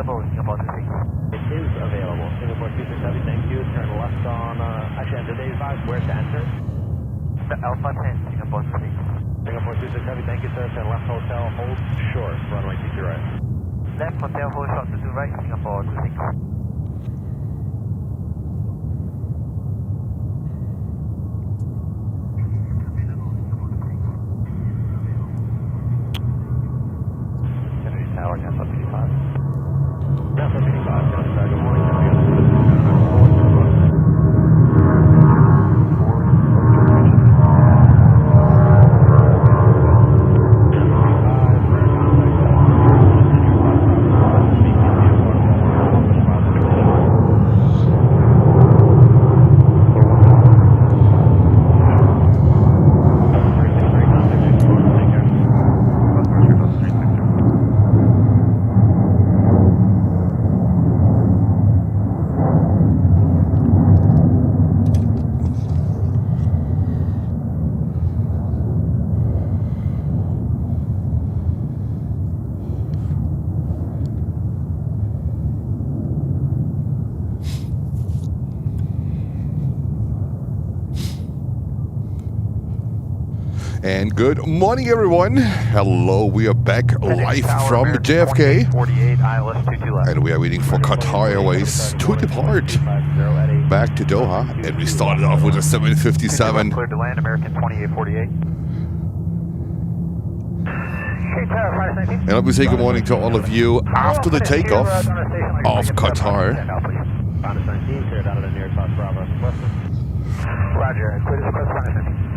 available, Singapore 26. It is available. Singapore 26 Heavy, thank you. Turn left on, actually enter day 5, where to enter? The Alpha 10, Singapore 26. Singapore 26 Heavy, thank you sir. Turn left hotel, hold short, runway 22 right. Left hotel, hold short to 2 right, Singapore 26. Tower, Napa 55. Napa 55, good morning. And good morning, everyone. Hello, we are back live from JFK. 48, ILS 22 left. And we are waiting for Qatar Airways to depart back to Doha. And we started off with a 757. Cleared to land, American 2848. And let me say good morning to all of you after the takeoff of Qatar. Roger, clear to request.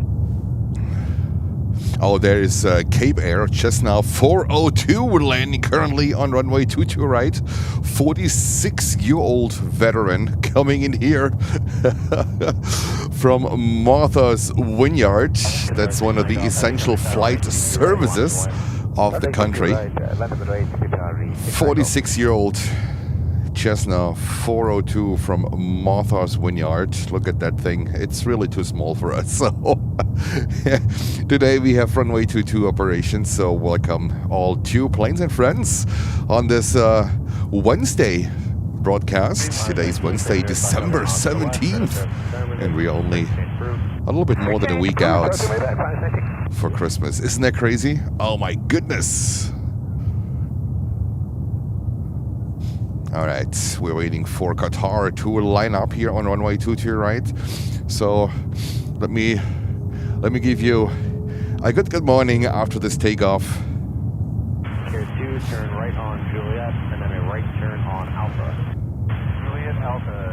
Oh, there is Cape Air, Cessna 402. We're landing currently on runway 22 right. 46-year-old veteran coming in here from Martha's Vineyard. That's one of the essential flight services of the country. 46-year-old Cessna 402 from Martha's Vineyard. Look at that thing. It's really too small for us. So today we have runway 22 operations. So welcome all to Planes and Friends on this Wednesday broadcast. Today's Wednesday, December 17th. And we're only a little bit more than a week out for Christmas. Isn't that crazy? Oh my goodness. All right, we're waiting for Qatar to line up here on runway 22 right. So let me give you a good morning after this takeoff. Here 2, turn right on Juliet, and then a right turn on Alpha. Juliet, Alpha.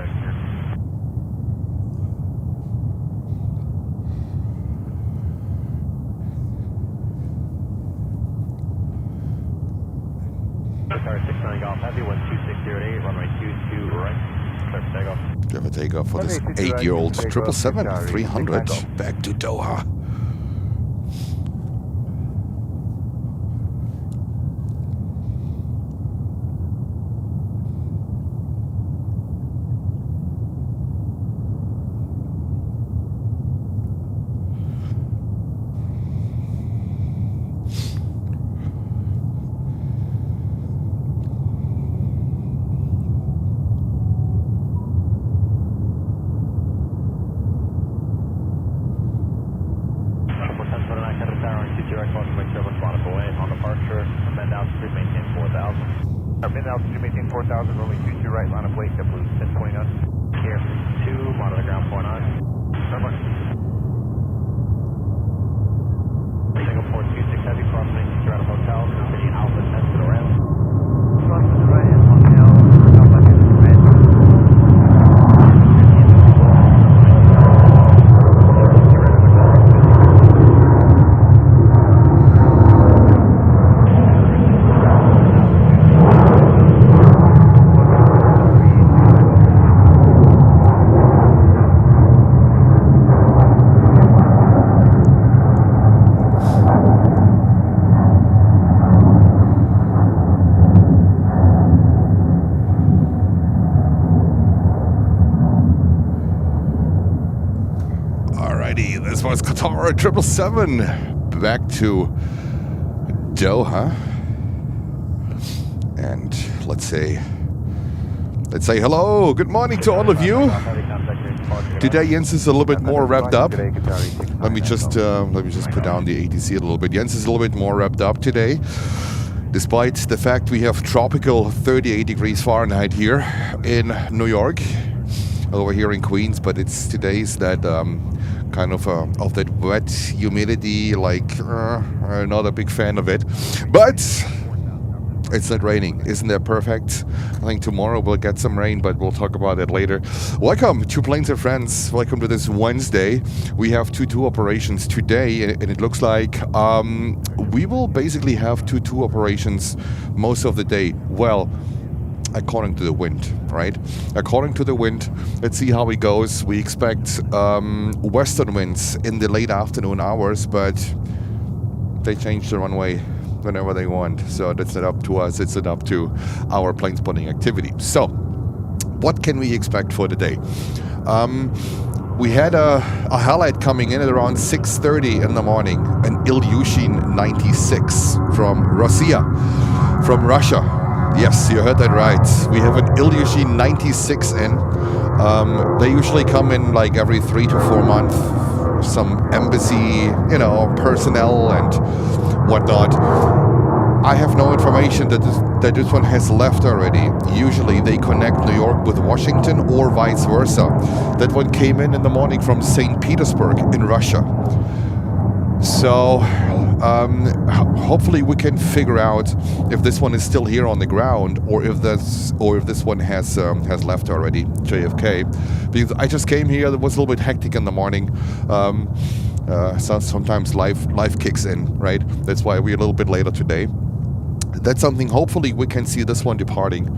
Qatar 69 Golf Heavy, 12608, runway 22 right. Clear for takeoff. Have a takeoff for this 8-year-old 777-300 back to Doha. This was Qatar 777 back to Doha. And let's say hello, good morning to all of you. Today Jens is a little bit more wrapped up. Let me just put down the ATC a little bit. Jens is a little bit more wrapped up today, despite the fact we have tropical 38 degrees Fahrenheit here in New York, over here in Queens. But today's that kind of that wet humidity. Like I'm not a big fan of it, but it's not raining. Isn't that perfect? I think tomorrow we'll get some rain, but we'll talk about that later. Welcome to Planes and Friends. Welcome to this Wednesday. We have 2-2 operations today, and it looks like we will basically have 2-2 operations most of the day. Well, according to the wind, right? According to the wind, let's see how it goes. We expect western winds in the late afternoon hours, but they change the runway whenever they want. So that's not up to us, it's not up to our plane spotting activity. So what can we expect for today? We had a halide coming in at around 6:30 in the morning, an Ilyushin 96 from Russia. Yes, you heard that right. We have an Ilyushin 96 in. They usually come in like every 3 to 4 months. Some embassy, personnel and whatnot. I have no information that this one has left already. Usually they connect New York with Washington or vice versa. That one came in the morning from St. Petersburg in Russia. So hopefully we can figure out if this one is still here on the ground, or if this one has left already, JFK. Because I just came here, it was a little bit hectic in the morning. So sometimes life kicks in, right? That's why we're a little bit later today. That's something. Hopefully we can see this one departing,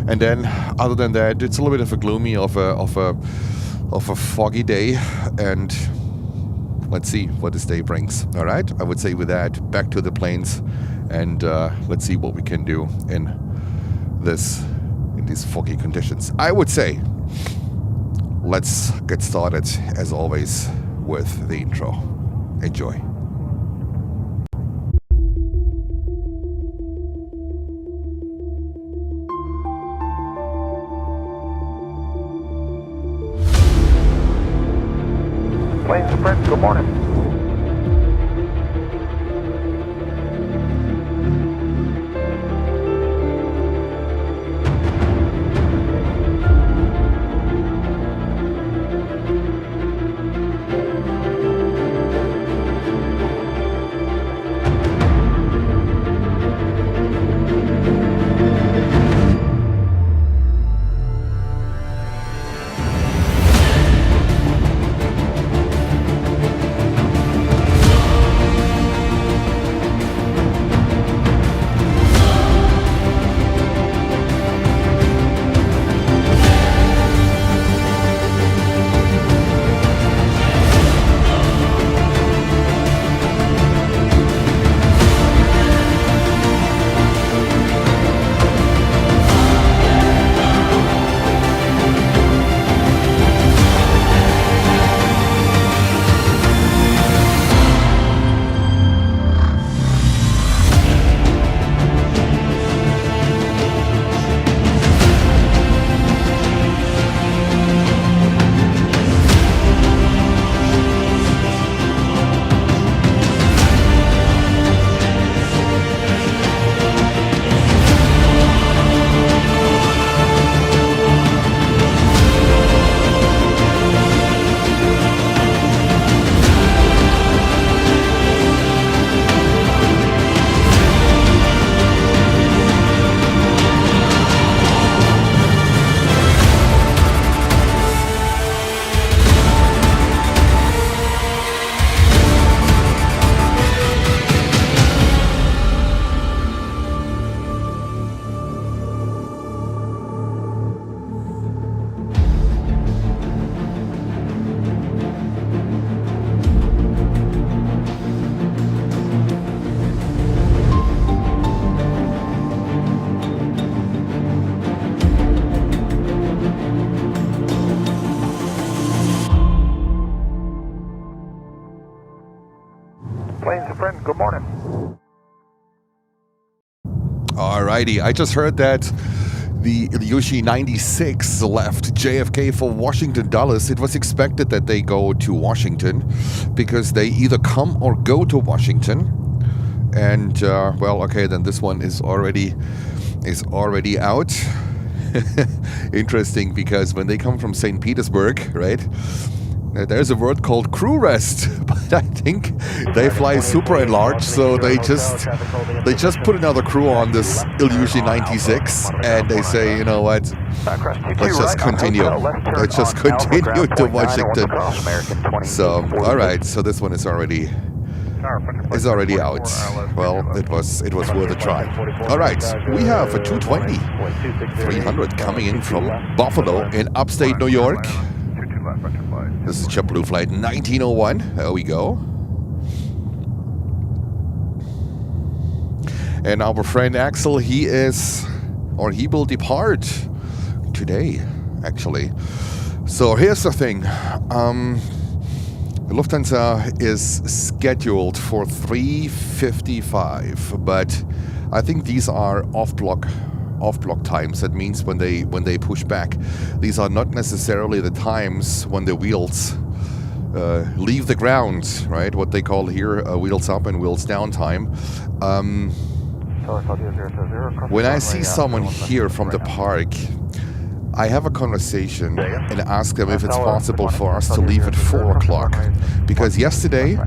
and then other than that, it's a little bit of a gloomy, of a foggy day, and let's see what this day brings. All right, I would say with that, back to the planes, and let's see what we can do in these foggy conditions. I would say let's get started as always with the intro. Enjoy. Planes and Friends, good morning. Alrighty, I just heard that the IL-96 left JFK for Washington Dulles. It was expected that they go to Washington because they either come or go to Washington. And well, okay, then this one is already out. Interesting, because when they come from St. Petersburg, right? There's a word called crew rest, but I think they fly super enlarged, so they just put another crew on this IL-96, and they say, you know what, let's just continue to Washington. So, all right, so this one is already out. Well, it was worth a try. All right, we have a 220-300 coming in from Buffalo in upstate New York. This is JetBlue flight 1901. There we go. And our friend Axel, he will depart today, actually. So here's the thing. Lufthansa is scheduled for 3:55, but I think these are off-block times. That means when they push back, these are not necessarily the times when the wheels leave the ground, right? What they call here wheels up and wheels down time. When I see someone here from the park, I have a conversation and ask them if it's possible for us to leave at 4 o'clock, because yesterday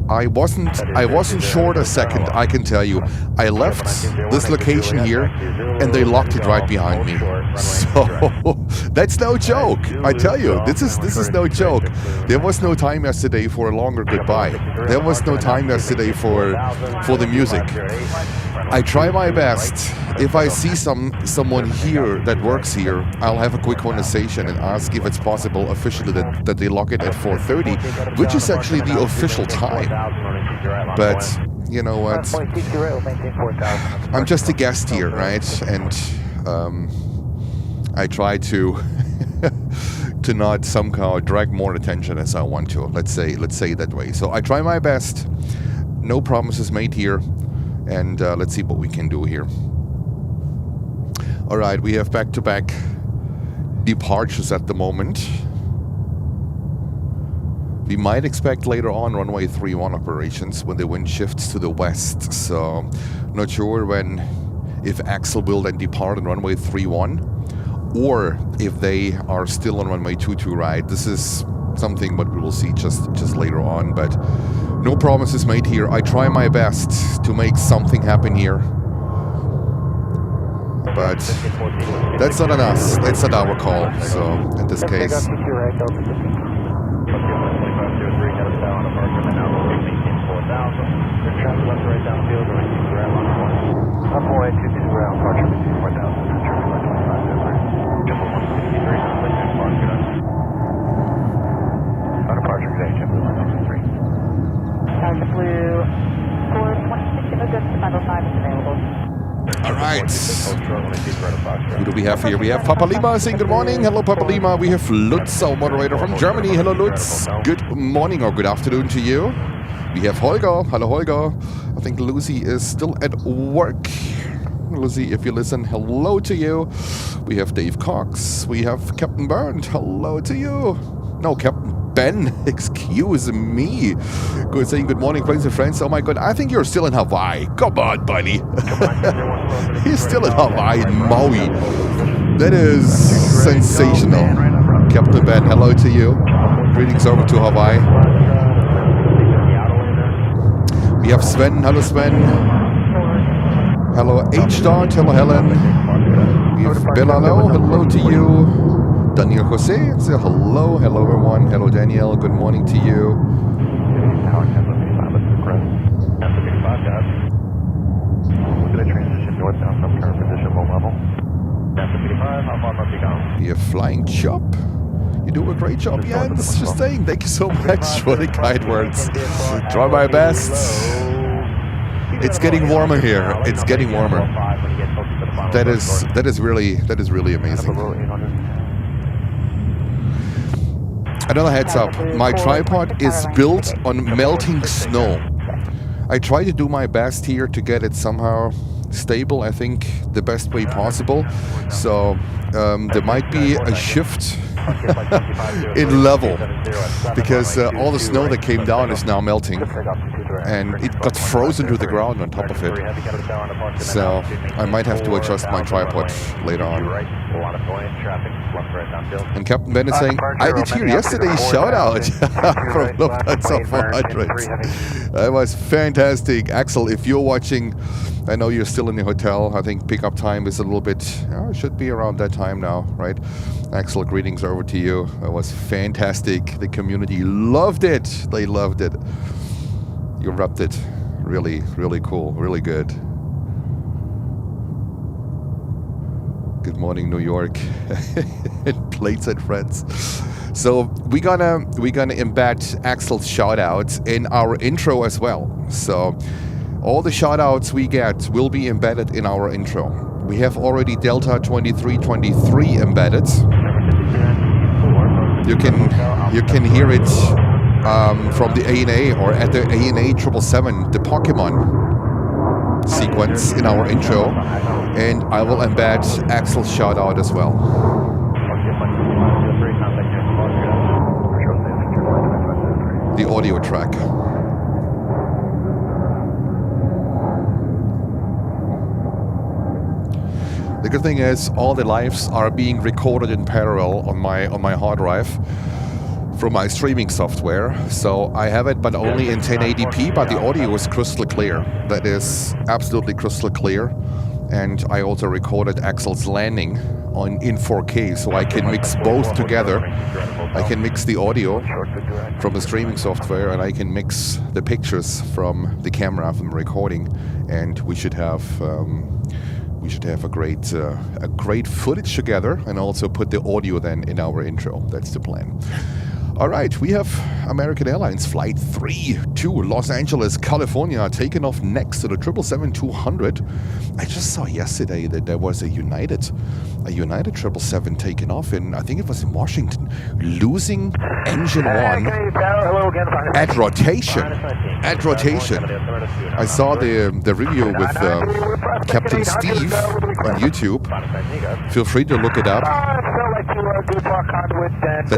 I wasn't short a second, I can tell you. I left this location here and they locked it right behind me. So that's no joke. I tell you, this is no joke. There was no time yesterday for a longer goodbye. There was no time yesterday for the music. I try my best. If I see someone here that works here, I'll have a quick conversation and ask if it's possible officially that they lock it at 4:30, which is actually the official time. But you know what? I'm just a guest here, right? And I try to to not somehow drag more attention as I want to. Let's say it that way. So I try my best. No promises made here. And let's see what we can do here. All right, we have back-to-back departures at the moment. We might expect later on runway 31 operations when the wind shifts to the west. So not sure if Axel will then depart on runway 31 or if they are still on runway 22, right? This is something what we will see just later on, but no promises made here. I try my best to make something happen here, but that's not on us. That's not our call. So in this case, all right. Who do we have here? We have Papa Lima saying good morning. Hello, Papa Lima. We have Lutz, our moderator from Germany. Hello, Lutz. Good morning or good afternoon to you. We have Holger. Hello, Holger. I think Lucy is still at work. Lucy, if you listen, hello to you. We have Dave Cox. We have Captain Bernd. Hello to you. No, Captain Ben, excuse me. Good, saying good morning, friends and friends. Oh my god, I think you're still in Hawaii. Come on, buddy. He's still in Hawaii, in Maui. That is sensational. Captain Ben, hello to you. Greetings over to Hawaii. We have Sven. Hello, Sven. Hello, H-Dot. Hello, Helen. We have Belalo. Hello to you. Daniel Jose, say hello. Hello, everyone. Hello, Daniel. Good morning to you. We have Flying Chop. You do a great job, Jens. Just saying, thank you so much for the kind words. Try my best. It's getting warmer here. It's getting warmer. That is really amazing. Another heads up, my tripod is built on melting snow. I try to do my best here to get it somehow stable, I think, the best way possible. So there might be a shift in level because all the snow that came down is now melting and it got frozen to the ground on top of it. So I might have to adjust my tripod later on. And Captain Ben is saying, I did hear yesterday's shout out from Lufthansa 400. That was fantastic. Axel, if you're watching, I know you're still in the hotel. I think pickup time is a little bit, it should be around that time now, right? Axel, greetings over to you. That was fantastic. The community loved it. They loved it. You wrapped it. Really, really cool. Really good. Good morning, New York. And plates and friends. So we're gonna embed Axel's shoutouts in our intro as well. So all the shoutouts we get will be embedded in our intro. We have already Delta 2323 embedded. You can hear it from the ANA or at the ANA 777, the Pokemon sequence in our intro, and I will embed Axel's shoutout as well. The audio track. The good thing is all the lives are being recorded in parallel on my hard drive from my streaming software. So I have it, but only in 1080p, but the audio is crystal clear. That is absolutely crystal clear. And I also recorded Axel's landing in 4K, so I can mix both together. I can mix the audio from the streaming software, and I can mix the pictures from the camera from the recording, and we should have a great footage together, and also put the audio then in our intro. That's the plan. All right, we have American Airlines Flight 3 to Los Angeles, California, taken off next to the 777-200. I just saw yesterday that there was a United 777 taken off in, I think it was in Washington, losing engine 1 at rotation. At rotation. I saw the review with Captain Steve on YouTube. Feel free to look it up. Do park conduit and do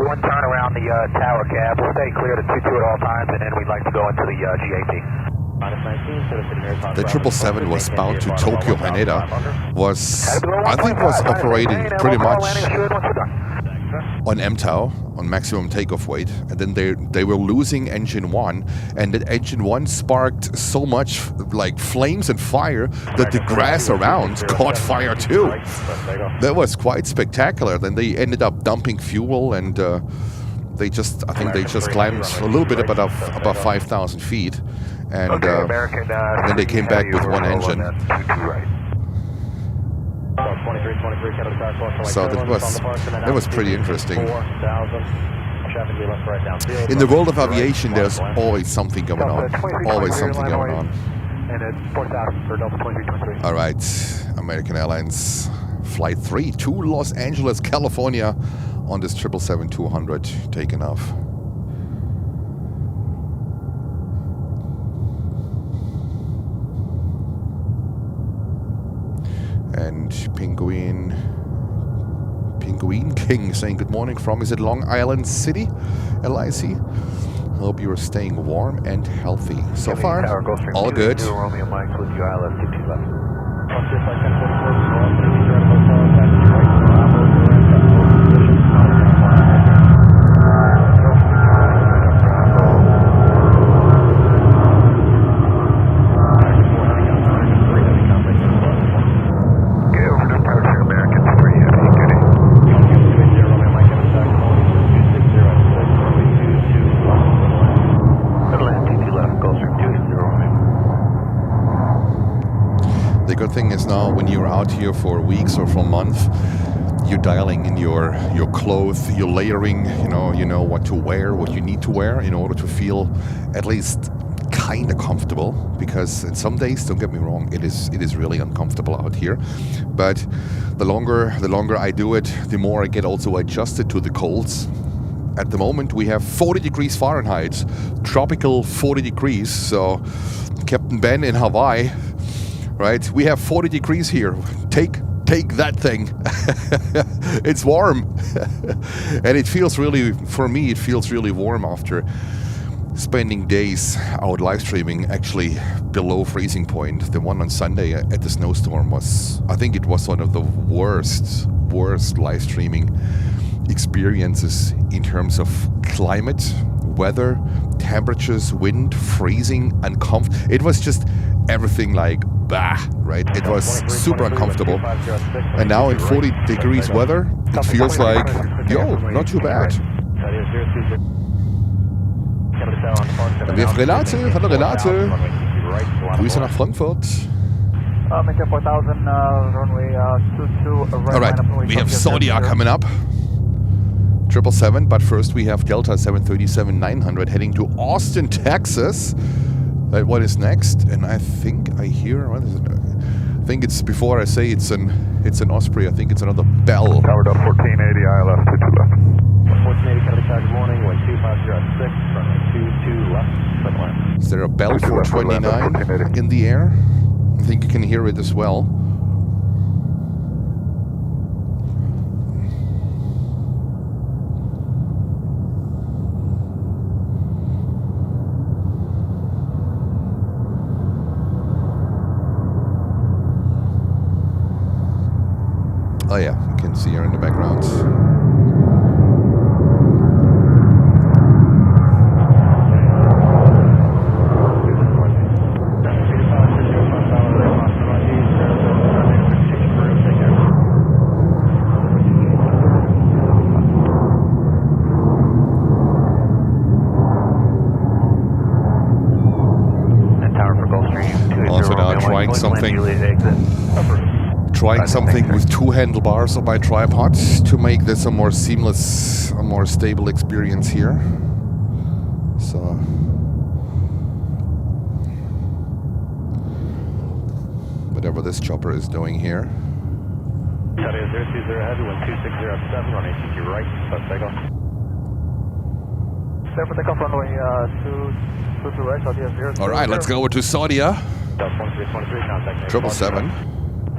one turn around the tower cab. Stay clear to 22 at all times, and then we'd like to go into the GAT. The 777 was bound to Tokyo Haneda. I think was operating pretty much on MTOW, on maximum takeoff weight, and then they were losing engine 1, and that engine 1 sparked so much like flames and fire that the grass around caught fire too. That was quite spectacular. Then they ended up dumping fuel, and I think they just climbed a little bit above 5,000 feet, and then they came back with one engine. So that was pretty interesting. In the world of aviation, there's always something going on. Always something going on. All right, American Airlines Flight 3 to Los Angeles, California on this 777-200 taken off. And Penguin King saying good morning from, is it Long Island City? LIC. Hope you are staying warm and healthy. So far, all good. The good thing is now when you're out here for weeks or for a month, you're dialing in your clothes, you're layering, you know what to wear, what you need to wear in order to feel at least kind of comfortable, because in some days, don't get me wrong, it is really uncomfortable out here, but the longer I do it, the more I get also adjusted to the colds. At the moment we have 40 degrees Fahrenheit, tropical 40 degrees, so Captain Ben in Hawaii right? We have 40 degrees here. Take that thing. It's warm. And it feels really, for me, it feels really warm after spending days out live streaming actually below freezing point. The one on Sunday at the snowstorm was, I think it was one of the worst live streaming experiences in terms of climate, weather, temperatures, wind, freezing, uncomfortable. It was just everything like bah, right? It was super uncomfortable. And now in 40 degrees weather, it feels like, yo, not too bad. Wir haben Renate, hallo Renate. Grüße nach Frankfurt. Alright, we have Saudia coming up. 777, but first we have Delta 737-900 heading to Austin, Texas. What is next? And I think I hear, what is it? I think it's, before I say it's an Osprey, I think it's another Bell. Tower Delta 1480, ILS 22 left. 1480, Canarsie, good morning, wind 250 at 6, runway 22 left, clear line. Is there a Bell 429 in the air? I think you can hear it as well. Oh yeah, you can see her in the background. Also now trying something with two handlebars on my tripod to make this a more seamless, a more stable experience here. So whatever this chopper is doing here. Saudi 020 heavy, wind 2607, runway 22 right, start takeoff. Clear for takeoff, runway 22 right, Saudi 0. Alright, let's go over to Saudia. Delta 2323, contact 777.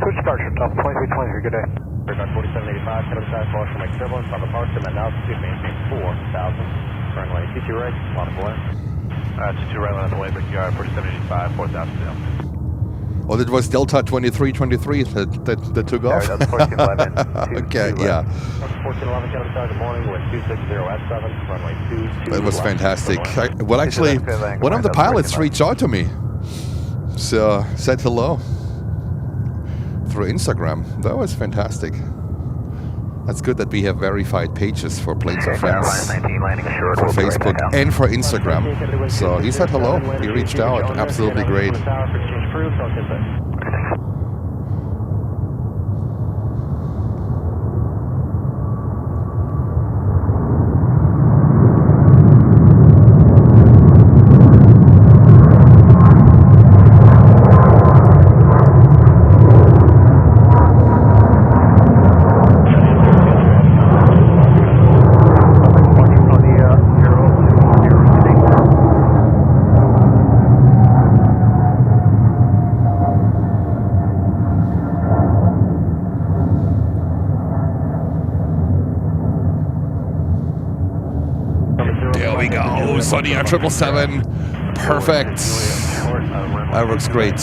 Switch departure, Delta 2323, good day. Aircraft 4785, Canarsie, flush from make turbulence, on the park, and now to maintain 4,000. Runway 22 right, on the way. 22 right, on the way, but QR 4785, 4,000 down. Oh, that was Delta 2323 that took off? That's 1411. Okay, yeah. 1411, Canarsie, good morning, wind 260 at 7, runway 22. That was fantastic. Well, actually, one of the pilots reached out to me. So, said hello. Through Instagram. That was fantastic. That's good that we have verified pages for Planes and Friends, for Facebook and for Instagram. So he said hello. He reached out. Absolutely great. Saudia 777. Perfect. That works great.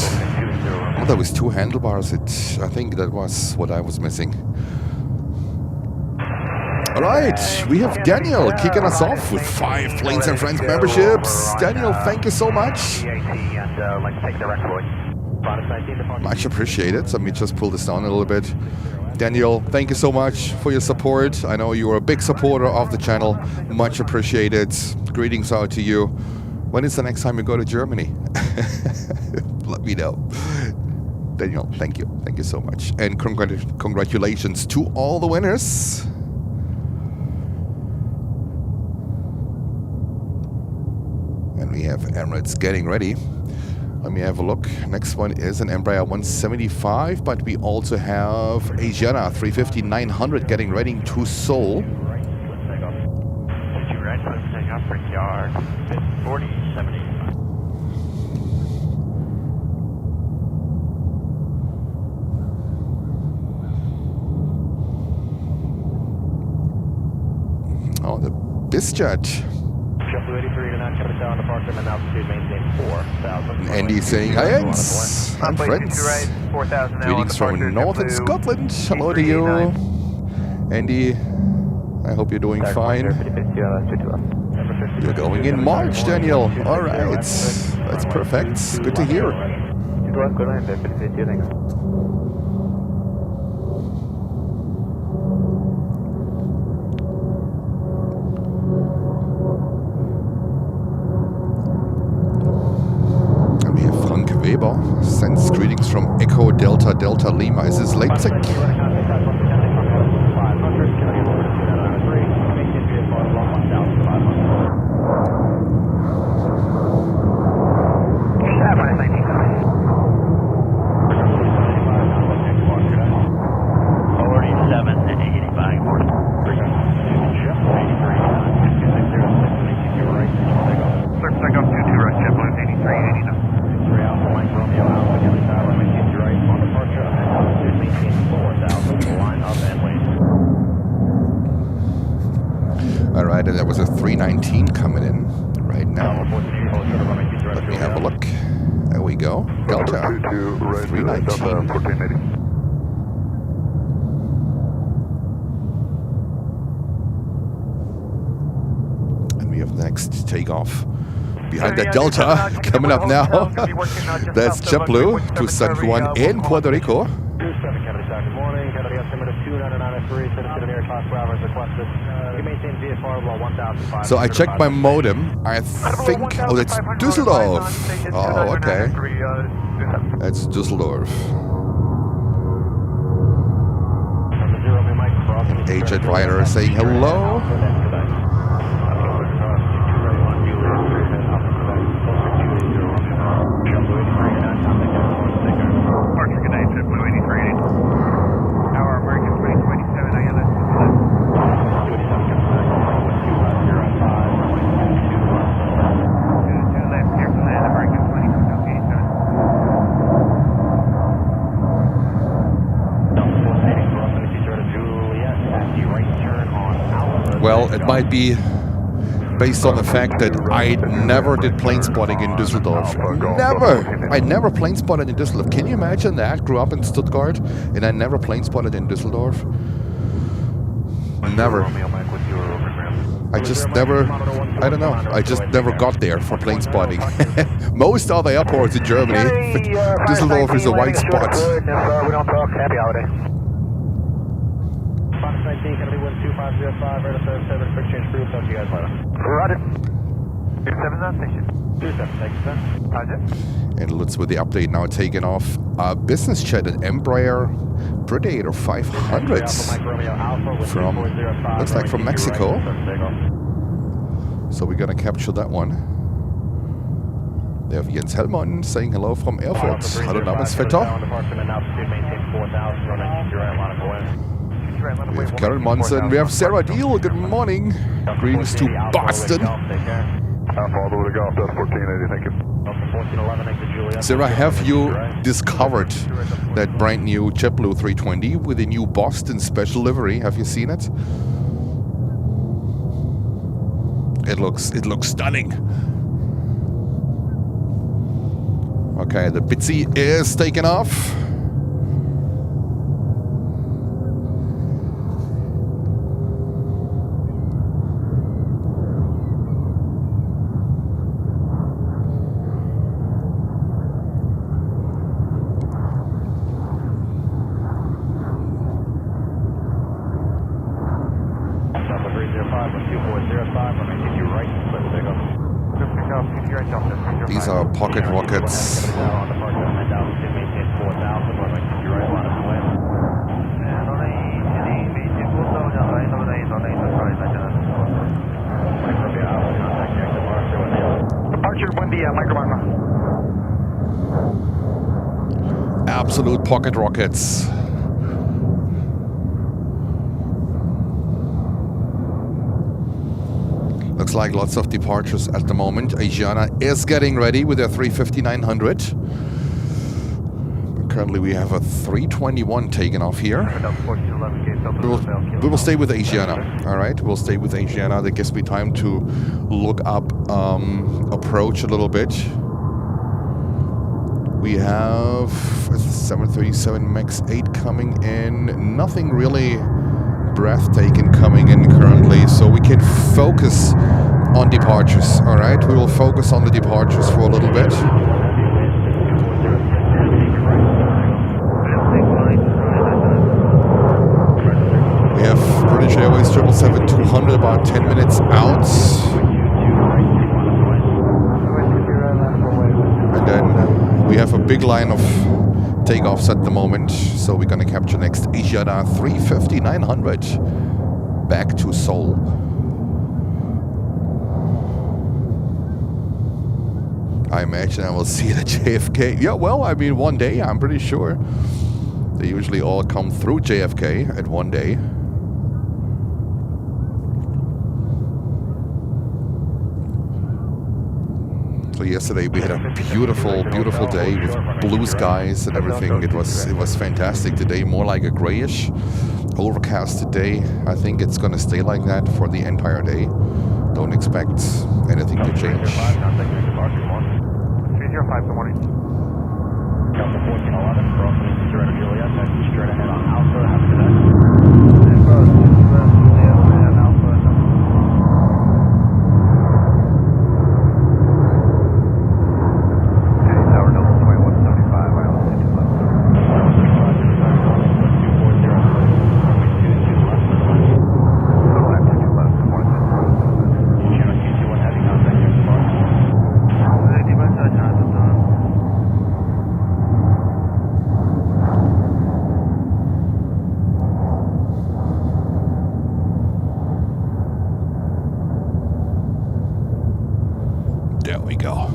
Oh, there was two handlebars. I think that was what I was missing. All right, we have Daniel kicking us off with 5 Planes and Friends memberships. Daniel, thank you so much. Much appreciated. Let me just pull this down a little bit. Daniel, thank you so much for your support. I know you are a big supporter of the channel. Much appreciated. Greetings out to you. When is the next time you go to Germany? Let me know. Daniel, thank you. Thank you so much. And congratulations to all the winners. And we have Emirates getting ready. Let me have a look. Next one is an Embraer 175, but we also have Aviation A350-900 getting ready to Seoul. this jet. JetBlue 83 to 9, coming to tower on departure, and altitude maintain 4,000. And Andy saying hi, Ents and friends. Greetings from northern Scotland. Hello to you. Andy, I hope you're doing fine. You're going in March, Daniel. All right. That's perfect. Good to hear. Weber sends greetings from Echo Delta Delta Lima. Is this Leipzig? And there was a 319 coming in right now. Let me have a look. There we go. Delta 319. And we have the next takeoff. Behind that Delta coming up now. That's JetBlue to San Juan in Puerto Rico. So I checked my modem. I think, oh, that's Düsseldorf. Oh, okay. That's Düsseldorf. Agent Ryder saying hello. Well, it might be based on the fact that I never did plane spotting in Düsseldorf. Never! I never plane spotted in Düsseldorf. Can you imagine that? Grew up in Stuttgart and I never plane spotted in Düsseldorf. Never. I just never, I don't know, I just never got there for plane spotting. Most other airports in Germany, Düsseldorf is a white spot. We don't talk. Happy holiday. 19, Kennedy 12505, right up there, 7, quick change crew, talk to you guys later. Roger. 27 on station. 27, thank you, sir. Roger. And let's with the update now taking off a business jet, an Embraer Predator 500 from, looks like from Mexico. So we're gonna capture that one. There Jens Hellmann saying hello from Erfurt. Hallo Namensvetter. We have Karen Monson, we have Sarah Deal, good morning. Greetings to Boston. Sarah, have you discovered that brand new JetBlue 320 with a new Boston special livery? Have you seen it? It looks stunning. Okay, the Bitsy is taking off. These are pocket rockets. Departure, buen día, microphone. Absolute pocket rockets. Looks like lots of departures at the moment. Asiana is getting ready with their 350-900. Currently we have a 321 taken off here. We will stay with Asiana. All right, we'll stay with Asiana. That gives me time to look up approach a little bit. We have a 737 MAX 8 coming in. Nothing really breathtaking coming in currently, so we can focus on departures. All right, we will focus on the departures for a little bit. We have British Airways 777-200 about 10 minutes out. And then we have a big line of takeoffs at the moment. So we're going to capture next Asiana 350-900 back to Seoul. I imagine I will see it at JFK. Yeah, well, I mean, one day, I'm pretty sure. They usually all come through JFK at one day. So yesterday we had a beautiful, beautiful day with blue skies and everything. It was fantastic. Today more like a grayish, overcast day. I think it's going to stay like that for the entire day. Don't expect anything to change. 305 good morning. Delta 1411, crossing Surrender Juliet, and straight ahead on Alpha, have a good day. Tower Delta 2175, IL-96 left. Total altitude left, good morning. Channel Q21 heavy contact here at the bar. There we go.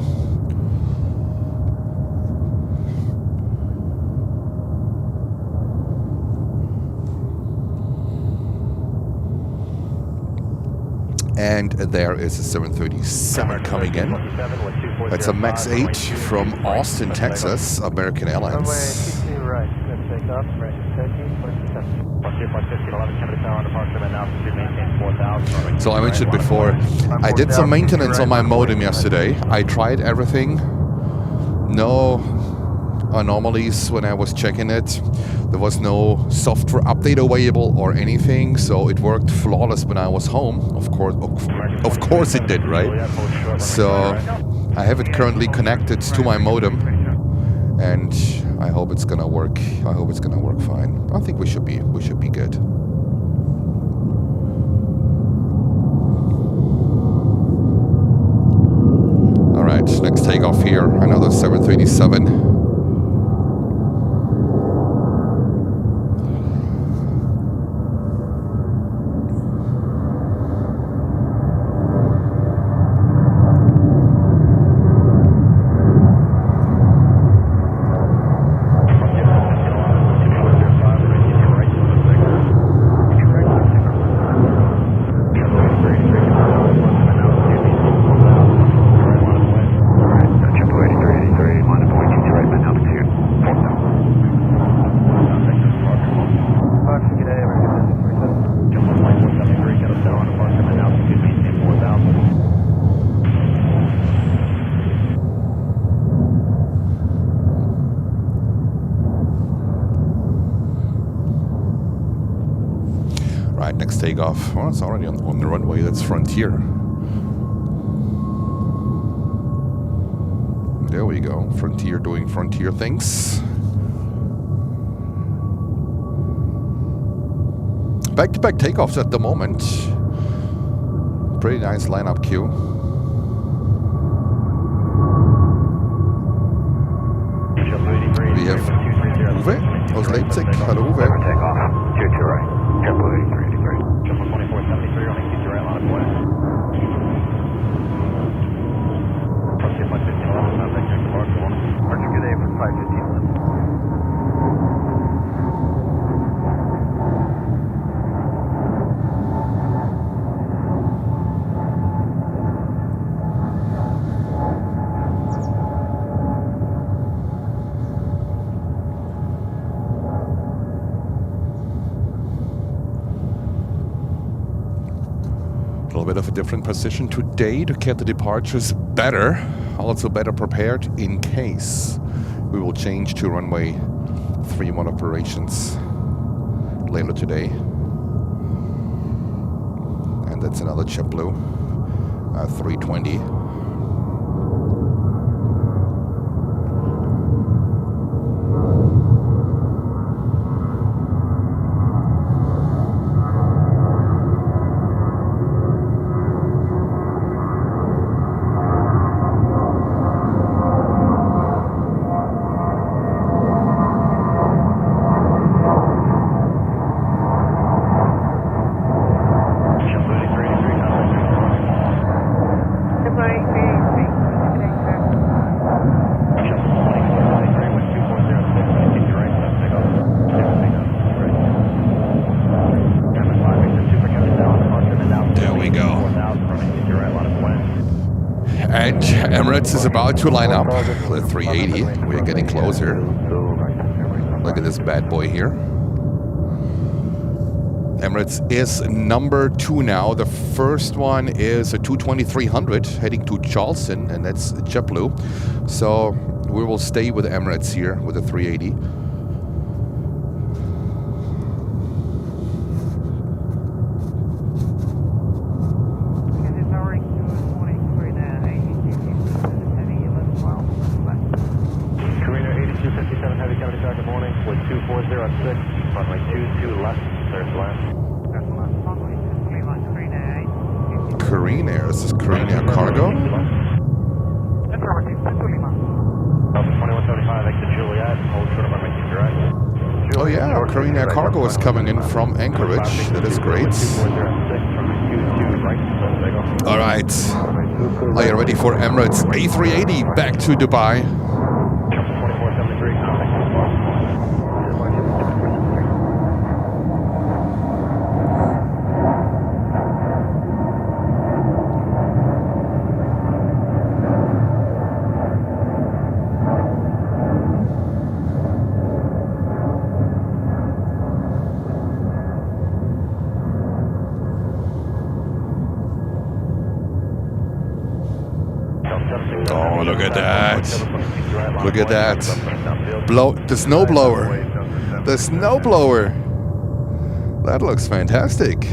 And there is a 737 coming in. That's a MAX 8 from Austin, Texas, American Airlines. So I mentioned before, I did some maintenance on my modem yesterday. I tried everything. No anomalies when I was checking it. There was no software update available or anything, so it worked flawless when I was home. Of course it did, right? So I have it currently connected to my modem, and I hope it's gonna work. I hope it's gonna work fine. I think we should be good. All right, next takeoff here, another 737. Next takeoff. Well, it's already on the runway. That's Frontier. There we go. Frontier doing Frontier things. Back-to-back takeoffs at the moment. Pretty nice lineup queue. We have Uwe aus Leipzig. Hello, Uwe. Takeoff. 22 right. Airport A380. 2473 on ATC right, line of way. Frontier 51511, contact next bar, good morning. Archer, good day for 51511. little bit of a different position today to get the departures better, also better prepared in case we will change to runway 31 operations later today. And that's another JetBlue 320. Emirates is about to line up the 380. We are getting closer. Look at this bad boy here. Emirates is number 2 now. The first one is a 220-300 heading to Charleston, and that's JetBlue. So we will stay with Emirates here with the 380. Cargo is coming in from Anchorage. That is great. All right. Are you ready for Emirates A380 back to Dubai? Look at that. Look at that. The snowblower. The snowblower. That looks fantastic.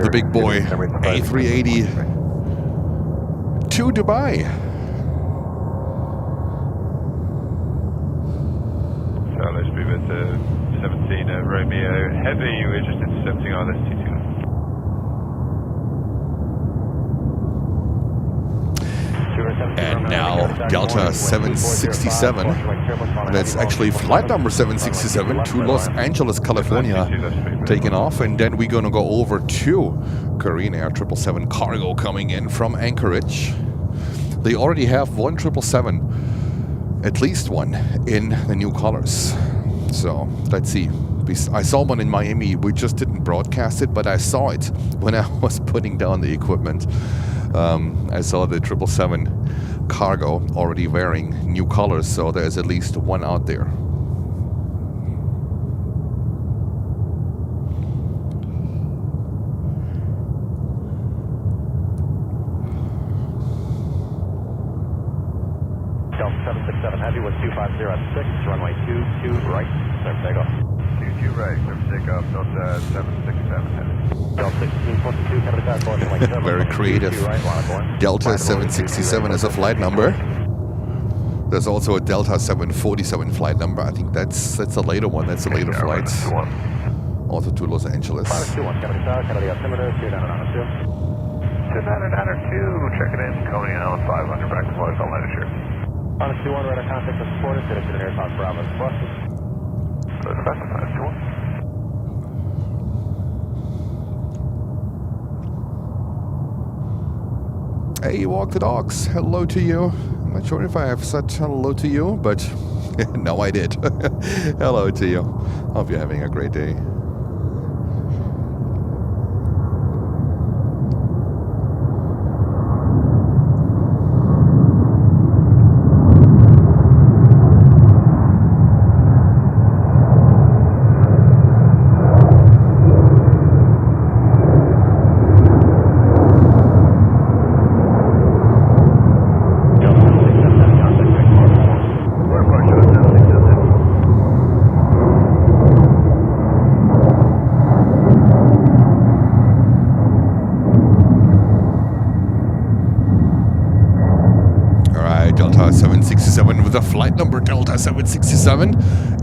The big boy A380 to Dubai. Charlie Speed with 17 Romeo Heavy, we're just intercepting ILS-22. And now Delta 767, that's actually flight number 767 to Los Angeles, California, taking off. And then we're going to go over to Korean Air 777 cargo coming in from Anchorage. They already have one 777, at least one, in the new colors. So let's see. I saw one in Miami. We just didn't broadcast it, but I saw it when I was putting down the equipment. I saw the 777 cargo already wearing new colors, so there's at least one out there. Delta 767 Heavy with 2506, runway 22 right, clear takeoff. 22 right, 76. takeoff, Delta 767 heavy. Very creative. Delta 767 is a flight number. There's also a Delta 747 flight number. I think that's a later one. That's a later flight. Also to Los Angeles. 2992, checking in, Coney Island 500, back to flight, I'll let it share. Honest 21, radar contact is supported, finish in air Fox Bravo, buses. That's fast, Honest 21. Hey, walk the dogs. Hello to you. I'm not sure if I have said hello to you, but no, I did. Hello to you. Hope you're having a great day. With a flight number Delta 767,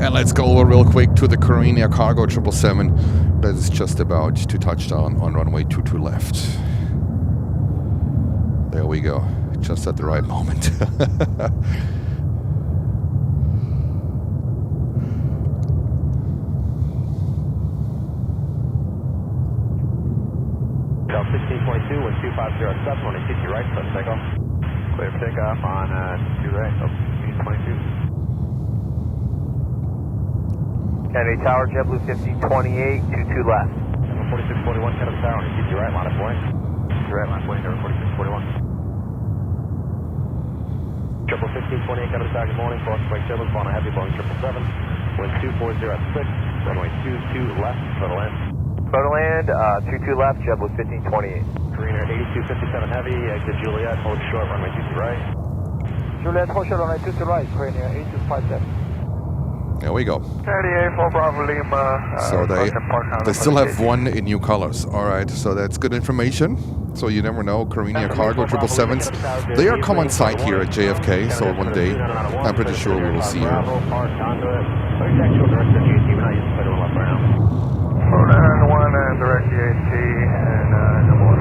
and let's go over real quick to the Korean Air Cargo 777 that is just about to touch down on runway 22 left. There we go, just at the right moment. Delta 16.2 with 2507 on ATC right, let's take off. Clear for takeoff on 2 right, 22. Kennedy Tower, JetBlue 1528, 22 left. 4641, Kennedy Tower, on ATC right, line of point. Right, line of point, 4641. Triple 1528, Kennedy Tower, good morning, cross break turbulence on a heavy Boeing 777, wind 240 at 6, runway 22 left, total land. Total land, 22 left, JetBlue 1528. Korean Air 8257 heavy, exit Juliet, hold short, runway 22 right. Juliet, hold short, runway 22 right, Korean Air 8257. There we go. 38 for Bravo Lima. So they still have one in new colors. All right, so that's good information. So you never know, Korean Air Cargo 777s, they are come on site here at JFK, so one day I'm pretty sure we will see you. 491 and direct GAT and number 1.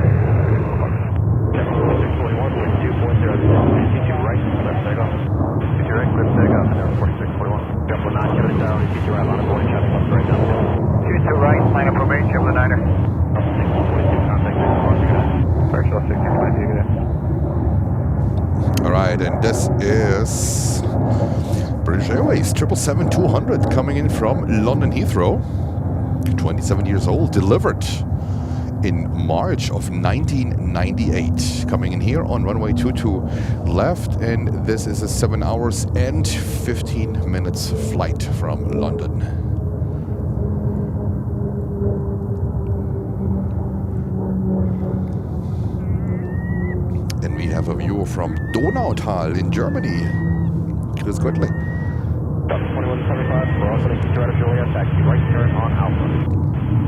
4641, wind 240 ATC right, left takeoff. ATC right, left takeoff, and 4641. Jumbo 9, Kennedy Tower, ATC right, line of boarding, traffic left right down. 22 right, line up remain, Jumbo 9er. 1622, contact Virtual 1622. All right, and this is British Airways 777-200 coming in from London Heathrow. 27 years old, delivered in March of 1998. Coming in here on runway 22 left, and this is a 7 hours and 15 minutes flight from London. And we have a view from Donautal in Germany. Chris quickly. 2175, we're also going to keep right of Juliet, taxi right turn on Alpha.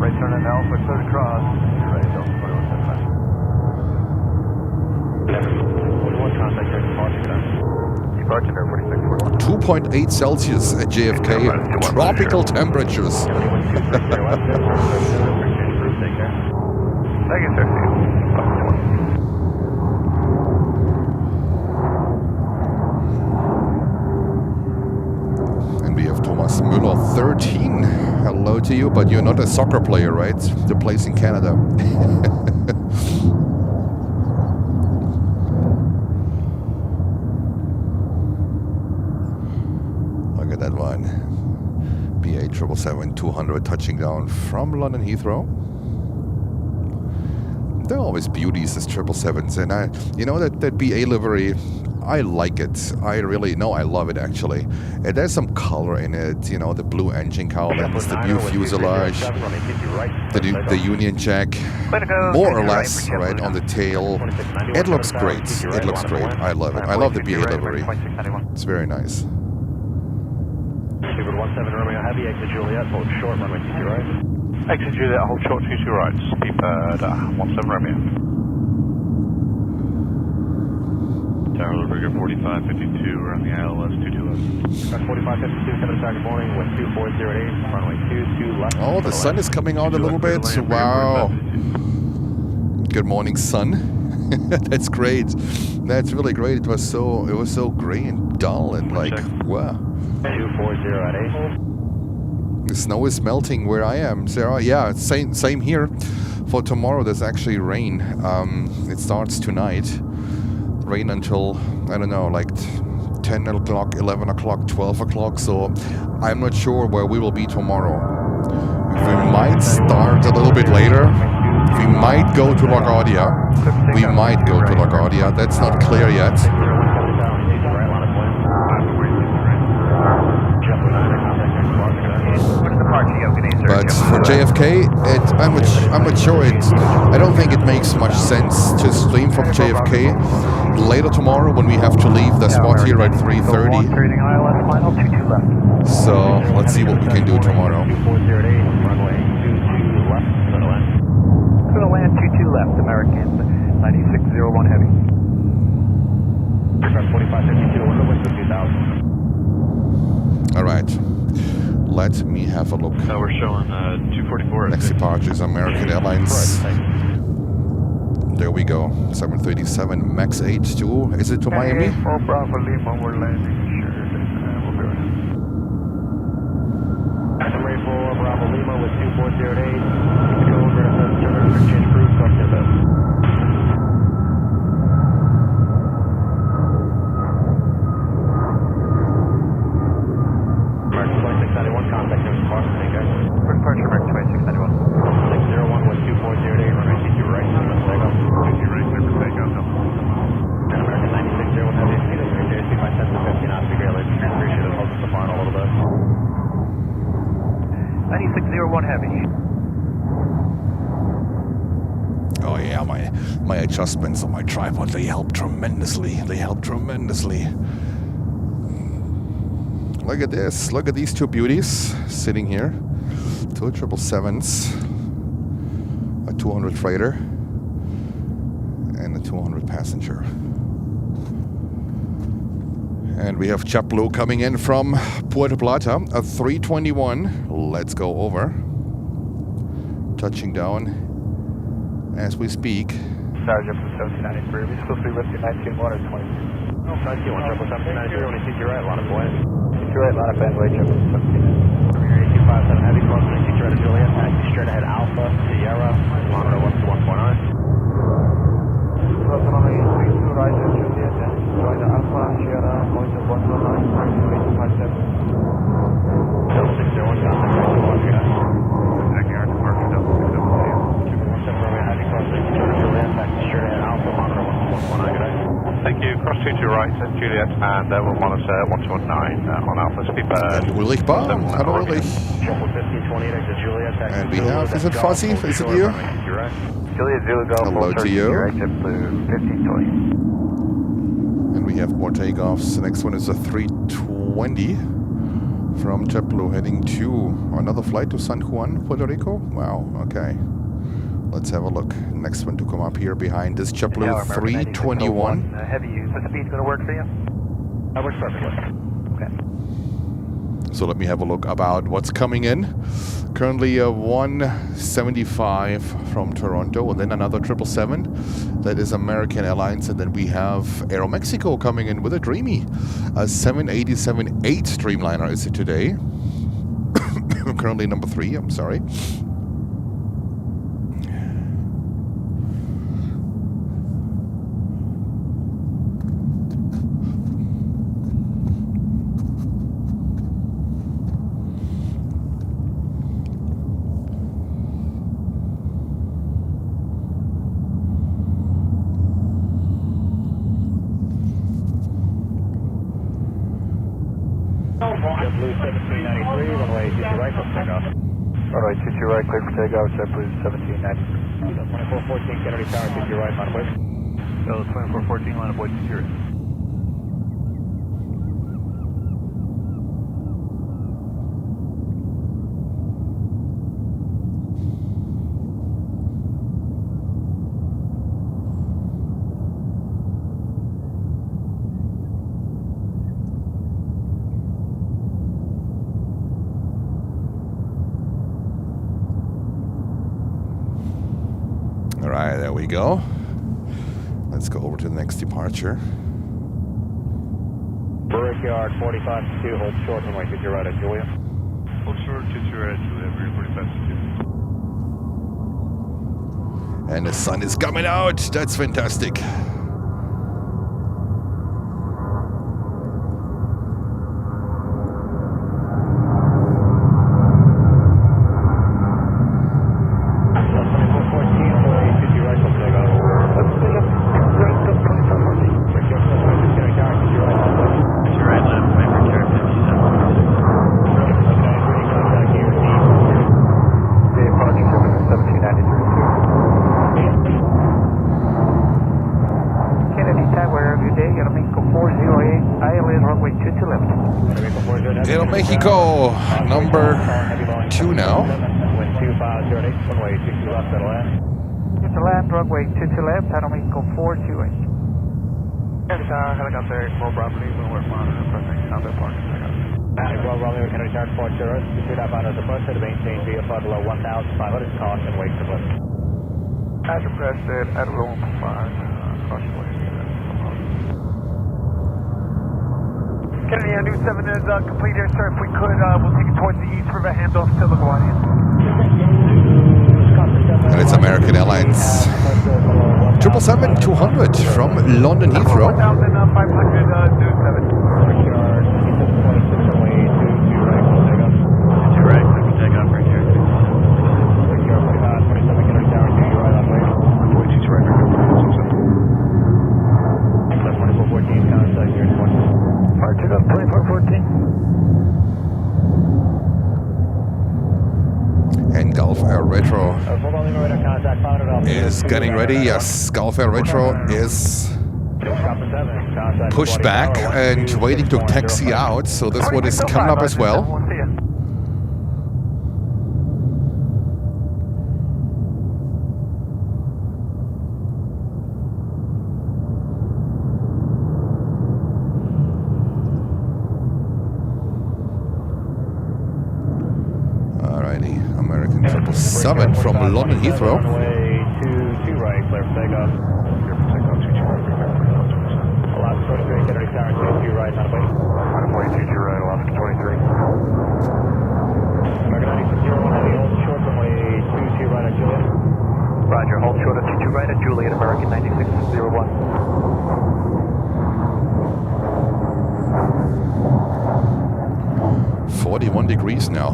Right turn on Alpha, clear to cross. Right, Delta 2175. 41, contact right departure time. Departure there, 4641. 2.8 Celsius at JFK, tropical temperatures. Take care. Thank you, sir. We have Thomas Müller, 13. Hello to you, but you're not a soccer player, right? The place in Canada. Look at that one. BA 777-200 touching down from London Heathrow. They're always beauties, these 777s, and you know that BA livery, I like it. I really, no, I love it actually. And there's some color in it, you know, the blue engine cowlings, the blue fuselage, the Union Jack, more or less, right, on the tail. It looks great. It looks great. I love it. I love the BA livery. It's very nice. 17 Romeo Heavy, exit Juliet, hold short, runway 22 right. Exit Juliet, hold short 22 right, speed bird 17 Romeo. Tower Rigger 4552, we're on the ILS 22 left. 4552, 7 o'clock in the morning with 2408, runway 22 left. Oh, the sun is coming out a little bit. Wow. Good morning, sun. That's great. That's really great. It was so gray and dull and like, wow. 240 The snow is melting where I am, Sarah. Yeah, same here. For tomorrow, there's actually rain. It starts tonight. Rain until, I don't know, like 10 o'clock, 11 o'clock, 12 o'clock. So I'm not sure where we will be tomorrow. We might start a little bit later. We might go to LaGuardia. We might go to LaGuardia. That's not clear yet. But for JFK, I'm not sure I don't think it makes much sense to stream from JFK later tomorrow when we have to leave the spot here at 3:30. So let's see what we can do tomorrow. Gonna land 22 left, American 9601 heavy. 4552, window with 2000. All right. Let me have a look. So we're showing 244. Next departure is American Airlines. There we go. 737 MAX 82. Is it to Miami? For Bravo Lima, we're landing. Sure, we'll be right. Rate 4 Bravo Lima with 2408. Go over to change crew, talk to them. Contact him, Boston, guys. Departure American 2691. 601 with 2408, runway 22 right, San Diego. 22 right, San Diego, no. And American 9601 heavy, speed is right there, 25 cents to 50 knots, be great, appreciate it, hold us the farm a little bit. 9601 heavy. Oh yeah, my adjustments on my tripod, they help tremendously. Look at this. Look at these two beauties sitting here. Two 777s, a 200 freighter, and a 200 passenger. And we have JetBlue coming in from Puerto Plata, a 321. Let's go over. Touching down as we speak. Sergeant from 1793. We're supposed to be lifting 19-1 or 20. Oh, 91, 1793, only CT right, line of boy. CT right, line of bandway, 17. 8257 heavy, crossing CT right to Juliet, taxi straight ahead Alpha, Sierra, kilometer 121.9. Crossing on the 32 right, Juliet, join the Alpha, Sierra, going to 119, 8257. 601, contact right to Juliet. Checking our departure, Delta 617. 217 Romeo heavy, crossing CT right to Juliet, taxi straight ahead Alpha, kilometer 121.9, good day. Thank you. Cross 22 right, Juliet, and we'll monitor 119 on Alpha speed bird. And Ulrich Baum. Hello, Ulrich. And we have, is it Fuzzy? Is it you? Juliet Zulu Golf. Hello to you. JetBlue 1520. And we have more takeoffs. The next one is a 320 from JetBlue heading to another flight to San Juan, Puerto Rico. Wow, okay. Let's have a look. Next one to come up here behind this JetBlue 321. Heavy use. The speed's going to work for you? That works perfectly. Okay. So let me have a look about what's coming in. Currently a 175 from Toronto, and then another 777. That is American Airlines, and then we have Aeromexico coming in with a Dreamy. A 787-8 Dreamliner is it today. Currently number 3, I'm sorry. JetBlue 1793, runway 22 right, clear for takeoff. Runway 22 right, clear for takeoff. JetBlue 1793. 2414 Kennedy Tower, 22 right, line of boy. 2414, line of boy, 22 right. Alright, there we go. Let's go over to the next departure. Brickyard 45-2, hold short runway 22 right at Julia. Hold short, 22 right at Julia, we're 45-2. And the sun is coming out. That's fantastic. Air Mexico, number 2 now. It's a land, runway 22 left, Air Mexico 428. Helicopter, more property, we're monitoring, pressing combat parking. Well, Romeo, Canary Charge 40, to that bound as a first to maintain VFR below 1,500, caution, wake to left. As requested, at below 1.5, caution, wake. Kennedy, our new 7 is completed, sir. If we could, we'll take it towards the east river handoff to the Hawaiian. And it's American Airlines 777-200 from London Heathrow. 1,500, new 7. And Gulf Air Retro is getting ready. Yes, Gulf Air Retro is pushed back and waiting to taxi out. So this one is coming up as well. Alrighty, American 777 from London Heathrow. Roger, hold short of 22 right at Juliet, American 9601. .41 degrees now.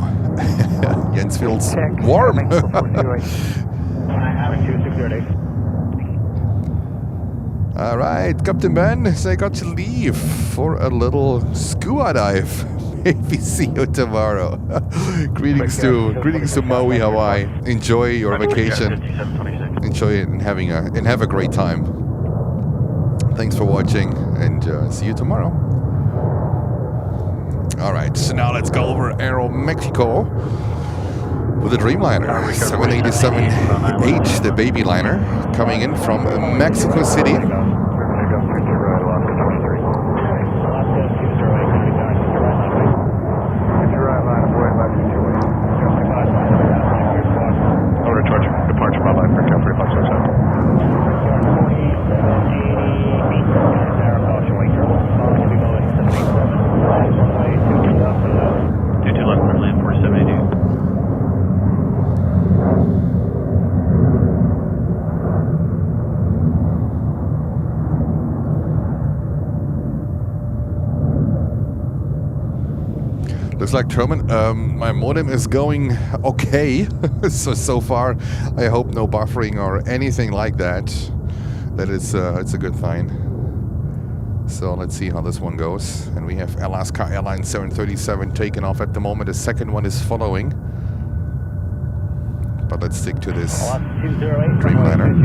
Jens feels warm. All right, Captain Ben, I got to leave for a little scuba dive. Maybe see you tomorrow. greetings to Maui, Hawaii. Enjoy your vacation. Enjoy it and have a great time. Thanks for watching, and see you tomorrow. All right, so now let's go over Aero Mexico with the Dreamliner 787H, the baby liner, coming in from Mexico City. Departure by line for Calgary 577. Looks like Truman, my modem is going okay. so far, I hope no buffering or anything like that. That is, it's a good sign. So let's see how this one goes. And we have Alaska Airlines 737 taken off at the moment. The second one is following. But let's stick to this Dreamliner.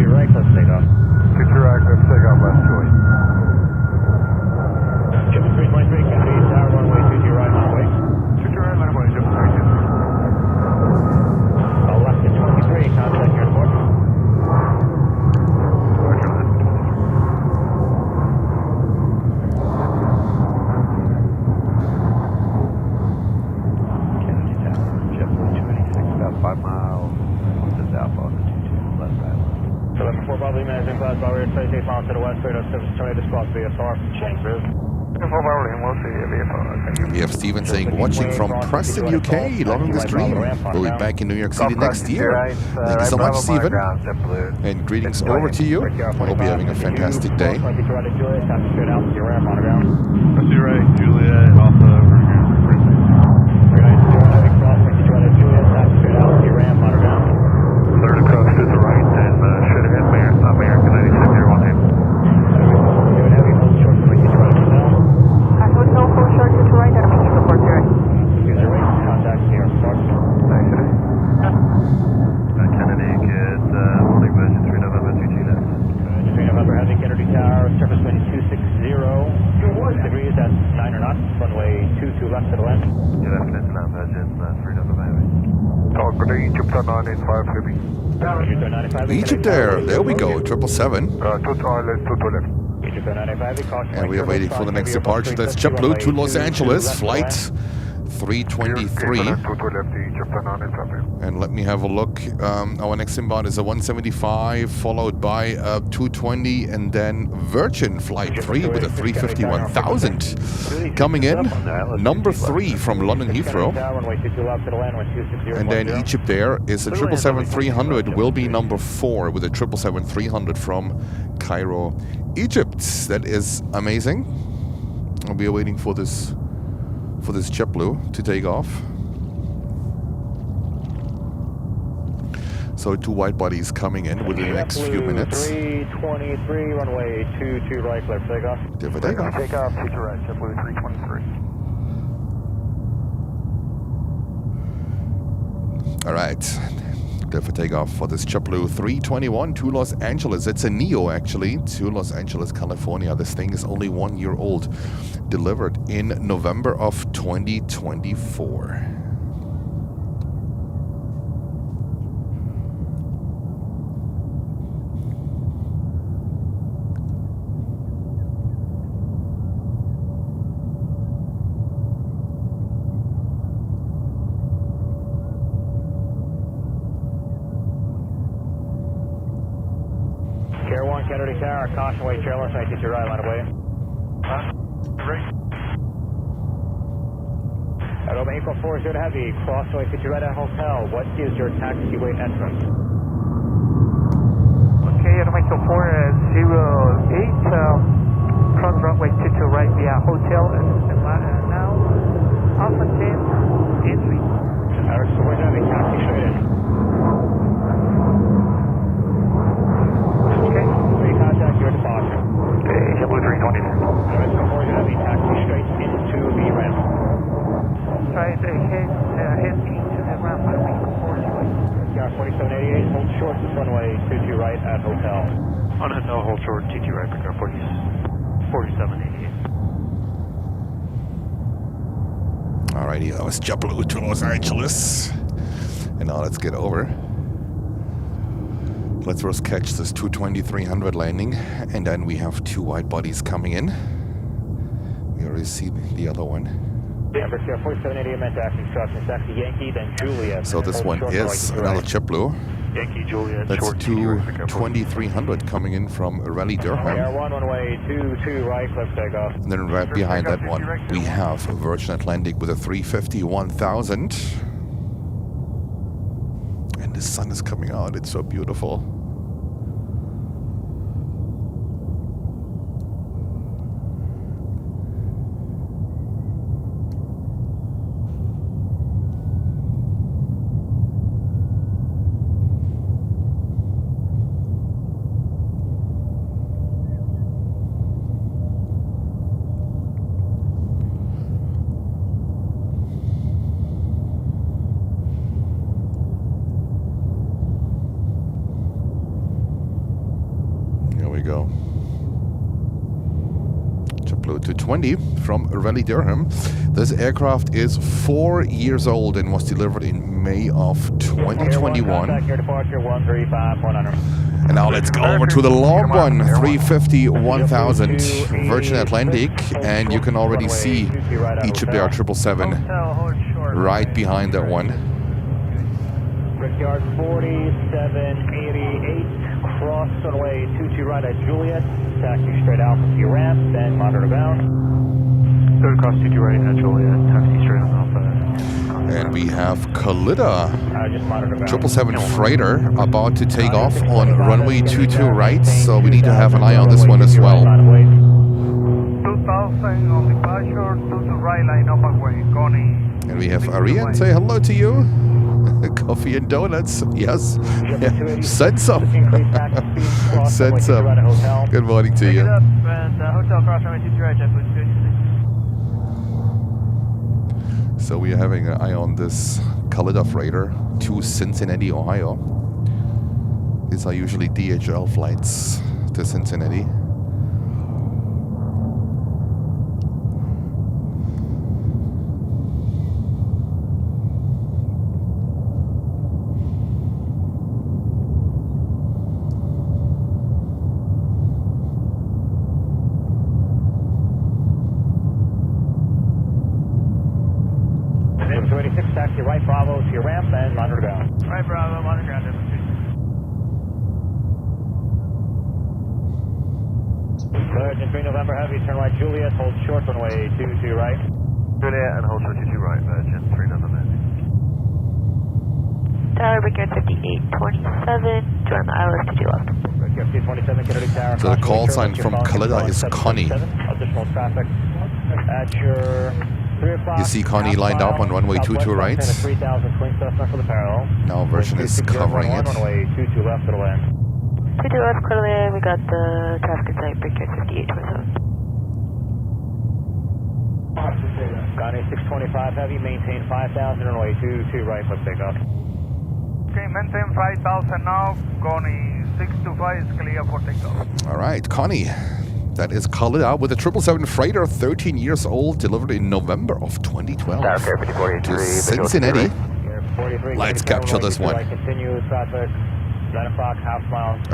4 Bravo management class, Bower 38 miles to the west, radar service terminated, squawk VFR. Change route. We have Steven saying, watching from Preston, UK, loving the stream. We'll be back in New York City next year. Thank you so much, Steven. And greetings over to you. I hope you're having a fantastic day. I see Ray, Juliet, Alpha, over here. Third across to the right, and should hit American 96 here, 1 2. Hotel full short to right, and reach the port direct. Contact New York Park. Kennedy, get holding position 3 November 22 left. 3 November, heading Kennedy Tower, surface wind 260 degrees, that's 9 or not, runway 22 left to the left. You left it, now position 3 November heavy. Talk with Egypt 985 heavy. Egypt Air, there we go, 777. 2 left. And we are waiting for the next departure. That's JetBlue to Los Angeles, flight 323. And let me have a look. Our next inbound is a 175, followed by a 220, and then Virgin Flight 3 with a 350-1000 coming in. Number 3 from London Heathrow. And then Egypt Air is a 777-300, will be number 4 with a 777-300 from Cairo, Egypt. That is amazing. We are waiting for this JetBlue to take off. So 2 wide bodies coming in within the next few minutes. 323, runway 22 right, clear for takeoff. Clear for takeoff. Takeoff, 2 right, JetBlue 323. All right. Clear for takeoff for this JetBlue 321 to Los Angeles. It's a Neo, actually, to Los Angeles, California. This thing is only 1 year old. Delivered in November of 2024. Care 1, Kennedy Tower, caution weight trailer, 92 right, line of way. At over April 40 heavy, crossway 50 right at hotel. What is your taxiway entrance? Okay, at April 408, cross runway 22 right via hotel, and now Alpha 10 entry. Eric, so we're heavy, taxi straight in. Okay. 3 contact your departure. Okay, JetBlue 323. Eric, so 4 heavy, taxi straight into the ramp. Try to head into the ramp at April 408. PR 4788, hold short this runway 22 right at hotel. On a no, hold short, TT right, PR 4788. Alrighty, that was JetBlue to Los Angeles. And now let's get over. Let's first catch this 220-300 landing, and then we have 2 wide bodies coming in. We already see the other one. Number 4788 meant to action instructions. Taxi Yankee, then Juliet. So this one is another JetBlue. Yankee, Juliet, That's short 220-300 coming in from Raleigh, Durham. Air 1, runway 22 right, clear for takeoff. And then right behind that one, we have Virgin Atlantic with a 350-1000. And the sun is coming out. It's so beautiful. Go. JetBlue 220 from Raleigh, Durham. This aircraft is 4 years old and was delivered in May of 2021. And now let's go over to the long one, 350-1000 Virgin Atlantic, and you can already see Egypt Air 777 right behind that one. Brickyard 4788. cross runway 22 right at Juliet, taxi straight out to your ramp, then monitor bound. Third cross 22 right at Juliet, taxi straight on Alpha. And we have Kalida, Just monitor bound. 777 freighter, about to take off on runway 22 right, so we need to have an eye on this one as well. 2000 on departure, 22 right line up away, Connie. And we have Ariane, say hello to you. Coffee and donuts, yes. Send some. Send some. Good morning to you. Hotel cross runway 22 right, JetBlue 286. So we are having an eye on this Kalida freighter to Cincinnati, Ohio. These are usually DHL flights to Cincinnati. Taxi right Bravo to your ramp and monitor ground. Right Bravo, monitor ground. Virgin 3 November Heavy, turn right Juliet, hold short runway 22 right. Juliet and hold short 22 right, Virgin 3 November Heavy. Tower, Brickyard 5827, join the ILS2 left. Brickyard 57, Kennedy Tower. So the call sign from Kalida is Connie. Additional traffic at your... You see Connie lined up on runway 22 right. 3000 clean stuff for the parallel. Now version is covering it. Runway 22 left to the land. 22 left, clear land, we got the traffic in sight, Brickyard 5827. Connie 625 heavy, maintain 5000, runway 22 right for takeoff. Okay, maintain 5000 now, Connie 625 is clear for takeoff. All right, Connie. That is Kalida with a 777 freighter, 13 years old, delivered in November of 2012 to Cincinnati. Let's capture this one. At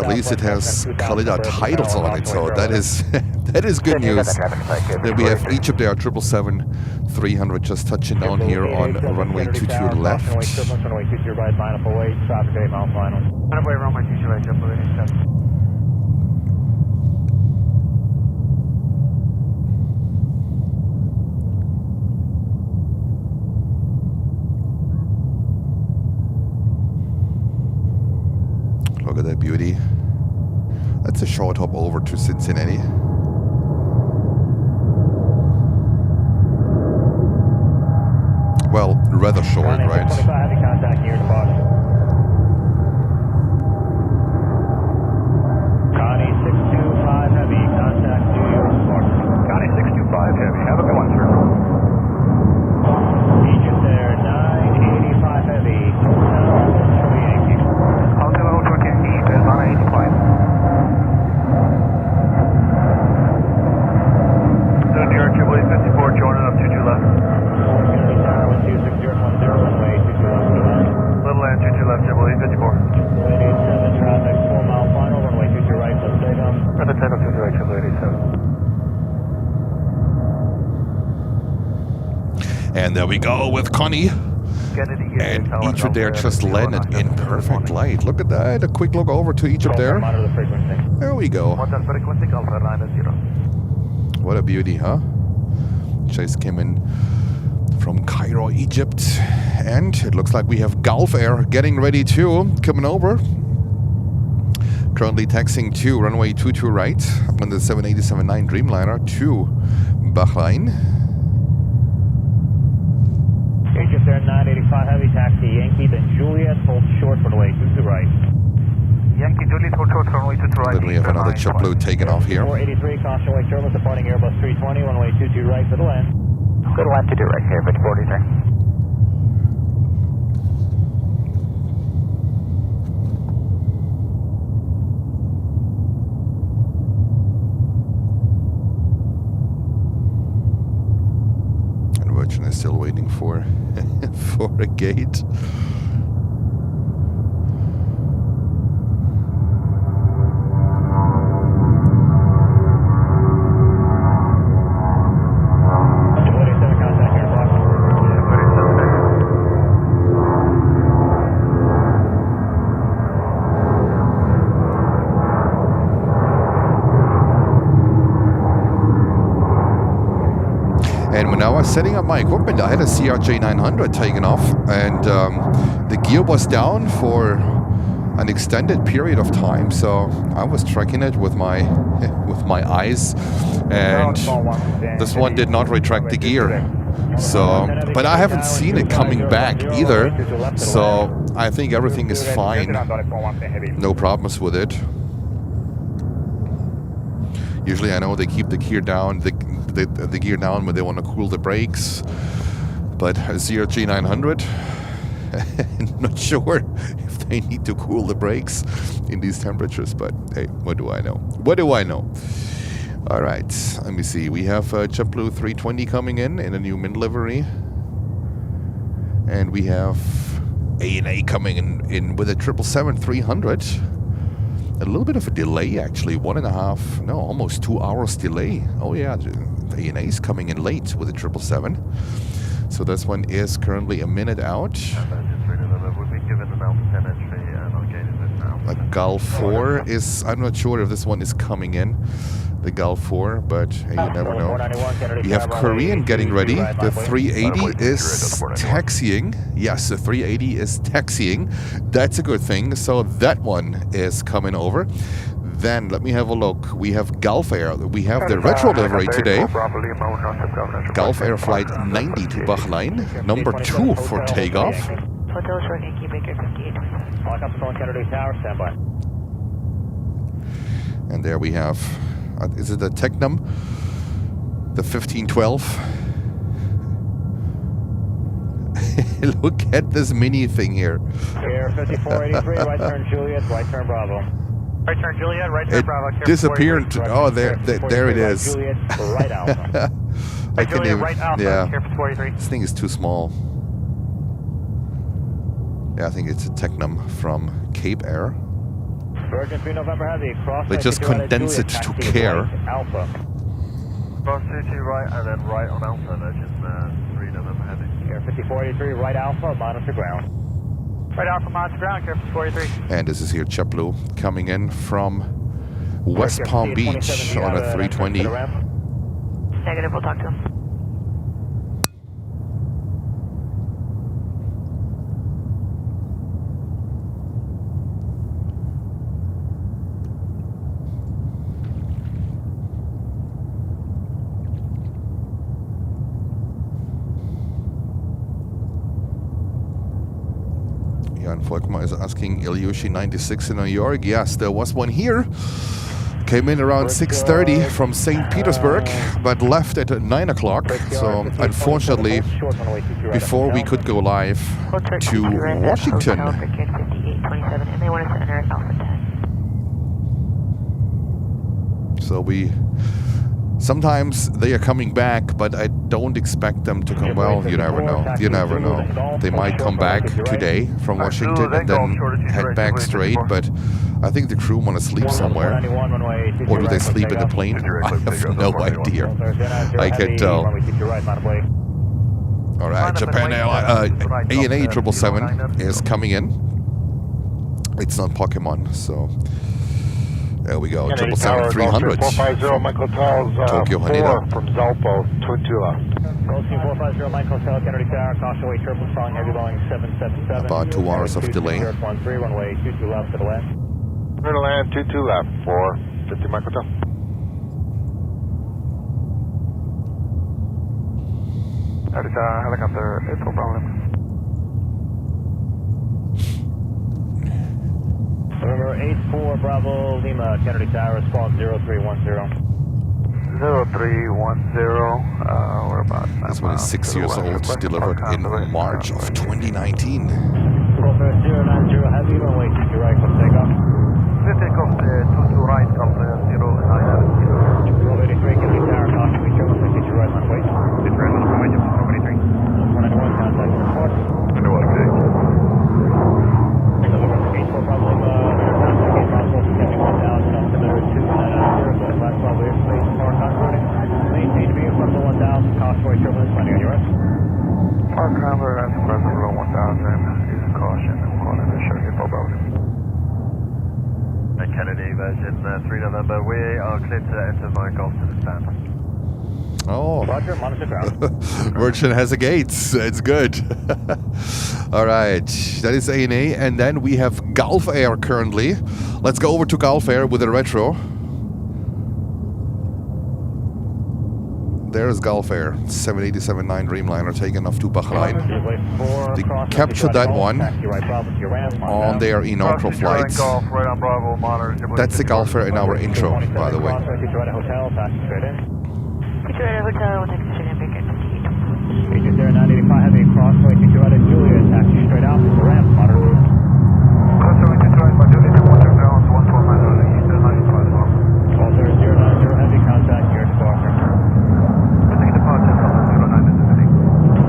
least it has Kalida titles on it, so that is that is good news. Then we have Egypt Air 777-300 just touching down here on runway 22 left. Runway 22 right, line up away, traffic 8 mile final. Runway 22 right, JetBlue 87. Look at that beauty. That's a short hop over to Cincinnati. Well, rather short, right? Heavy contact here, Connie 625 heavy, contact New York Spark. Connie 625 heavy, have a good one, sir. Egypt Air 985 heavy, Hotel Yankee. Hotel Ultra Yankee, is on 85. So New York JetBlue 54, joining up 22 left. Kennedy Tower 12610, runway 22 left to land. Little land 22 left, JetBlue 54. 87 traffic, 4 mile final, runway 22 right, let's take off. Rapid takeoff 22 right, JetBlue 87. And there we go with Connie. And Egypt Air just landed in perfect light. Look at that. A quick look over to Egypt Air. Monitor the frequency. There we go. Frequency, Alpha 90. What a beauty, huh? Chase came in from Cairo, Egypt. And it looks like we have Gulf Air getting ready too, coming over. Currently taxiing to runway 22 right on the 787-9 Dreamliner to Bahrain. Egypt Air 985 heavy, taxi Yankee, then Juliet, hold short for the way 22 right. Yankee Juliet, hold short for runway 22 right. Then we have another JetBlue taking off here. 483, caution wake turbulence, departing Airbus 320, runway 22 right for the land. Good one to do right here, but 43. Virgin is still waiting for for a gate. setting up my equipment, I had a CRJ 900 taken off, and the gear was down for an extended period of time. So I was tracking it with my eyes, and this one did not retract the gear. So, but I haven't seen it coming back either. So I think everything is fine. No problems with it. Usually, I know they keep the gear down, the gear down when they want to cool the brakes. But a CRJ 900, not sure if they need to cool the brakes in these temperatures. But hey, what do I know? What do I know? All right, let me see. We have JetBlue 320 coming in a new mint livery, and we have ANA coming in with a 777-300. A little bit of a delay, actually. 1.5, no, almost 2 hours delay. Oh yeah, the ANA is coming in late with a 777. So this one is currently a minute out. A Gulf 4 is, I'm not sure if this one is coming in, the Gulf 4, but hey, you never know. We have Korean getting ready. The 380 is taxiing. Yes, the 380 is taxiing. That's a good thing. So that one is coming over. Then let me have a look. We have Gulf Air. We have the retro livery today. Gulf Air flight 90 to Bahrain. Number 2 for takeoff. Hotel's running, Baker 58. And there we have, is it the Technum? The 1512. Look at this mini thing here. Air 5483, right turn Juliet, right turn Bravo. Right turn Juliet, right turn Bravo. It disappeared. Oh, there it is. Juliet, right Alpha. I can even, right Alpha, yeah. Air 43. This thing is too small. Yeah, I think it's a Technum from Cape Air. Virgin 3 November Heavy, cross. They just condense it to Care. Alpha. Cross 22 right and then right on Alpha, Virgin 3 November Heavy. Air 5483, right Alpha, monitor ground. Right Alpha, monitor ground, Air 5483. And this is here JetBlue coming in from West Palm Beach on a 320. Negative, we'll talk to him. Jan Volkmar is asking Ilyushin 96 in New York. Yes, there was one here. Came in around 6:30 from St. Petersburg, but left at 9 o'clock. So unfortunately, before we could go live to Washington. So sometimes they are coming back, but I don't expect them to come. Well, you never know. You never know. They might come back today from Washington and then head back straight, but I think the crew want to sleep somewhere. Or do they sleep in the plane? I have no idea. I can't tell. All right, Japan ANA 777 is coming in. It's not Pokemon, so... There we go, 777-300. Tokyo Haneda. From Zalpo, 22 left. 450 Mike Hotel, Kennedy Tower, caution weight triple, flying heavy Boeing 777. About 2 hours of delay. 13, runway 22 left to the land. Clear to land, 22 left, 450 Mike Hotel. That is helicopter, 84 Bravo. November 84 Bravo Lima, Kennedy Tower, spawn 0310. 0310, we're about... This one is 6 years old, delivered in March of 2019. 090 Heavy, runway 22 right, for takeoff. Take off 22 right of 090. 1283, Kennedy Tower, caution, we turn 22 right, runway. 23 right, runway, 183. 191, contact report. 191, okay. November 84 Bravo Lima, contact gate possible, 71,000, up to the 2990, last level airspace, power converting. Maintain to be in front of the 1,000, caution weight turbulence, landing on your right. Park Hamburg, as present below 1,000, is caution, calling the show info about it. Kennedy, version 3 November, we are cleared to enter via Gulf to the stand. Oh. Roger, monitor ground. Virgin has a gate. It's good. All right. That is ANA. And then we have Gulf Air currently. Let's go over to Gulf Air with a retro. There's Gulf Air. 787-9 Dreamliner taken off to Bahrain. They captured that one on their inaugural flight. That's the Gulf Air in our intro, by the way. Hotel, next to Breaker 58. Agent there, 985 heavy, crossway, Quadjet, Julia, taxi straight out, ramp, monitor. Crossway, Quadjet, Julia, departure grounds, 149 east, 95 north. All 090 heavy, contact your departure. Taking departure from 09 Mississippi.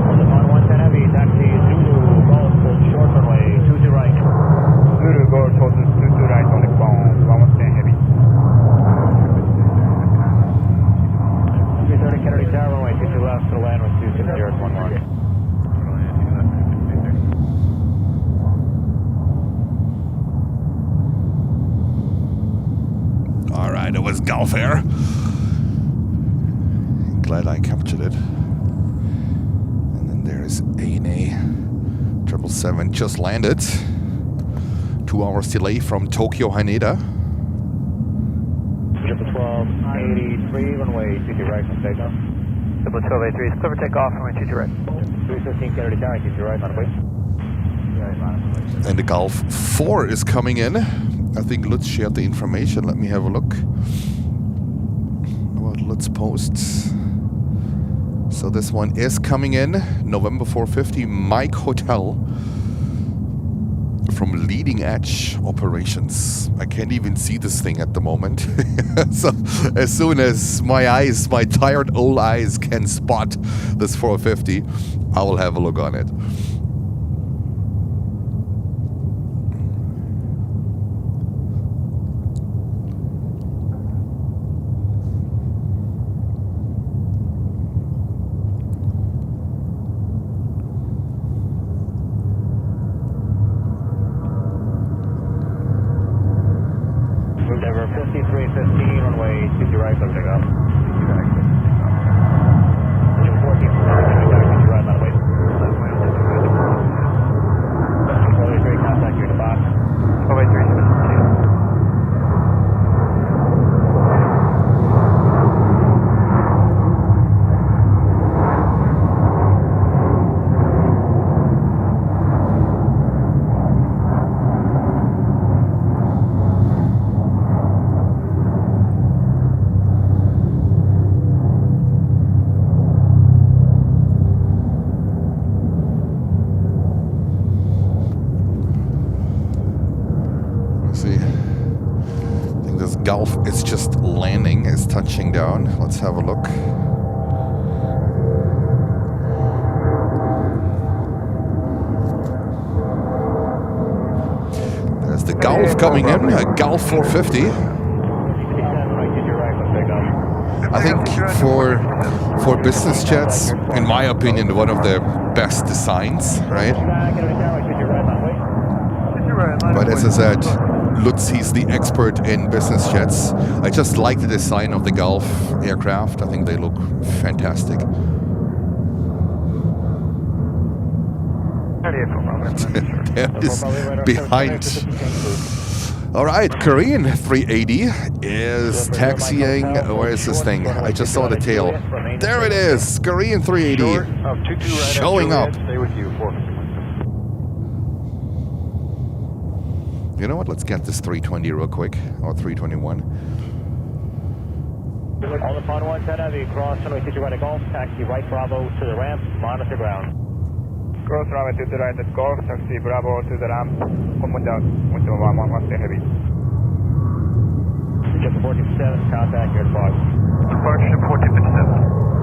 On the 110 heavy, taxi, Zulu, Golf, short runway, 22 right. Zulu, Golf, 22 right on the phone, 110 heavy. 330 Kennedy Tower, runway 22 left to the land with 260.11. All right, it was Gulf Air. Glad I captured it. And then there's ANA 777 just landed. 2 hours delay from Tokyo Haneda. 1283, runway 22 right from takeoff. 1283 is clear for takeoff, runway 22 right. 315 Kennedy Tower, 22 right, on the way. And the Gulf 4 is coming in. I think Lutz shared the information. Let me have a look. What Lutz posts. So this one is coming in. November 450, Mike Hotel. From Leading Edge Operations. I can't even see this thing at the moment. So as soon as my eyes, my tired old eyes can spot this 450, I will have a look on it. Endeavor 5315, runway 22 right, clear for takeoff. 14, right, on the way. 483, contact you in the box. 1283, Gulf is just landing, is touching down. Let's have a look. There's the Gulf coming in, a Gulf 450. I think for business jets, in my opinion, one of the best designs, right? But as I said, Lutz, he's the expert in business jets. I just like the design of the Gulf aircraft. I think they look fantastic. There is behind. All right, Korean 380 is taxiing. Where is this thing? I just saw the tail. There it is, Korean 380 showing up. You know what? Let's get this 320 real quick, or 321. On the pond 110 heavy, cross runway 22 right at Golf, taxi right Bravo to the ramp, monitor ground. Cross runway 22 right at Golf, taxi Bravo to the ramp, command down, 1 heavy. Just 47, contact your departure. Departure 4057.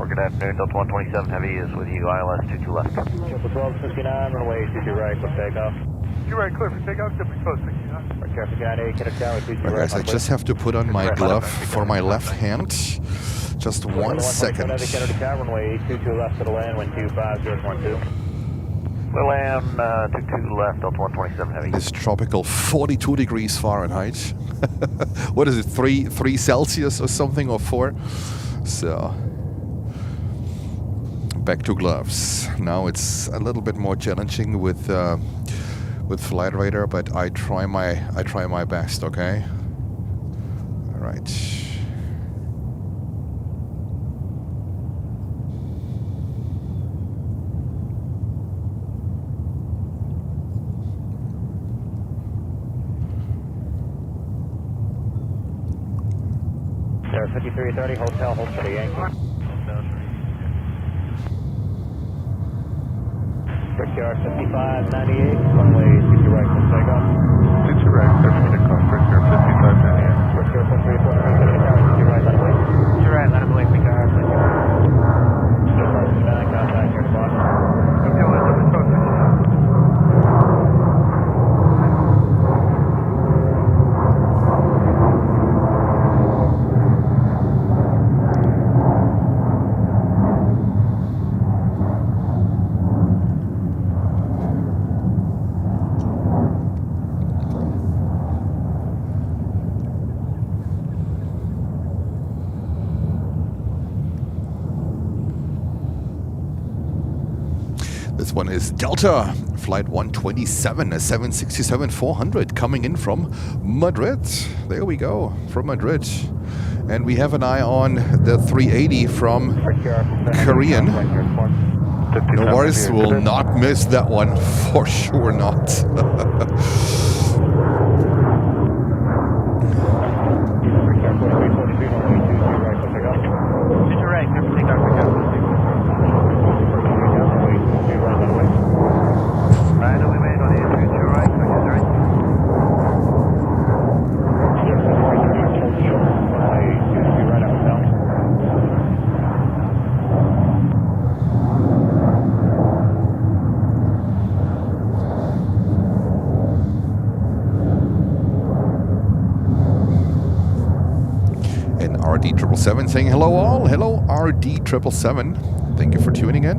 good afternoon. Delta 127 Heavy is with you, ILS 22 left. Triple 1269, runway 22 right, for takeoff. 2 right, clear for takeoff, Triple 1269. Right, traffic guide 8, Canada Tower, 22 Right, guys, I just have to put on my glove for my left hand. Just 1 second. Heavy Canada Tower, runway 22 left to the land, wind 25012. We'll land 22 left, Delta 127 Heavy. It's tropical 42 degrees Fahrenheit. What is it, 3 Celsius or something, or 4? So, back to gloves. Now it's a little bit more challenging with Flight Radar, but I try my best. Okay. All right. Sir, 5330, hotel, hold for the Yankee. Brickyard 5598, runway 22 right, for takeoff. 22 right, 13 o'clock, Brickyard 5598. Brickyard 4343, 22 right, let him wait. 2 right, let him wait, Brickyard. Contact here to Boston. Okay, well, Triple 1269. This one is Delta, flight 127, a 767-400 coming in from Madrid. There we go, from Madrid. And we have an eye on the 380 from Korean. No worries, we'll not miss that one, for sure not. RD777 saying hello all. Hello RD777. Thank you for tuning in.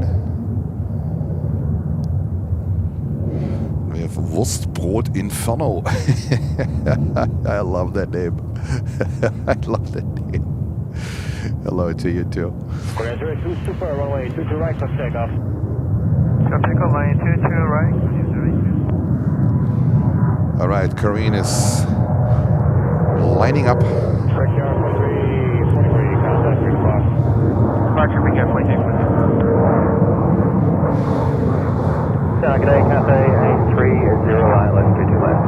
We have Wurstbrot Inferno. I love that name. I love that name. Hello to you too. Grand 2 super, runway 22 right, for takeoff. Tropical line 22 right. All right, Korean is lining up. Departure, Brickyard 42. Good day, Cafe A380, ILS 22 left.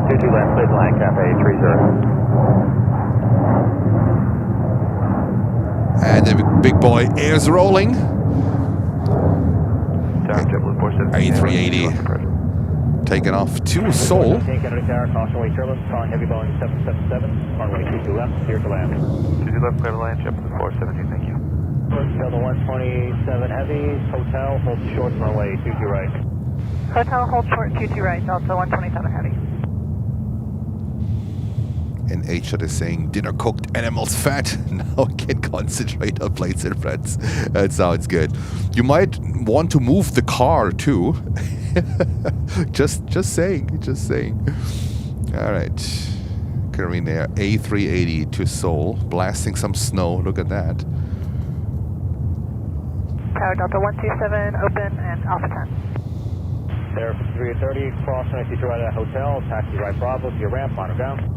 22 left, please land Cafe A380. And the big boy is rolling. A380 taken off to Seoul. Take out of the tower, caution way turbulence, calling heavy Boeing 777, runway 22 left, clear to land. 22 left, clear to land, jet for the 417, thank you. Delta 127 heavy, hotel, hold short, runway 22 right. Hotel, hold short, 22 right, Delta 127 heavy. And HUD is saying, dinner cooked, animals fat. Now I can concentrate on planes and friends. That sounds good. You might want to move the car too. just saying. All right. Korean Air A380 to Seoul, blasting some snow. Look at that. Tower Delta 127, open and Alpha 10. There, 330, cross 92 right at hotel, taxi right Bravo to your ramp, monitor down.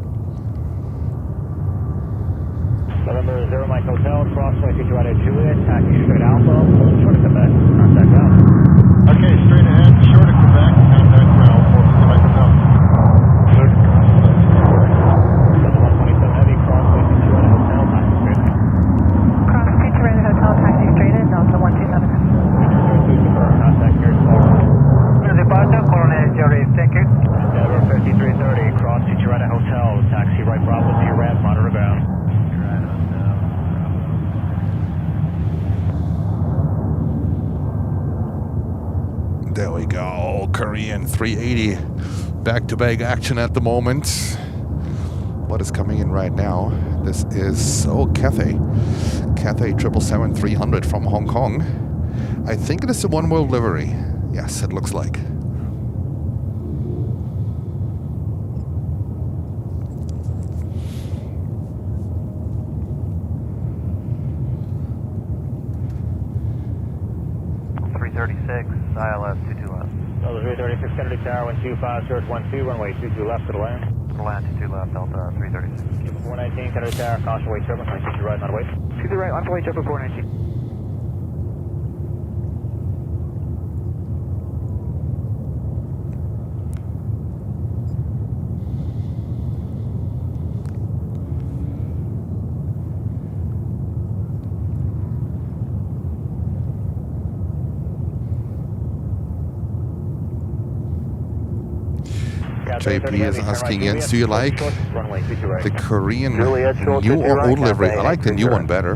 November 0 Mike Hotel, cross 92 right at Juliet, taxi straight Alpha, short of Quebec, contact ground. Okay, straight ahead, short of Quebec, contact ground, to Mike Hotel. Good. Delta 127 heavy, cross 92 right at hotel, taxi straight in. Cross 22 right at hotel, taxi straight in, Delta 127. Contact here, Departure, Coronel Jerry, thank you. Endeavor 5330, cross 22 right at hotel, taxi right Bravo to Korean 380 back-to-back action at the moment. What is coming in right now? This is Cathay 777-300 from Hong Kong. I think it is a one-world livery. Yes, it looks like. ILS 22 left. 336 Kennedy Tower, 125, 012, runway 22 left to the land. To the land, 22 left, Delta 336. 419 Kennedy Tower, caution weight turbulence, 22 right, not away. 2 right, on the way, JetBlue 419. JP is asking Jens, do you like the Korean new or old livery? I like the new one better.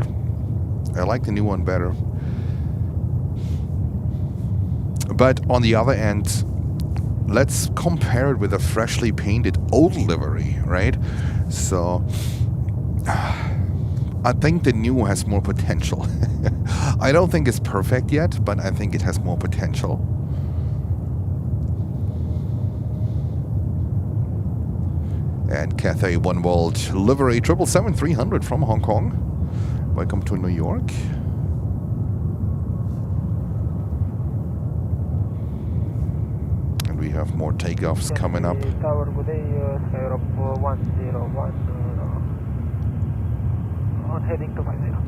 But on the other end, let's compare it with a freshly painted old livery, right? So I think the new has more potential. I don't think it's perfect yet, but I think it has more potential. And Cathay One World livery 777-300 from Hong Kong. Welcome to New York. And we have more takeoffs coming up. Tower, good day, Europe 101. On heading to my zero.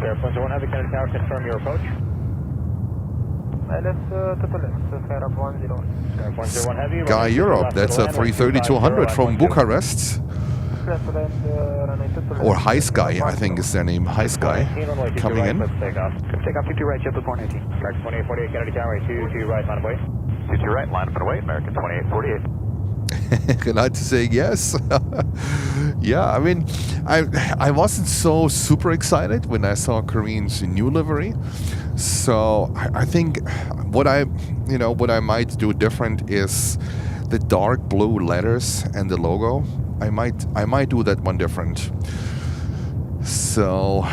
Airplane 1 Heavy Kennedy Tower, confirm your approach. LS to the left, Skyline 101. Sky Europe, that's a 330-200 from Bucharest. Or High Sky, I think is their name. High Sky coming in. Take off 22 right, JetBlue 419. American 2848 Kennedy Tower, 22 right, line of way. 22 right, line up and away, American 2848. Glad to say yes. Yeah, I mean, I wasn't so super excited when I saw Korean's new livery. So I think what I might do different is the dark blue letters and the logo. I might do that one different. So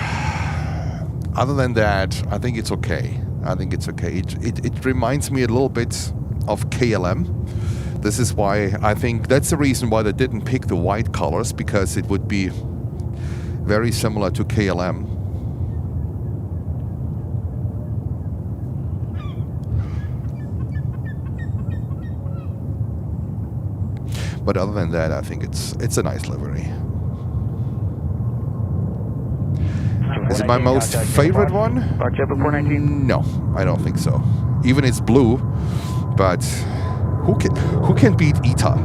other than that, I think it's okay. It reminds me a little bit of KLM. This is why I think that's the reason why they didn't pick the white colors, because it would be very similar to KLM. But other than that, I think it's a nice livery. Is it my most favorite one? No, I don't think so. Even it's blue, but who can beat ETA?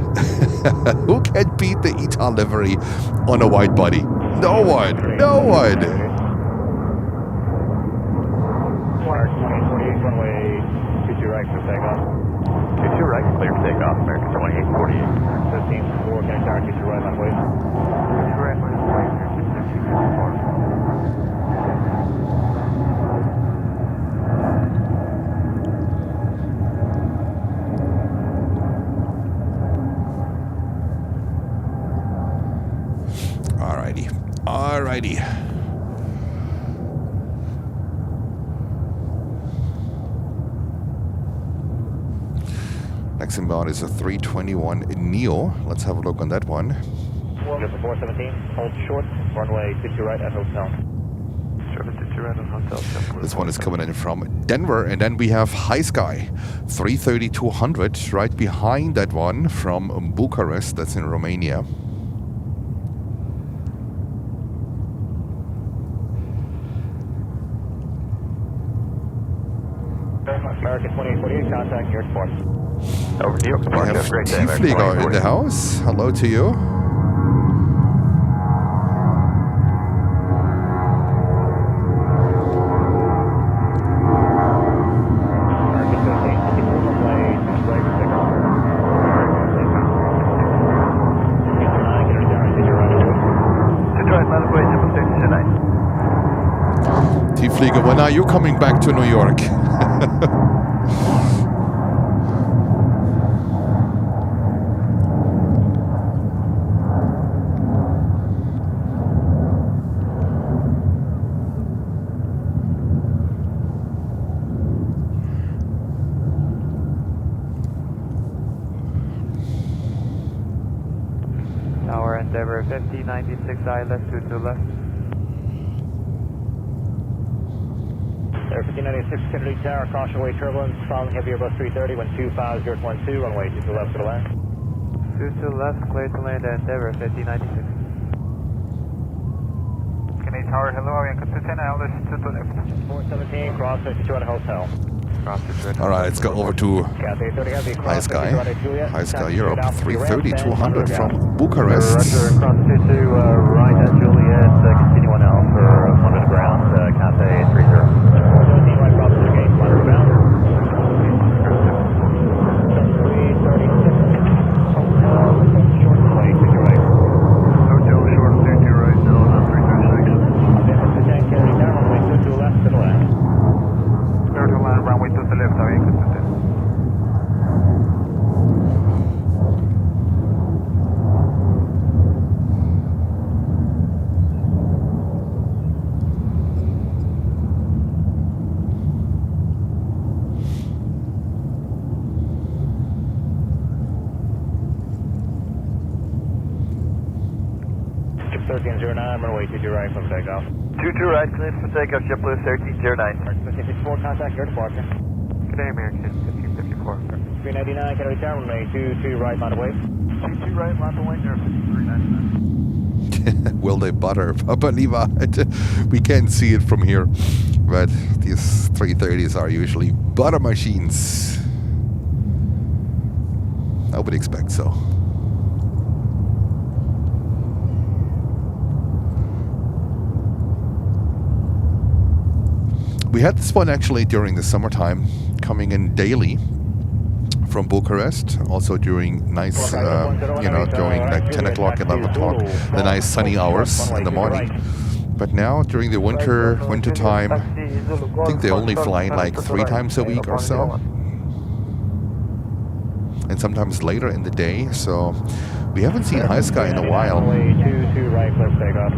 Who can beat the ETA livery on a wide body? No one. No one. Runway 22 right for takeoff. 22 right, clear for takeoff, American 2848. 15-4 Kennedy Tower, 22 right, line of way. 22 right, line of way, 15-4. Alrighty. Next inbound is a 321 Neo. Let's have a look on that one. 417, hold short, runway 22 right at hotel. This one is coming in from Denver, and then we have High Sky 330-200 right behind that one from Bucharest. That's in Romania. American 2848, contact your airport. Over to you. We have Tieflieger in the house. Hello to you. Tieflieger, when are you coming back to New York? 96, ILS 22 left. Air 1596, Kennedy Tower, caution way turbulence, following heavy Airbus 330, wind 250.12, runway 22 left to the land. 22 left, clear to land at Endeavour 5096. Kennedy Tower, hello, Aviation 210, ILS 22 left. 417, cross 52 at a hotel. Alright, let's go over to High Sky. High Sky Europe, 330, 200 from Bucharest. Roger, cross 22, right at Juliet, continue on now for 100 ground, Cafe 30. 417, right cross to the gate, ladder bound. 336, hotel, short plate, to your right. Hotel short, 2 right, now on 336. Then Kennedy Tower, runway 22 left to the left. Clear to land, runway 2 to the left, Aviation 210. Chip 1309, runway 22 right from takeoff. 22 right, clear for takeoff, JetBlue 1309. 1554, contact your departure. Good day, American 1554. 399, Kennedy Tower, runway 22 right, line of way. 22 right, line of way, 5399. Will they butter? Believe it. We can't see it from here, but these 330s are usually butter machines. I would expect so. We had this one actually during the summertime, coming in daily from Bucharest, also during nice, during like 10 o'clock, 11 o'clock, the nice sunny hours in the morning. But now, during the winter time, I think they only fly like 3 times a week or so. And sometimes later in the day, so we haven't seen High Sky in a while. 22 right, clear for takeoff.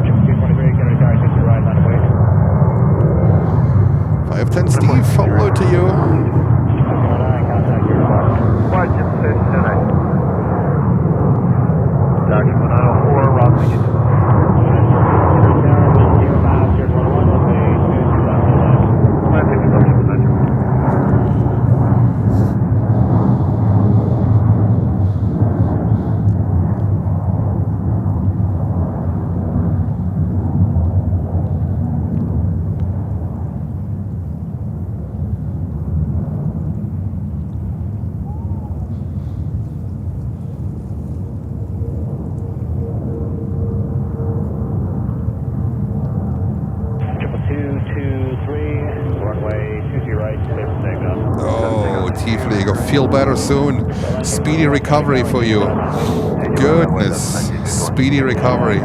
223, Kennedy Tower, 22 right, line of way. 510 Steve, hello to you. Contact your departure. Quadjet 39. Dr. 104, Rob, Kennedy Tower, 105, 011, runway 22 left to the left. I think it's Dr. Pleasure. Feel better soon. Speedy recovery for you. Goodness. Speedy recovery.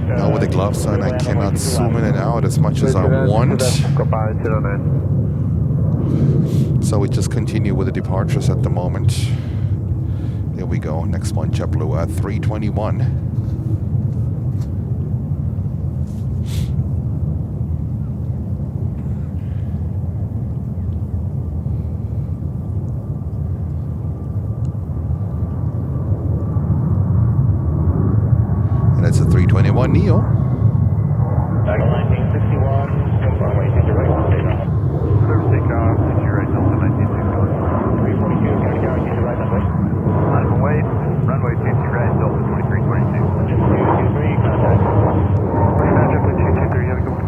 Now with the gloves on, I cannot zoom in and out as much as I want. So we just continue with the departures at the moment. There we go. Next one, JetBlue at 321. That's a 321 Neo. Back on 1961, runway 22 right, takeoff. Service takeoff, 22 right, Delta 1961. 342, Kennedy Tower, 22 right, runway. Line of way, runway 22 right, Delta 2322. 223, contact. Roger, 223, have a good one.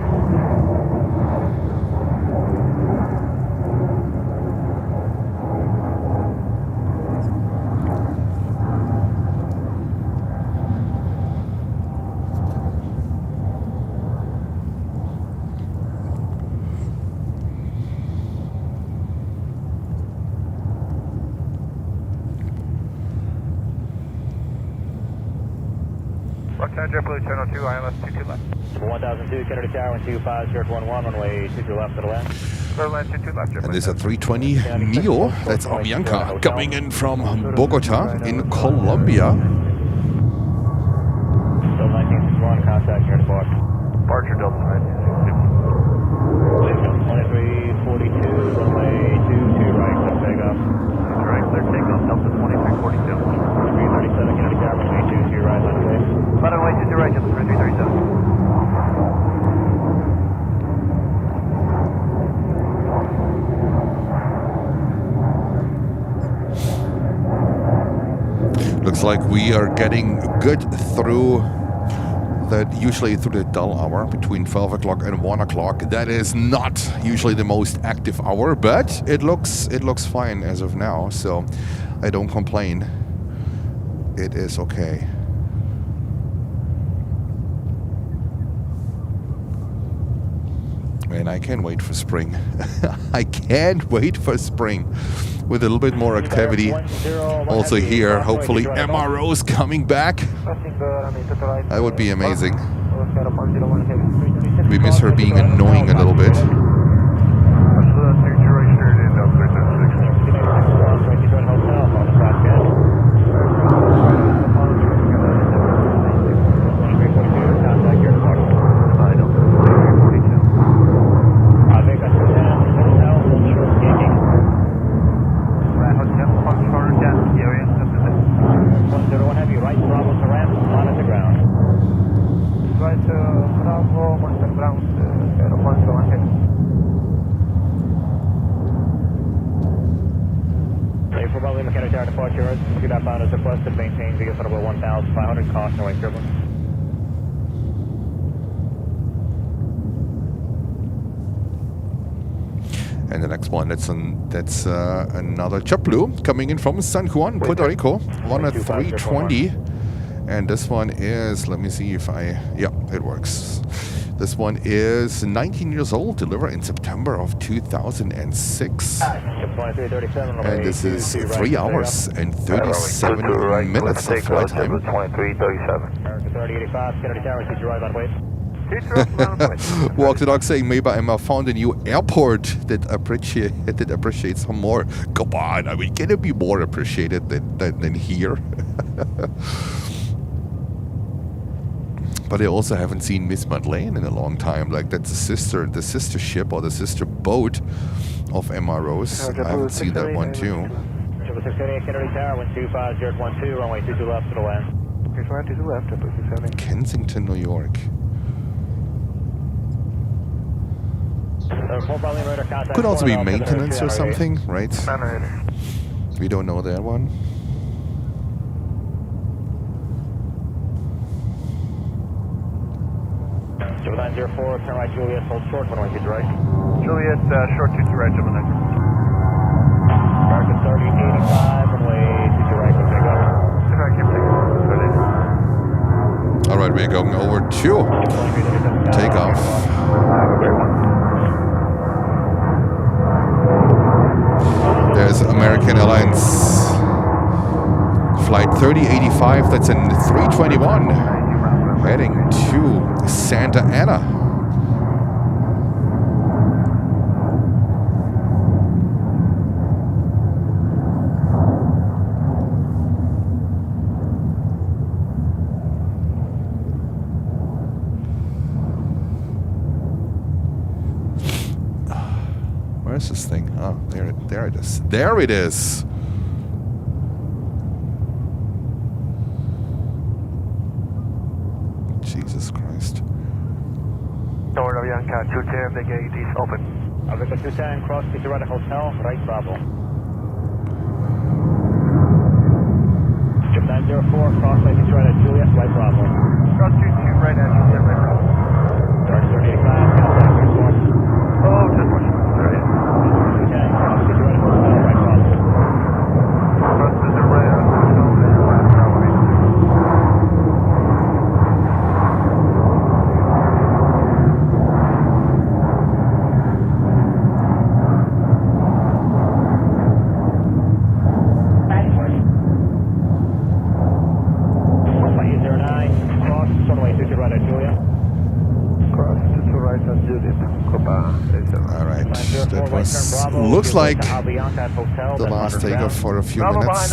JetBlue Channel 2, ILS 22 left. 1002, Kennedy Tower, 125, 11, runway 22 left to the left. And there's a 320 Neo, that's Avianca, coming in from Bogota in Colombia. Still 1961, contact here at the park. Departure Delta 2342, runway 22 right, clear takeoff. right, clear takeoff, Delta 2342. 2337, Kennedy Tower, runway 22 right, line of way. Runway 22 right, Delta 2337. Looks like we are getting good through usually through the dull hour between 12 o'clock and 1 o'clock. That is not usually the most active hour, but it looks fine as of now, so I don't complain. It is okay. Man, I can't wait for spring. I can't wait for spring. With a little bit more activity also here. Hopefully MRO's coming back. That would be amazing. We miss her being annoying a little bit. And the next one, that's another JetBlue coming in from San Juan, Puerto Rico, on a 320. And this one is, let me see if it works. This one is 19 years old, delivered in September of 2006. And this is 3 hours and 37 minutes of flight time. 3085, Kennedy Tower, did you arrive on way? Walk the dog saying, maybe I found a new airport that appreciates some more. Come on, I mean, can it be more appreciated than here? But I also haven't seen Miss Madeleine in a long time. Like, that's the sister ship or the sister boat of MROs. I haven't seen that one too. 688 Kennedy Tower, 125, runway 22 left to the west. Kensington, New York. Could also be maintenance or something, right? We don't know that one. Jumbo 904, turn right, Juliet, hold short, 118 right. Juliet, short 22 right, Jumbo 904. American 3085, runway 22 right, let's take off. Alright, we're going over to takeoff. There's American Airlines Flight 3085, that's in 321, heading to Santa Ana. Where's this thing? Oh, there it is. There it is. Jesus Christ. North Avianca 210, the gate is open. Avianca 210, cross to right hotel, right Bravo. Jump 904, cross right to right at Juliet, right Bravo. Cross 22 right at Juliet, right Bravo. Dark 3085, contact your source. Oh, just watch it. 210, cross to right hotel, right Bravo. Cross to the right hotel, right Bravo. All right, that was looks like the last takeoff for a few minutes.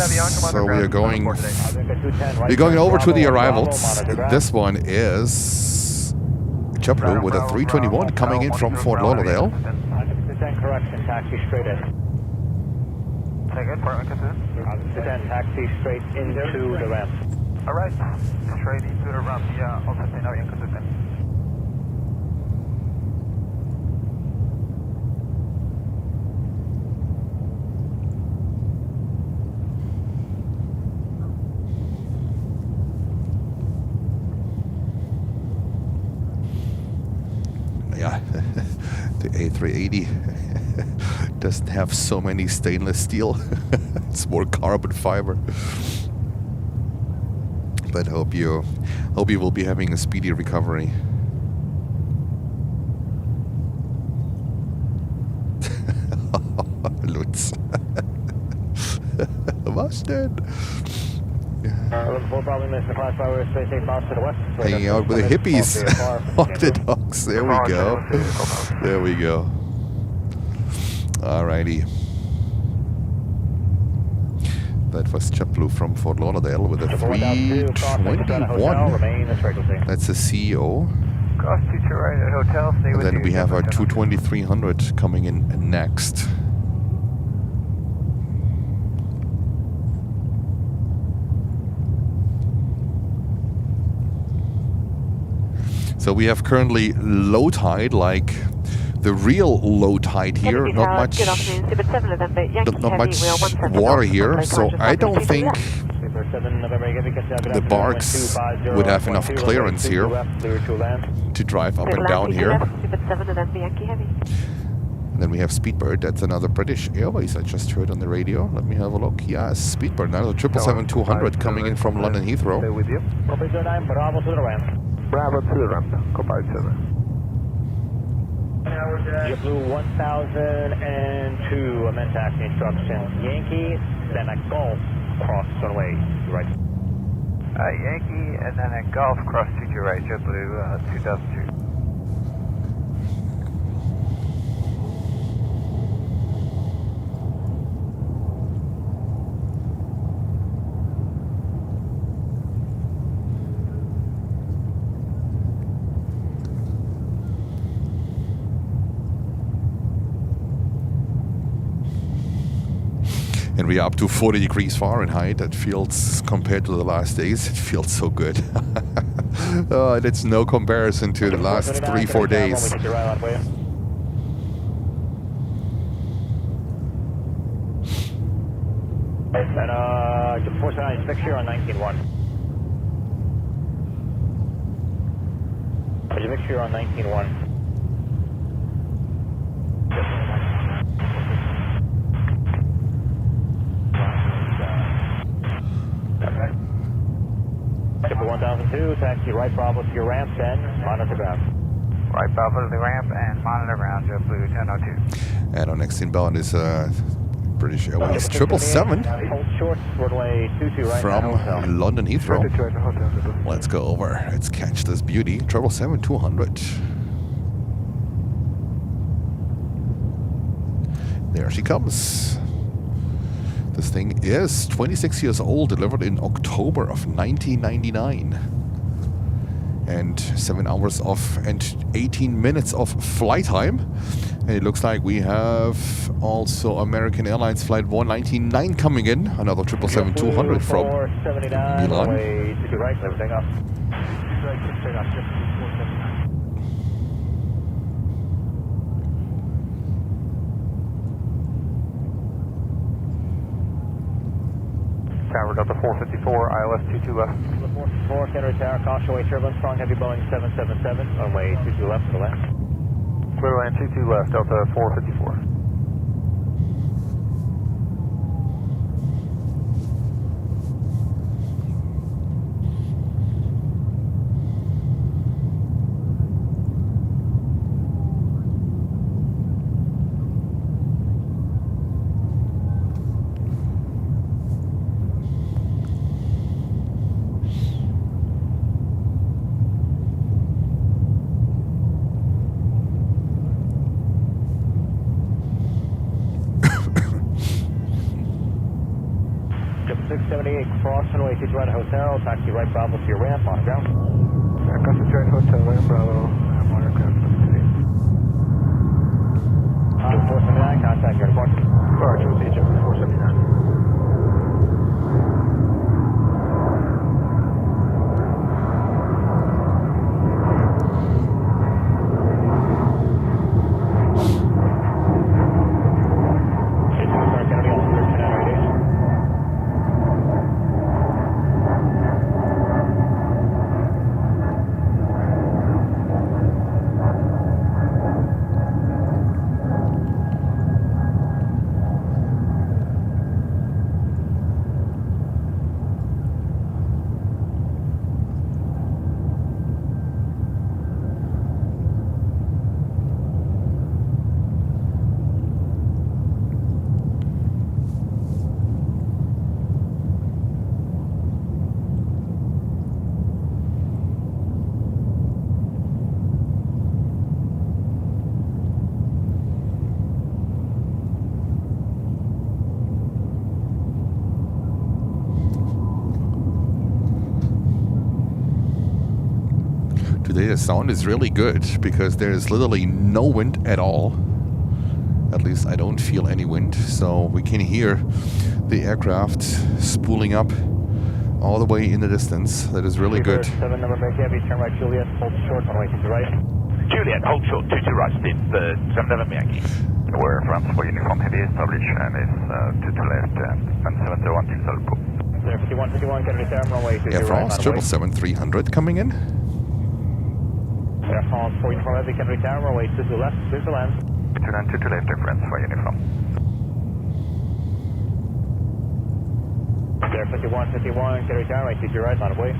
So we're going over to the arrivals. This one is JetBlue with a 321 coming in from Fort Lauderdale. 100% correction, taxi straight in. Take it, Portland, 100% taxi straight into the ramp. All right, straight into the ramp, yeah, now inconsistent. Yeah, the A380 doesn't have so many stainless steel. It's more carbon fiber. But hope you will be having a speedy recovery. Lutz. Was denn? Hanging out with the hippies on the docks. There we go. There we go. Alrighty. That was JetBlue from Fort Lauderdale with a 321. That's the CEO. Cross to right at hotel. Stay And then we have our 22300 coming in next. So we have currently low tide, like the real low tide here. Not much water here, so I don't think the barks would have enough clearance here to drive up and down here. And then we have Speedbird. That's another British Airways I just heard on the radio. Let me have a look. Yes, Speedbird. Now the 777-200 coming in from London Heathrow. Stay with you. Bravo to the ramp. Bravo to the ramp. Copy 7. JetBlue 1002, amend taxi instructions. Yankee, then a Golf, cross runway, right. Yankee, and then a Golf, cross to your right, JetBlue 2002. And we're up to 40 degrees Fahrenheit. That feels, compared to the last days, it feels so good. And it's no comparison to the last 3-4 days. And 479 fixture on 19-1. Fixture on 19-1. Skipper 1002, taxi right Bravo to your ramp, then monitor ground. Right Bravo to the ramp and monitor ground, JetBlue 1002. And our next inbound is British Airways 777 from London Heathrow. Let's go over. Let's catch this beauty. 777-200. There she comes. This thing is 26 years old, delivered in October of 1999. And 7 hours of and 18 minutes of flight time. And it looks like we have also American Airlines Flight 199 coming in. Another 777-200 from Milan. Tower Delta 454, ILS 22 left. 4 center tower, caution away turbulence, strong heavy Boeing 777, runway 22 left to the left. Clear land 22 left, Delta 454. 78, cross runway 22 right hotel, taxi right Bravo to your ramp, on ground. Concentrate Hotel, Bravo, I'm on aircraft. 479, contact airport. Roger, with Egypt, 479. Today the sound is really good because there is literally no wind at all. At least I don't feel any wind, so we can hear the aircraft spooling up all the way in the distance. That is really good. 7 number break heavy, turn right Juliet, hold short, runway 22 right. Juliet, hold short, 22 right, speed, 7 November Yankee. We're France for uniform heavy, established, and it's 22 left, and 701 till Salpo. 51, Kennedy Tower, runway 22 Air right. France 777-300 coming in. Air France for uniform heavy, Kennedy Tower, runway 22 left, clear to land. 22 left, Air France for uniform. Air 51, Kennedy Tower, right, 22 right, on the way.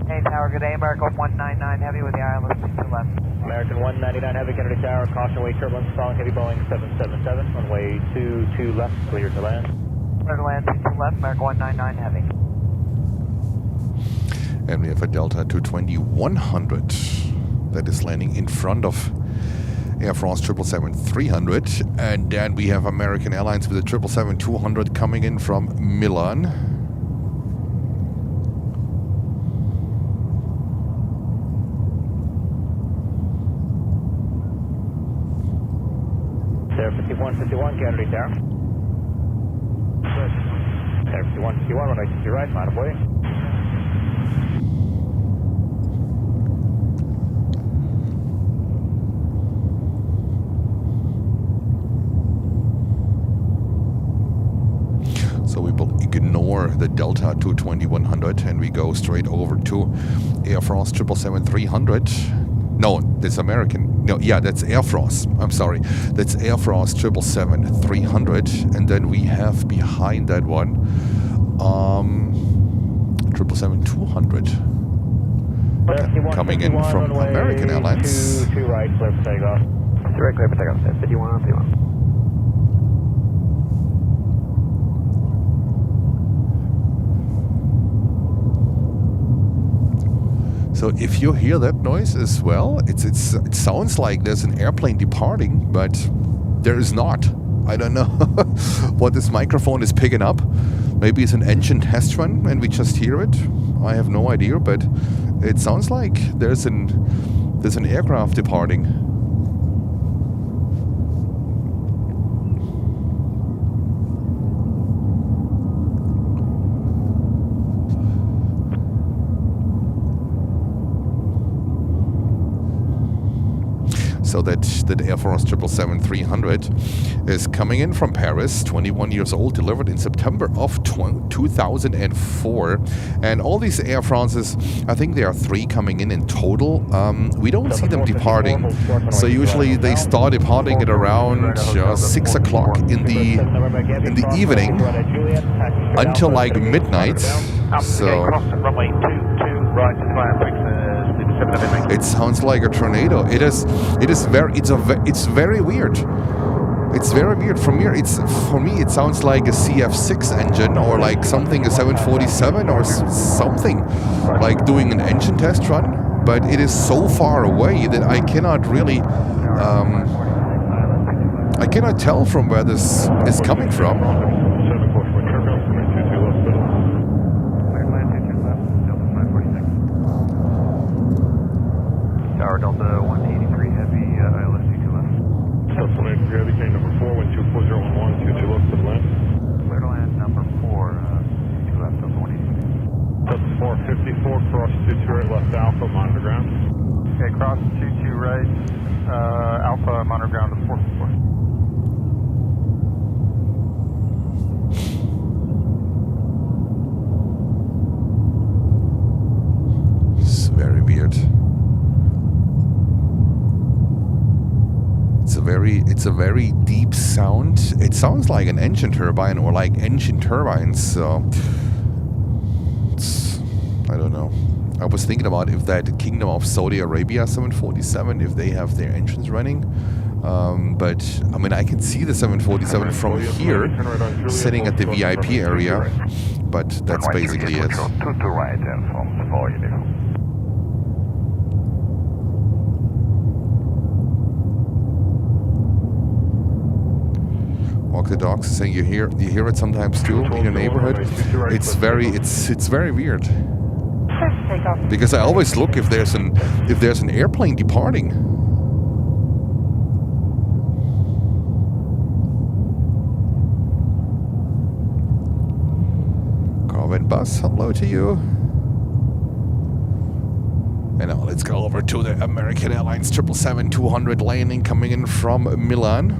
Hey, Tower, good day. American 199 Heavy with the IL-96 left. American 199 Heavy, Kennedy Tower, caution wave turbulence, following heavy Boeing 777, runway 22 left, clear to land. Clear to land, 22 left, American 199 Heavy. And we have a Delta 220-100 that is landing in front of Air France 777-300. And then we have American Airlines with a 777-200 coming in from Milan. Air 51, Kennedy Tower. Air 51, runway 22 right, line of way. So we will ignore the Delta 220-100 and we go straight over to Air France 777-300. No, that's American. No, yeah, that's Air France. I'm sorry. That's Air France 777-300. And then we have behind that one 777-200 coming in from American Airlines. Two right, clear for takeoff. Direct clear for takeoff, 51 on 51. So if you hear that noise as well, it sounds like there's an airplane departing, but there is not. I don't know what this microphone is picking up. Maybe it's an engine test run and we just hear it. I have no idea, but it sounds like there's an aircraft departing. So that Air France 777-300 is coming in from Paris, 21 years old, delivered in September of 2004. And all these Air Frances, I think there are 3 coming in total. We don't see them departing. So usually they start departing at around 6 o'clock in the evening until like midnight. So it sounds like a tornado. It's very weird. It's very weird. For me, it sounds like a CF6 engine or like something, a 747 or something, like doing an engine test run. But it is so far away that I cannot really I cannot tell from where this is coming from. 7-4 for turbulence, runway 22 left middle. Cleared land 22 left, Delta 546. Tower Delta 183 heavy, ILS 2 left. Delta heavy, K number 4, wind 24011, 22 left to the land. Clear to land number 4, 2 left, Delta 183. Delta 454, cross 22 right, left Alpha, monitor ground. Okay, cross 22 right, Alpha, monitor ground to 444. It's very weird. It's a very deep sound. It sounds like an engine turbine or like engine turbines, so I don't know. I was thinking about if that Kingdom of Saudi Arabia 747, if they have their engines running. But I mean, I can see the 747 from here, sitting at the VIP area, but that's basically it. 2 to right and from 4 uniform. Walk the dogs saying you hear it sometimes too in your neighborhood. It's very weird. Because I always look if there's an airplane departing. Corvin Bus, hello to you. And now let's go over to the American Airlines 777-200 landing coming in from Milan.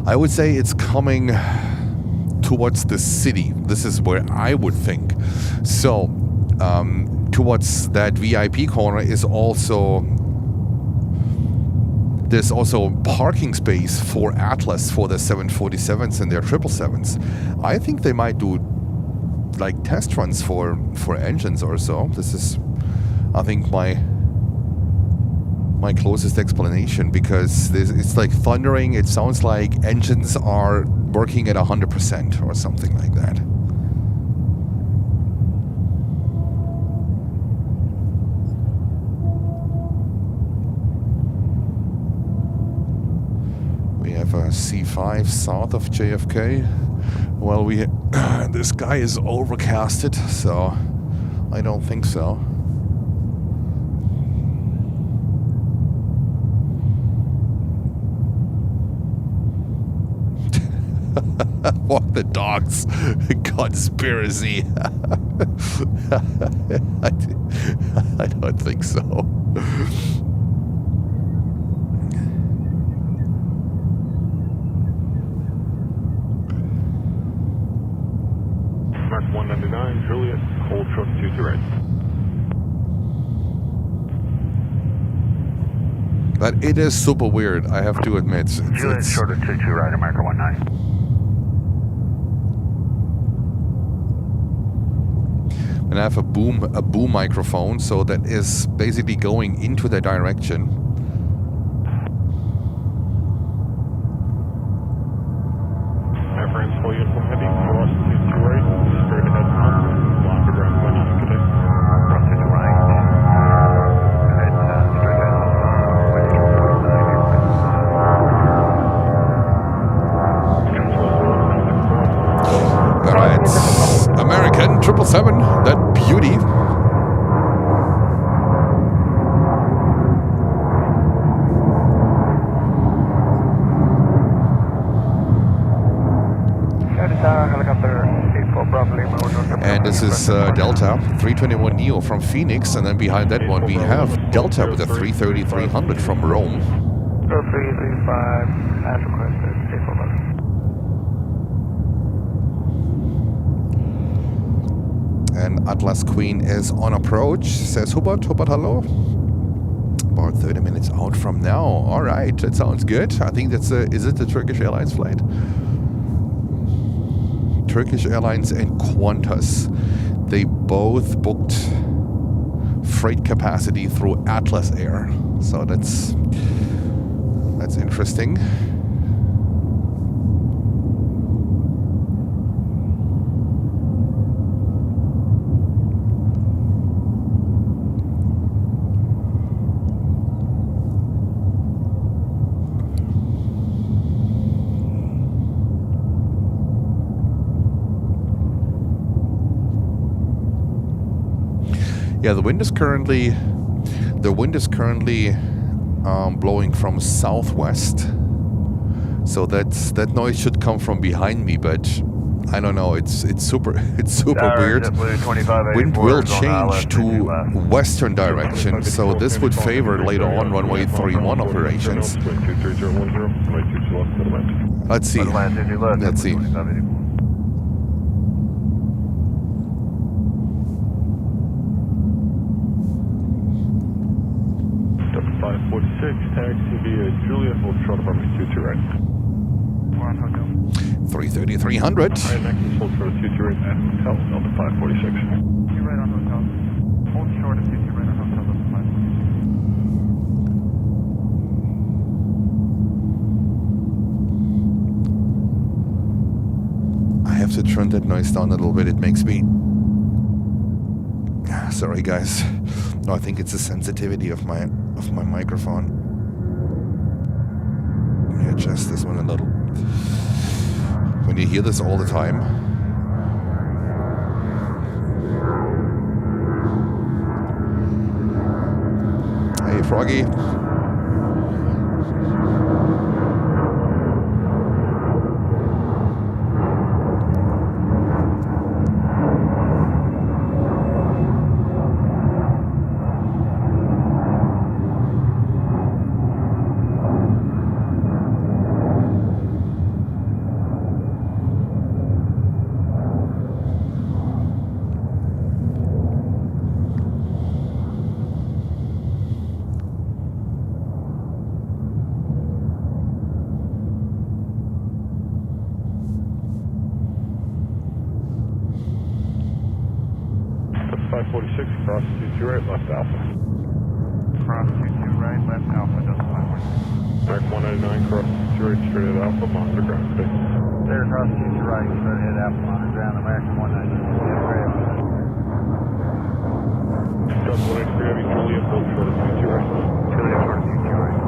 I would say it's coming towards the city. This is where I would think. So, towards that VIP corner is also... There's also parking space for Atlas for the 747s and their 777s. I think they might do like test runs for engines or so. This is, I think, my closest explanation, because it's like thundering. It sounds like engines are working at 100% or something like that. We have a C5 south of JFK. Well, the sky is overcasted, so I don't think so. Walk the dogs. Conspiracy. I don't think so. Mark 199, Juliet, hold truck 2 to right. But it is super weird, I have to admit. Juliet, shorter 2 to right, America 19. And I have a boom microphone, so that is basically going into the direction. Airframe's full uniform heavy, cross 2 to right, straight ahead north, block the ground when you today. Cross 2 to right, ahead, straight ahead, Alright, American 777, that beauty. And this is Delta 321 Neo from Phoenix, and then behind that one we have Delta with a 330-300 from Rome. 0335, as requested, April 11. And Atlas Queen is on approach, says Hubert. Hubert, hello. About 30 minutes out from now. All right, that sounds good. I think that's is it the Turkish Airlines flight? Turkish Airlines and Qantas. They both booked freight capacity through Atlas Air. So that's interesting. Yeah, the wind is currently blowing from southwest. So that noise should come from behind me, but I don't know. It's super weird. Wind will change to western direction, so this would favor later on runway 31 operations. Let's see. Let's see. 546, taxi via Juliet, hold short of runway 22 right. 330, 300. Alright, next hold short of 22 right at hotel, Delta 546. You right on hotel. Hold short of 22 right on hotel, Delta 546. I have to turn that noise down a little bit. It makes me... Sorry, guys. No, I think it's the sensitivity of my microphone. Let me adjust this one a little. When you hear this all the time, hey, Froggy. Cross 22 right, left Alpha. Cross 22 right, left Alpha, Delta 546. Back 199, cross 22 right, straight at Alpha, monitor ground space. Clear cross 22 right, straight ahead Alpha, monitor ground, American 199. Delta 183 heavy, Juliet, hold short of 22 right. Juliet, short of 22 right.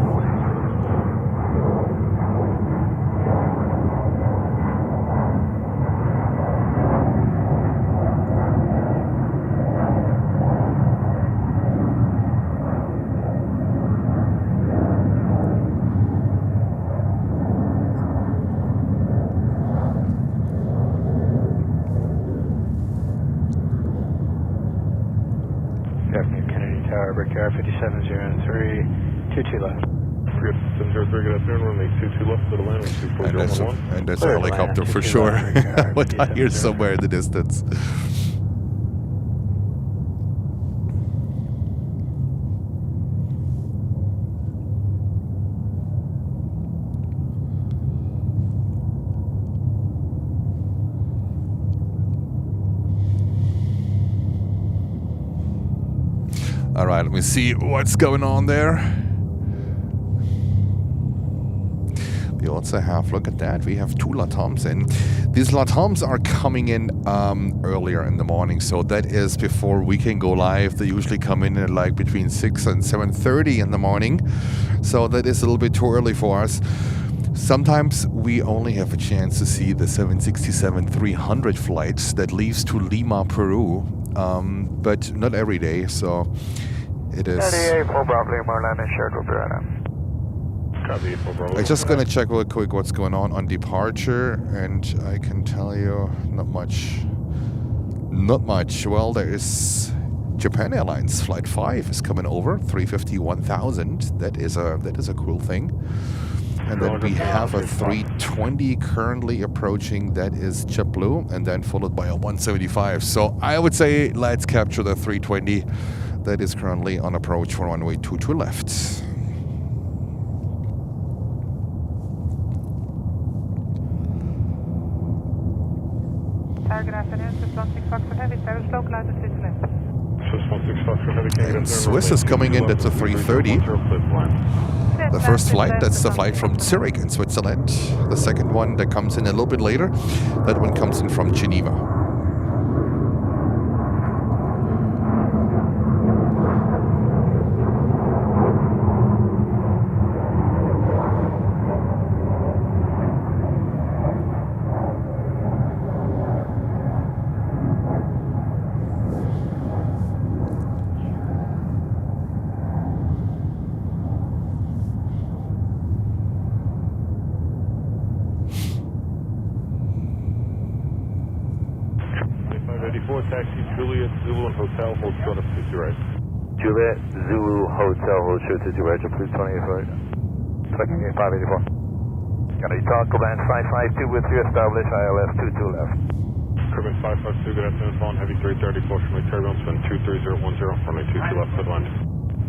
Air 5703, 22 left. 5703, good afternoon, runway 22 left to the landing, 24011. And that's a helicopter for sure. What I hear somewhere in the distance. All right, let me see what's going on there. We also have, look at that, we have two LATAMs in. These LATAMs are coming in earlier in the morning, so that is before we can go live. They usually come in at like between 6 and 7:30 in the morning, so that is a little bit too early for us. Sometimes we only have a chance to see the 767-300 flights that leaves to Lima, Peru, but not every day, so it is... I'm just going to check real quick what's going on departure, and I can tell you not much. Not much. Well, there is Japan Airlines Flight 5 is coming over, 350-1000. That is a cool thing. And then we have a 320 currently approaching, that is JetBlue, and then followed by a 175. So I would say let's capture the 320 that is currently on approach for runway 22 left. Good afternoon, 616 Foxtrot Heavy, service localized at 6 left. 616 Foxtrot Heavy, And Swiss is coming in, that's a 330. The first flight, that's the flight from Zurich in Switzerland. The second one that comes in a little bit later, that one comes in from Geneva. 224, taxi Juliet Zulu and Hotel, hold short of 22 right. Juliet Zulu Hotel, hold short 22 right, JetBlue 28 second gate 584. Got a Taco Band 552 with you, establish ILS 22 left. Crewman 552, good afternoon, phone heavy 330, caution right turbulence, wind 23010, runway 22 left, good land.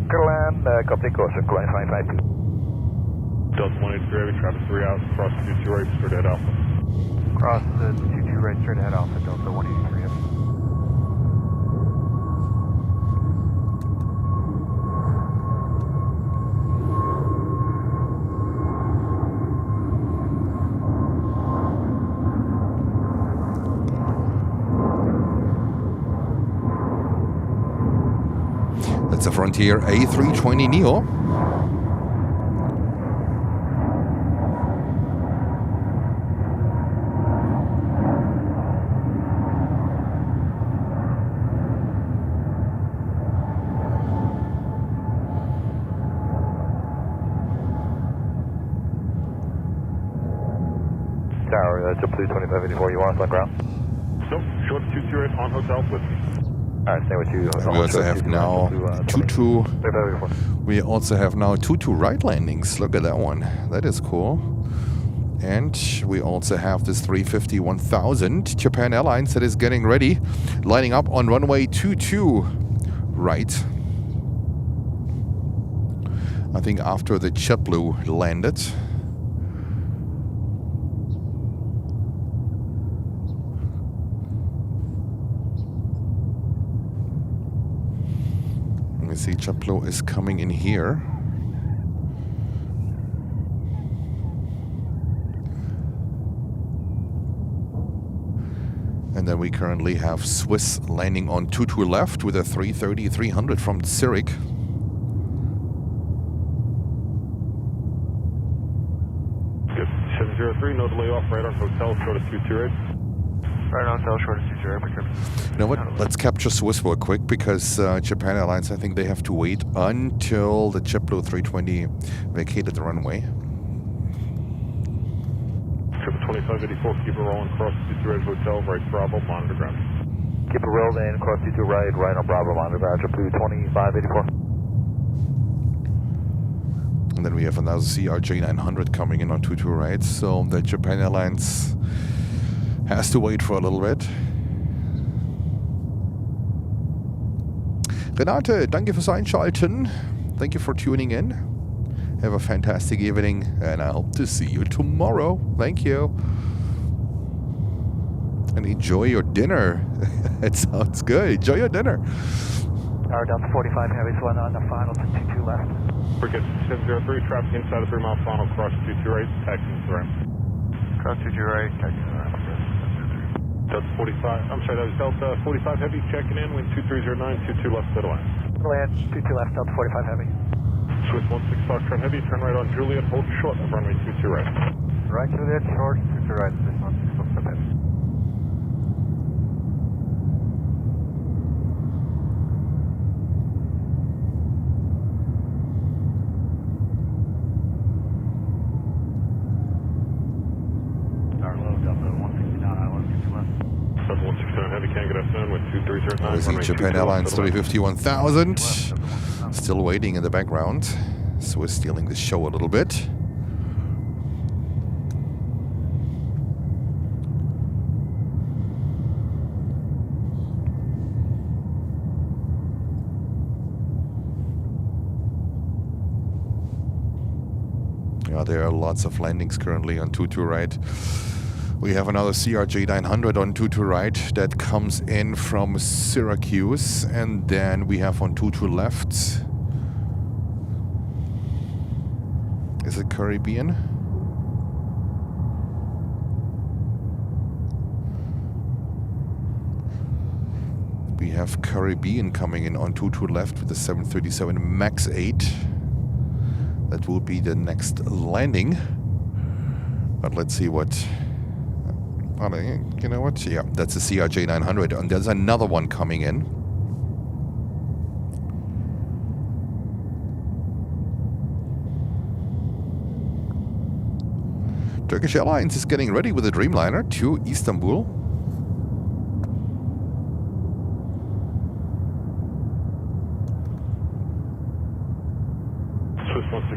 Good land, copy caution, line 552. Delta 183 Heavy, traffic 3 out, cross 22 right, straight ahead Alpha. Cross the 22 right, straight ahead Alpha, Delta 183 Heavy. That's a Frontier A320 Neo. Tower, JetBlue 2584, you want us on ground? Nope, short 22 right, on hotel with me. Alright, stay with you. We also have now 2-2. 2584. We also have now 2-2 right landings. Look at that one. That is cool. And we also have this 350-1000 Japan Airlines that is getting ready, lining up on runway 22 right. I think after the JetBlue landed. Let me see, JetBlue is coming in here. And then we currently have Swiss landing on 22 left with a 330-300 from Zurich. Good. 703, no delay off, right on hotel, short of 22 right. Right on hotel, short of 22 right, You know what? Let's capture Swiss real quick because Japan Airlines, I think they have to wait until the JetBlue 320 vacated the runway. 2584, keep it rolling, cross 22 right, hotel, right Bravo, monitor ground. Keep it rolled in, cross 22 right, right on Bravo, monitor ground, JetBlue 2584. And then we have another CRJ900 coming in on 22 right, so the Japan Airlines has to wait for a little bit. Renate, danke fürs Einschalten. Thank you for tuning in. Have a fantastic evening, and I hope to see you tomorrow. Thank you. And enjoy your dinner. It sounds good. Enjoy your dinner. Tower down to 45 heavy, one on the final to 22 left. Forget 703, traffic inside the 3 mile final, cross 22 right, taxiing to the ramp. Cross 22 right, taxi to the ramp. Delta 45, I'm sorry, that was Delta 45 heavy checking in, wind 2309, 22 left to the line. Land 22 left, Delta 45 heavy. Swiss 16 Foxtrot heavy, turn right on Juliet, hold short of runway 22 right. Right Juliet, short, 22 right, Swiss 16 Foxtrot heavy. Tower low, Delta 169, ILS 22 left. Delta 169 heavy, can get afternoon, wind 2309. We see Japan Airlines 350-1000. Still waiting in the background. So we're stealing the show a little bit. Yeah, there are lots of landings currently on 22 right. We have another CRJ900 on 22 right that comes in from Syracuse, and then we have on 22 left. Is it Caribbean? We have Caribbean coming in on 22 left with the 737 MAX 8. That will be the next landing. But let's see what... Oh, you know what? Yeah, that's a CRJ900, and there's another one coming in. Turkish Airlines is getting ready with a Dreamliner to Istanbul.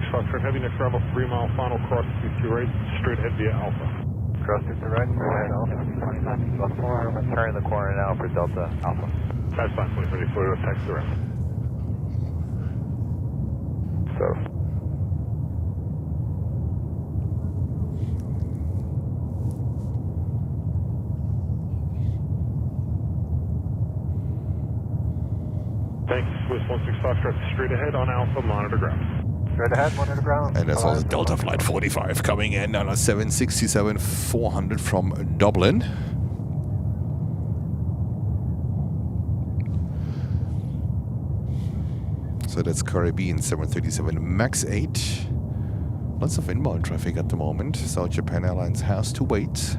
Foxtrot Heavy, next arrival 3 mile final cross 22 right, straight ahead via Alpha. Cross 22 right, go ahead, Alpha. 25 I'm turning the corner now for Delta Alpha. That's fine, please, ready for taxi direct. So. Thanks, Swiss 16 Foxtrot, straight ahead on Alpha, monitor ground. Straight ahead, monitor ground. And that's also Delta Flight 45 coming in on a 767-400 from Dublin. So that's Caribbean 737 MAX 8. Lots of inbound traffic at the moment, so Japan Airlines has to wait.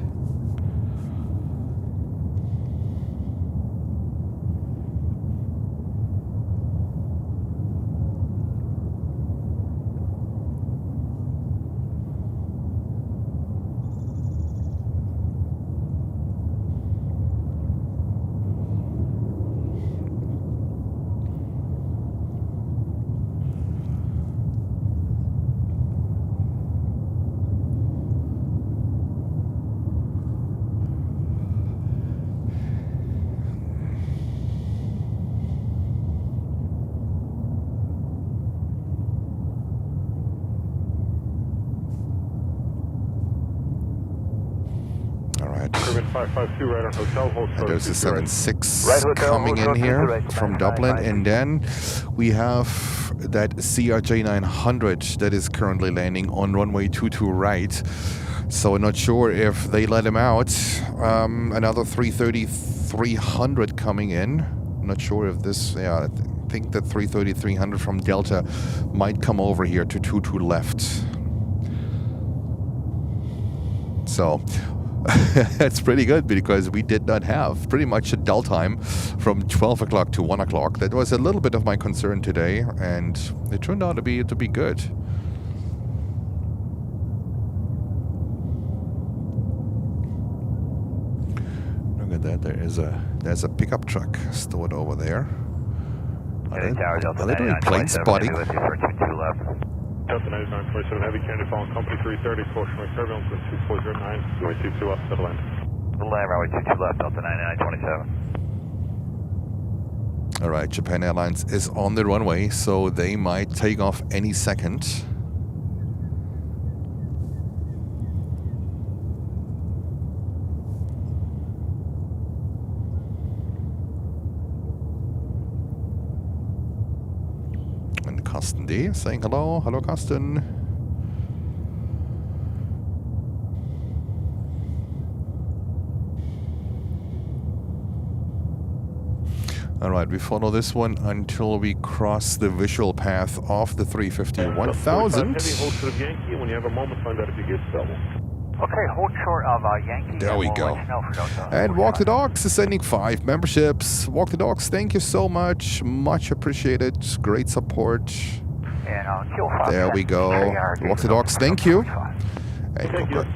Urban 552 right on hotel, hold And there's a 76 Right hotel, coming in hold on, here right, from 95, Dublin, 95. and then we have that CRJ 900 that is currently landing on runway 22 right. So not sure if they let him out. Another 330-300 coming in. Not sure if this, yeah, I think that 330-300 from Delta might come over here to 22 left. So that's pretty good because we did not have pretty much a dwell time from 12 o'clock to 1 o'clock. That was a little bit of my concern today, and it turned out to be good. Look at that, there's a pickup truck stored over there. Are they doing plane spotting? Delta 9927 Heavy, Candy following company 330, caution right turbulence with 2409, runway 22 up, settle in. Little land, runway 22 left, Delta 9927. Alright, Japan Airlines is on the runway, so they might take off any second. And Carsten D saying hello. Hello, Carsten. Alright, we follow this one until we cross the visual path of the 350 1000. Heavy, hold short of Yankee, and when you have a moment, find out if you get double. Okay, hold short of Yankee. There we we'll go. let you know for Delta. And Walk the Dogs is sending 5 memberships. Walk the Dogs, thank you so much. Much appreciated. Great support. And There we go. Walk the Dogs, thank you. And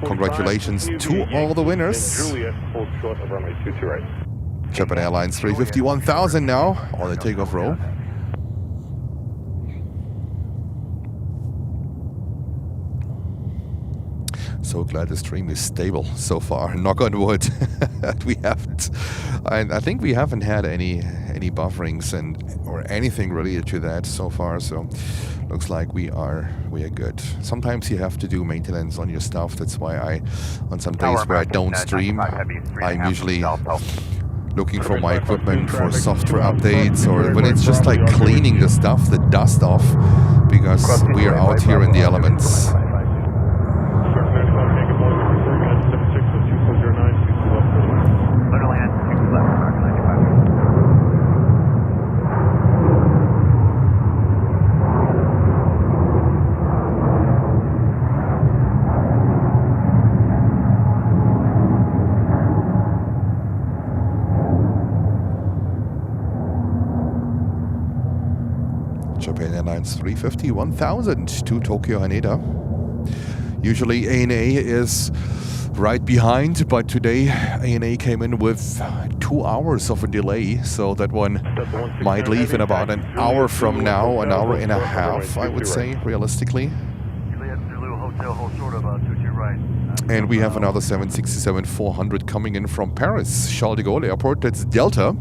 congratulations to all the winners. And Juliet, hold short of runway 22 right. Japan Airlines 350 1000 now on the takeoff row. So glad the stream is stable so far. Knock on wood. We haven't. I think we haven't had any bufferings or anything related to that so far. So looks like we are good. Sometimes you have to do maintenance on your stuff. That's why on some days where I don't stream, I'm usually looking for my equipment for software updates, or when it's just like cleaning the stuff, the dust off, because we are out here in the elements. Japan Airlines 350 1000 to Tokyo Haneda. Usually ANA is right behind, but today ANA came in with 2 hours of a delay, so that one might leave in about an hour from now, an hour and a half, I would say, realistically. And we have another 767-400 coming in from Paris, Charles de Gaulle Airport. That's Delta.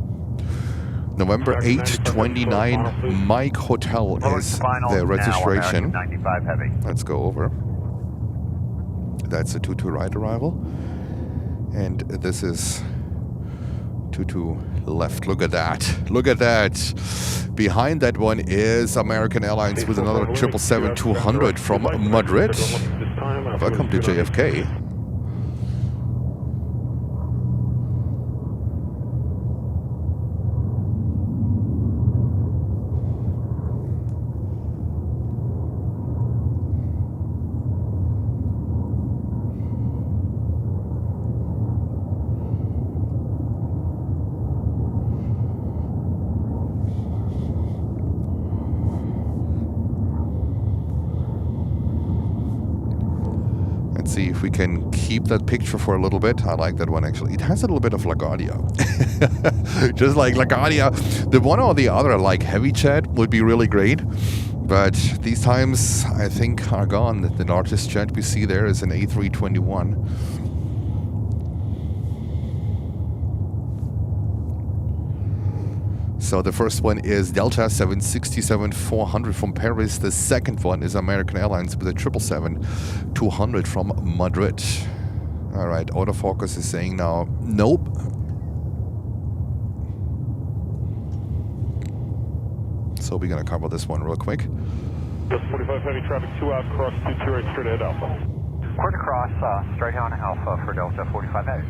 November 829 Mike Hotel is their registration. Let's go over. That's a 22 right arrival. And this is 22 left. Look at that. Look at that. Behind that one is American Airlines with another 777-200 from Madrid. Welcome to JFK. See if we can keep that picture for a little bit. I like that one actually. It has a little bit of LaGuardia. Just like LaGuardia. The one or the other, like heavy jet, would be really great. But these times, I think, are gone. The largest jet we see there is an A321. So the first one is Delta 767-400 from Paris. The second one is American Airlines with a 777-200 from Madrid. All right, autofocus is saying now, nope. So we're gonna cover this one real quick. Just 45 heavy traffic, 2 out, cross 22 right, straight ahead Alpha. Quarter cross, straight on Alpha for Delta 45 heavy.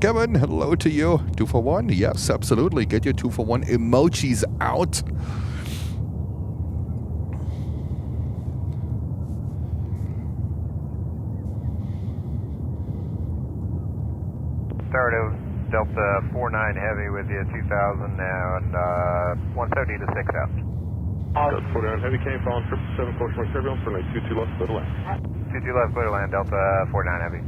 Kevin, hello to you. 2 for 1? Yes, absolutely. Get your 2 for 1 emojis out. Started Delta 49 heavy with you, 2000 now, and 170 to 6 out. Delta 49 heavy came following 777 course from turbulence for 22 left, clear to land. 22 left, clear to land, Delta 49 heavy.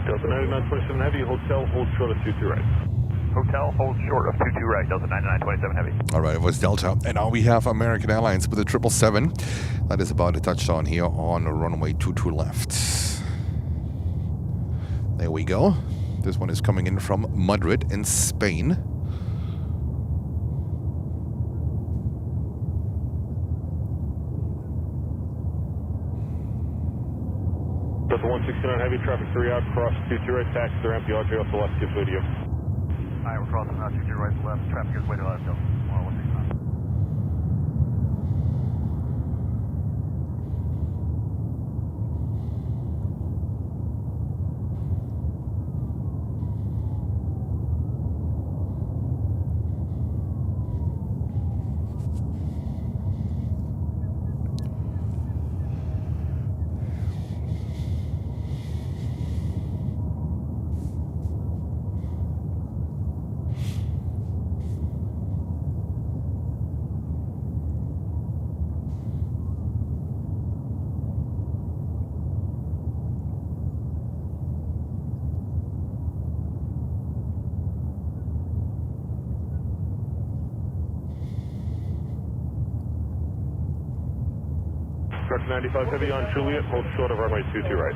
Delta 9927 heavy, hotel hold short of 22 right. Hotel holds short of 22 right, Delta 9927 heavy. All right, it was Delta. And now we have American Airlines with a 777. That is about a touchdown here on runway 22 left. There we go. This one is coming in from Madrid in Spain. Delta 169 heavy, traffic 3 out, cross 22 right, taxi the ramp, the RJ off the left, give video. Alright, we're crossing now, 22 right to left, traffic is way to left, Delta 169. Director 95 heavy on Juliet, hold short of runway 22 right.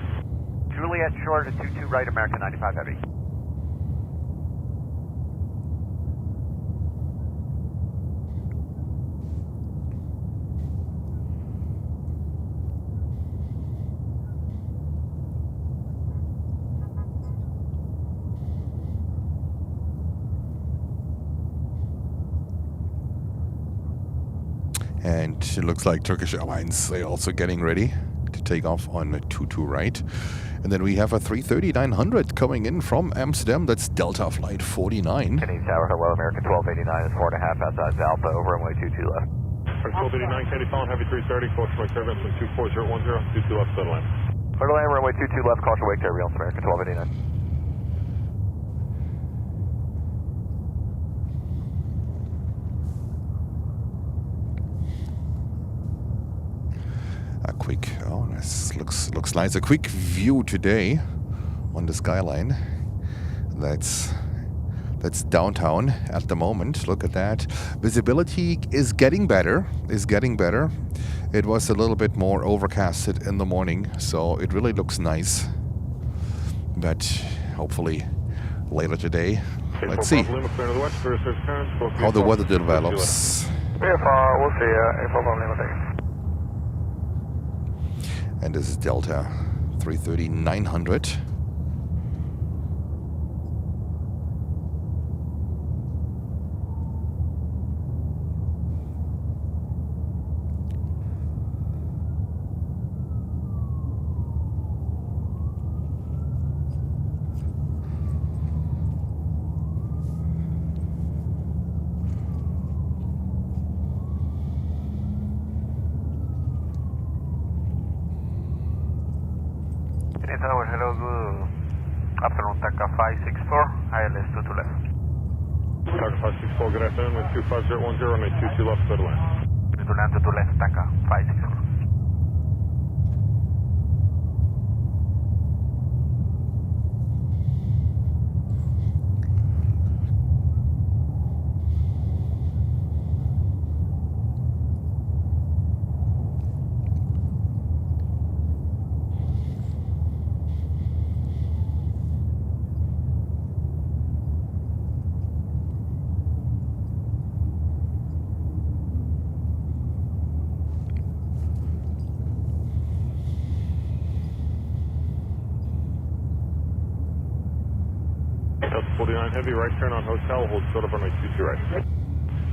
Juliet short of 22 right, American 95 heavy. And it looks like Turkish Airlines, they're also getting ready to take off on 22 right. And then we have a 330-900 coming in from Amsterdam. That's Delta Flight 49. Kennedy Tower, hello, American 1289 is 4.5 outside Alpha, over runway 22 left. 1289, Kennedy following heavy 330, caution wake turbulence from 24010, 22 left, clear to land. Clear to land, runway 22 left, caution wake turbulence, American 1289. A quick, oh, this looks nice. A quick view today on the skyline. That's downtown at the moment. Look at that. Visibility is getting better. It was a little bit more overcasted in the morning, so it really looks nice. But hopefully later today, let's see how the weather develops. We'll see you. And this is Delta 330-900. Tower, hello, good afternoon, TACA 564, ILS 22 left. TACA 564, good afternoon, with 25010, runway 22 left, clear to land. To land to left, TACA 564. Delta 49 heavy, right turn on hotel, hold short of runway 22 right.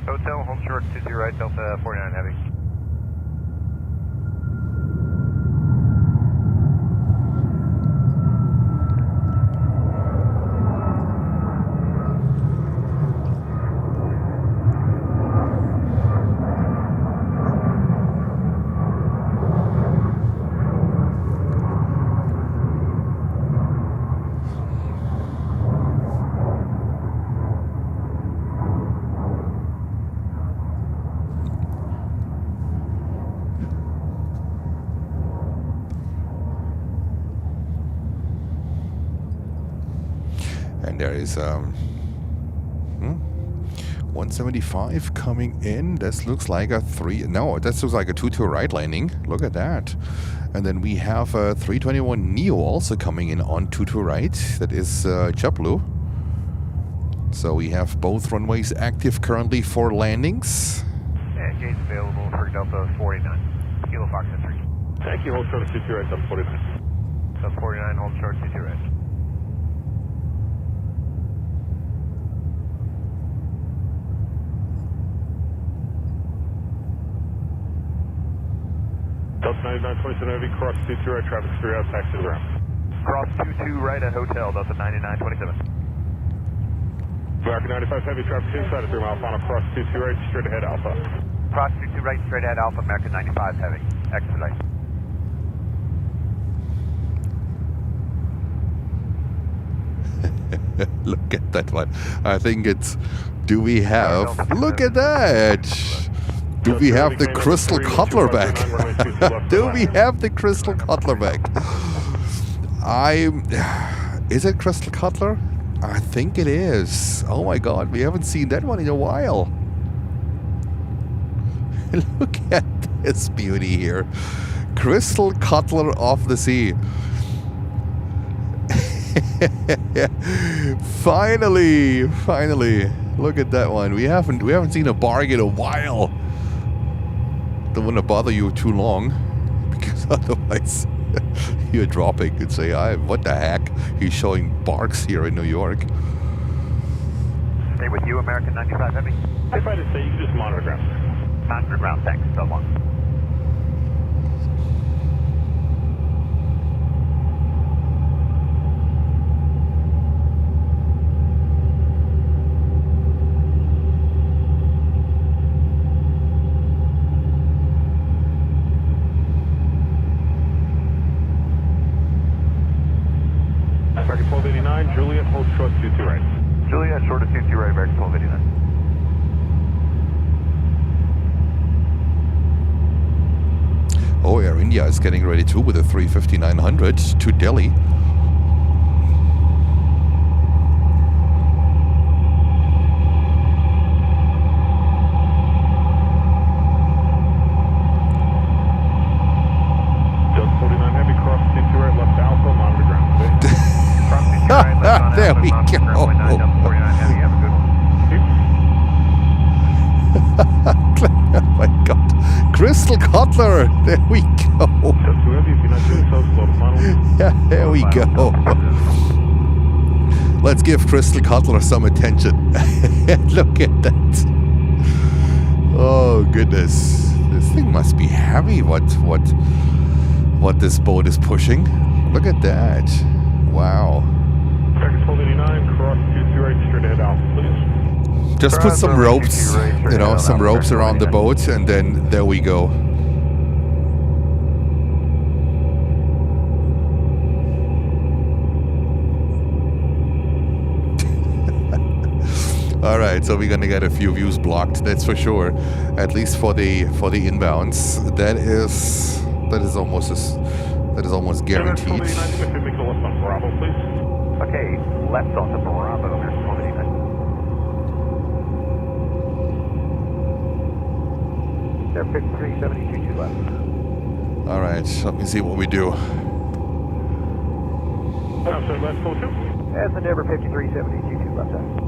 Hotel, hold short 22 right, Delta 49 heavy. And there is 175 coming in. This looks like a 2-2 right landing. Look at that. And then we have a 321 Neo also coming in on 2-2 right. That is JetBlue. So we have both runways active currently for landings. Yeah, gates available for Delta 49. Kilo Fox 3. Thank you, hold short of 22 right, Delta 49. Delta 49, hold short 22 right. Delta 9927 heavy, cross 22 right, traffic 3 out, taxi to the ground. Cross 22 right at hotel, Delta 9927. American 95 heavy, traffic inside at 3 mile final, cross 22 right, straight ahead Alpha. Cross 22 right, straight ahead Alpha, American 95 heavy. Expedite. Look at that one. I think it's... Do we have... Look at that! Do we have the Crystal Cutler back? Do we have the Crystal Cutler back? Is it Crystal Cutler? I think it is. Oh my god, we haven't seen that one in a while. Look at this beauty here. Crystal Cutler of the sea. Finally. Look at that one. We haven't seen a barg in a while. Don't want to bother you too long, because otherwise you're dropping and say, what the heck? He's showing barks here in New York. Stay with you, American 95 heavy. If I just say you can just monitor ground. Monitor ground, thanks. So long. American 1289, Juliet, hold short 22 right. Juliet, short of 22 right, American 1289. Oh, Air India is getting ready too with a 350-900 to Delhi. There we go. Oh my God. Crystal Cutler. There we go. Yeah, there we go. Let's give Crystal Cutler some attention. Look at that. Oh goodness. This thing must be heavy. What this boat is pushing. Look at that. Wow. Just put some ropes, you know, some ropes around the boat, and then there we go. All right, so we're gonna get a few views blocked, that's for sure. At least for the inbounds, that is almost guaranteed. Okay, left on the Bravo, American 1289. They're 5372 left. All right, let me see what we do. As the Endeavour 5372 left side.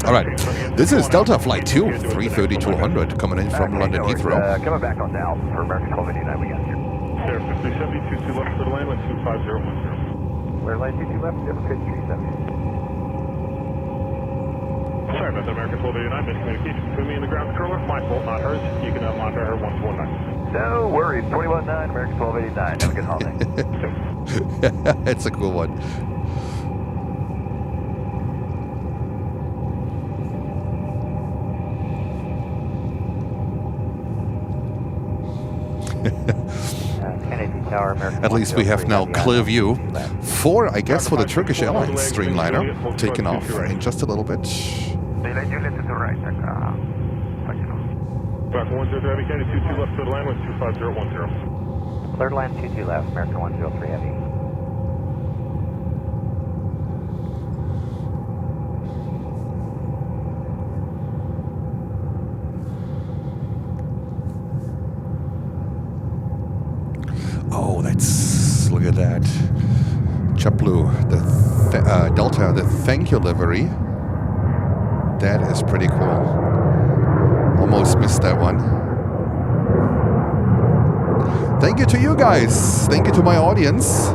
All right, this is Delta Flight 2, 330-200, coming in from London Heathrow. Coming back on south for American 1289, we got you. Air 5372 left for the lane with 25010. Clear lane 22 left, Endeavour 5372. Sorry about that, American 1289, miscommunication between me and the ground controller. My fault, not hers. You can monitor her 119. No worries, 219, American 1289. Have a good holiday. It's a cool one. At least we have now clear view for, I guess, for the Turkish Airlines Dreamliner taking off in just a little bit. Back 10 Heavy Candy 22 left to the line with 25010. Clear line 22 left, American 103 Heavy. Oh, look at that. JetBlue, the Delta, the thank you livery. That is pretty cool. Almost missed that one. Thank you to you guys. Thank you to my audience.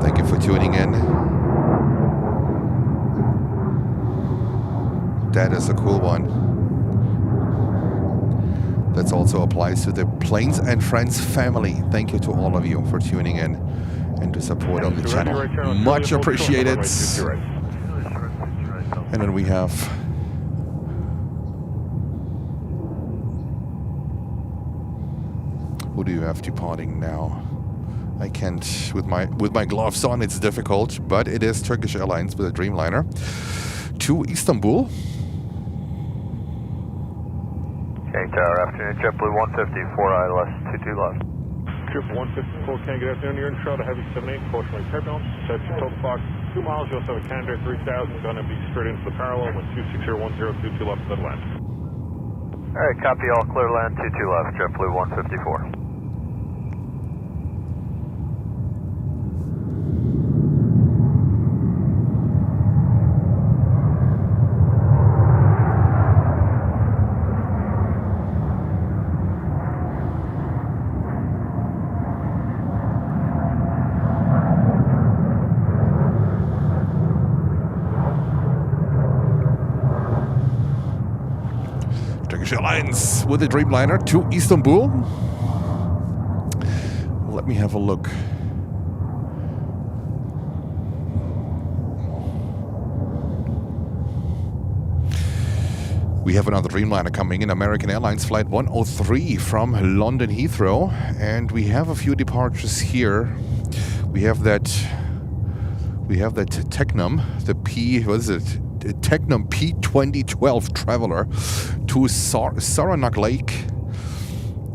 Thank you for tuning in. That is a cool one. That also applies to the Planes and Friends family. Thank you to all of you for tuning in and to support on the channel. Much appreciated. And then we have who do you have departing now? I can't with my gloves on. It's difficult, but it is Turkish Airlines with a Dreamliner to Istanbul. Okay, Tower, afternoon, JetBlue 150, 4 ILS, 22 left. JetBlue 154, can get afternoon, you're in Charlotte, heavy 78, caution like turbulence, set your total clock 2 miles, you also have a Canada 3000, gonna be straight into the parallel with 26010, 22 left to the land. Alright, copy all, clear land, 22 left, JetBlue 154. Airlines with the Dreamliner to Istanbul. Let me have a look. We have another Dreamliner coming in, American Airlines Flight 103 from London Heathrow. And we have a few departures here. We have that Tecnam, the Tecnam P2012 Traveler to Saranac Lake,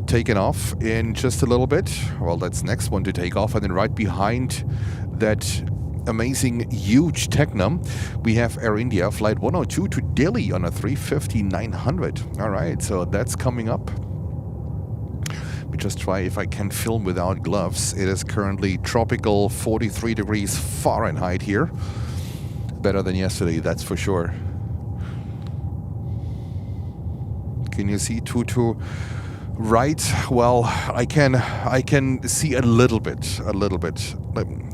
taken off in just a little bit. Well, that's next one to take off, and then right behind that amazing huge Tecnam we have Air India Flight 102 to Delhi on a 350-900. All right, so that's coming up. Let me just try if I can film without gloves. It is currently tropical 43 degrees Fahrenheit here. Better than yesterday, that's for sure. Can you see 22 right? Well, I can see a little bit.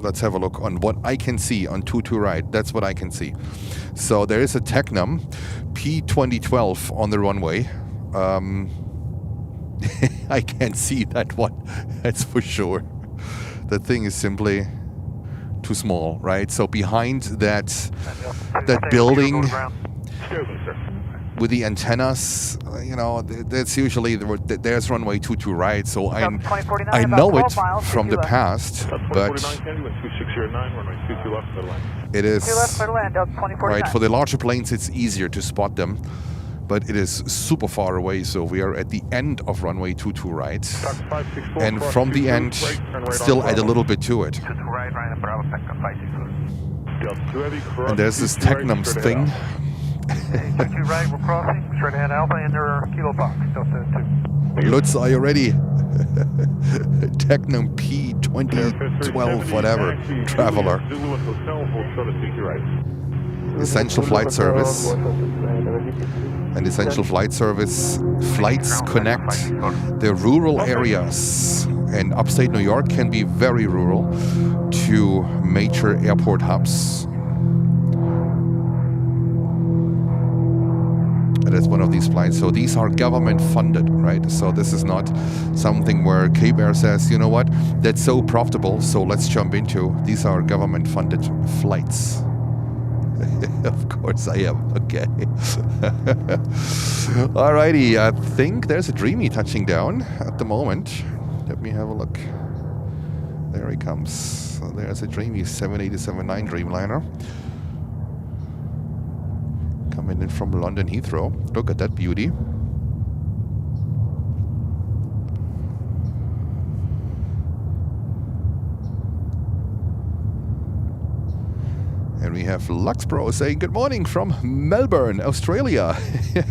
Let's have a look on what I can see on 22 right. That's what I can see. So there is a Tecnam P2012 on the runway. I can't see that one. That's for sure. That thing is simply too small, right? So behind that building with the antennas, you know, that's usually there's runway 22 right. So I know it from the past, but it is right for the larger planes. It's easier to spot them, but it is super far away. So we are at the end of runway 22 right, and from the end, still add a little bit to it. And there's this Tecnam's thing. 22 right, we're crossing. Straight ahead Alpha, enter Kilo Fox, Delta 2. Lutz, are you ready? Tecnam P2012, whatever, Traveler. Essential flight service. And essential flight service flights connect the rural areas, and upstate New York can be very rural, to major airport hubs. That's one of these flights. So these are government funded, right? So this is not something where K-Bear says, you know what, that's so profitable, so let's jump into. These are government funded flights. Of course I am. Okay. Alrighty, I think there's a Dreamy touching down at the moment. Let me have a look. There he comes. So there's a Dreamy 787-9 Dreamliner. Coming in from London Heathrow. Look at that beauty. And we have Luxbro saying good morning from Melbourne, Australia.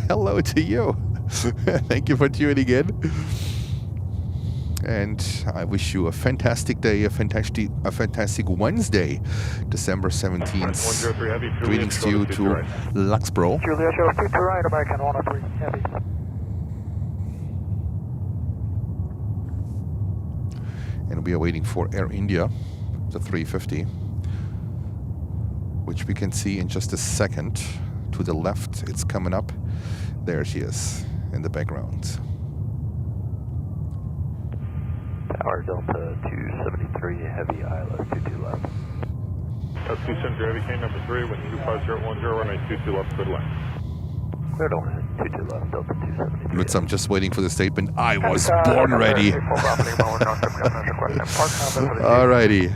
Hello to you. Thank you for tuning in. And I wish you a fantastic day, a fantastic Wednesday, December 17th. Greetings to you to Luxbro. Julia, show 22 right, American 103, heavy. And we are waiting for Air India, the 350, which we can see in just a second. To the left, it's coming up. There she is in the background. Tower Delta 273, heavy ILS 22 left. That's 273, heavy K number 3, wind 25010, runway 22 left, good left. Cleared on 22 left, Delta 273. Lutz, I'm just waiting for the statement. I was born ready. Alrighty.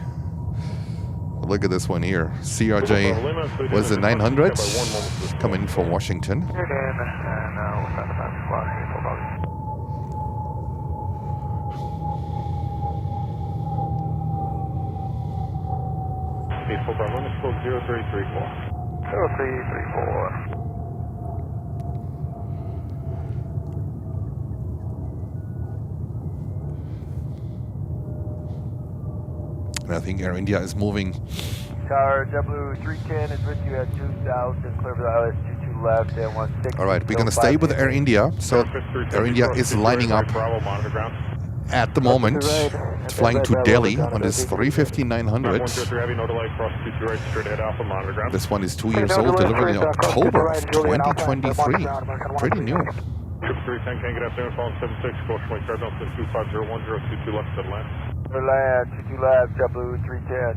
Look at this one here. CRJ was the 900 coming in from Washington. Full bar limit code 0334. 0334. And I think Air India is moving. Tower W310 is with you at 2000, clear for the ILS 22 left and 16. All right, we're going to stay with Air India. So Air India is lining up at the moment. It's flying to Delhi on this 350-900. This one is 2 years old, delivered in October of 2023. Pretty new. 310, can get afternoon, following 76, caution weight, card Delta 25010, 22 left, set land. Land, 22 left, W310.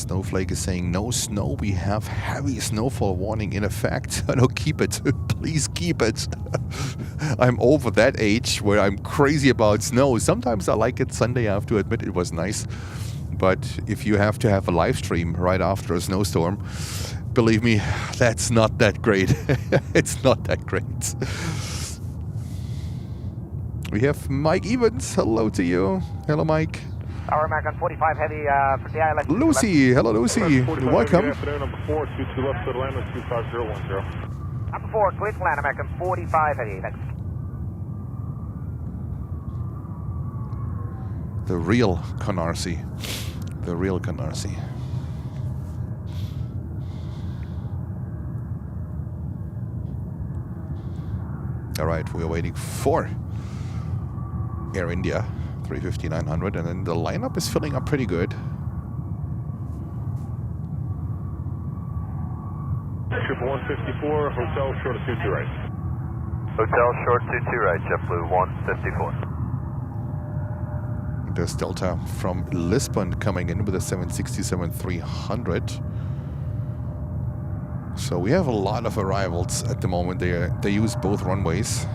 Snowflake is saying no snow. We have heavy snowfall warning in effect. No, keep it. Please keep it. I'm over that age where I'm crazy about snow. Sometimes I like it. Sunday, I have to admit, it was nice. But if you have to have a live stream right after a snowstorm, believe me, that's not that great. It's not that great. We have Mike Evans. Hello to you. Hello, Mike. Our American 45 heavy for the ILS. Lucy. Hello, Lucy. Welcome. Number 4, 22 left to land with 25010. Number 4, clear to land, American 45 heavy. Thanks. The real Canarsie. The real Canarsie. All right, we are waiting for Air India 350-900, and then the lineup is filling up pretty good. Triple 154, hotel short of 22 right. Hotel short 22 right, JetBlue 154. There's Delta from Lisbon coming in with a 767-300. So we have a lot of arrivals at the moment. They use both runways.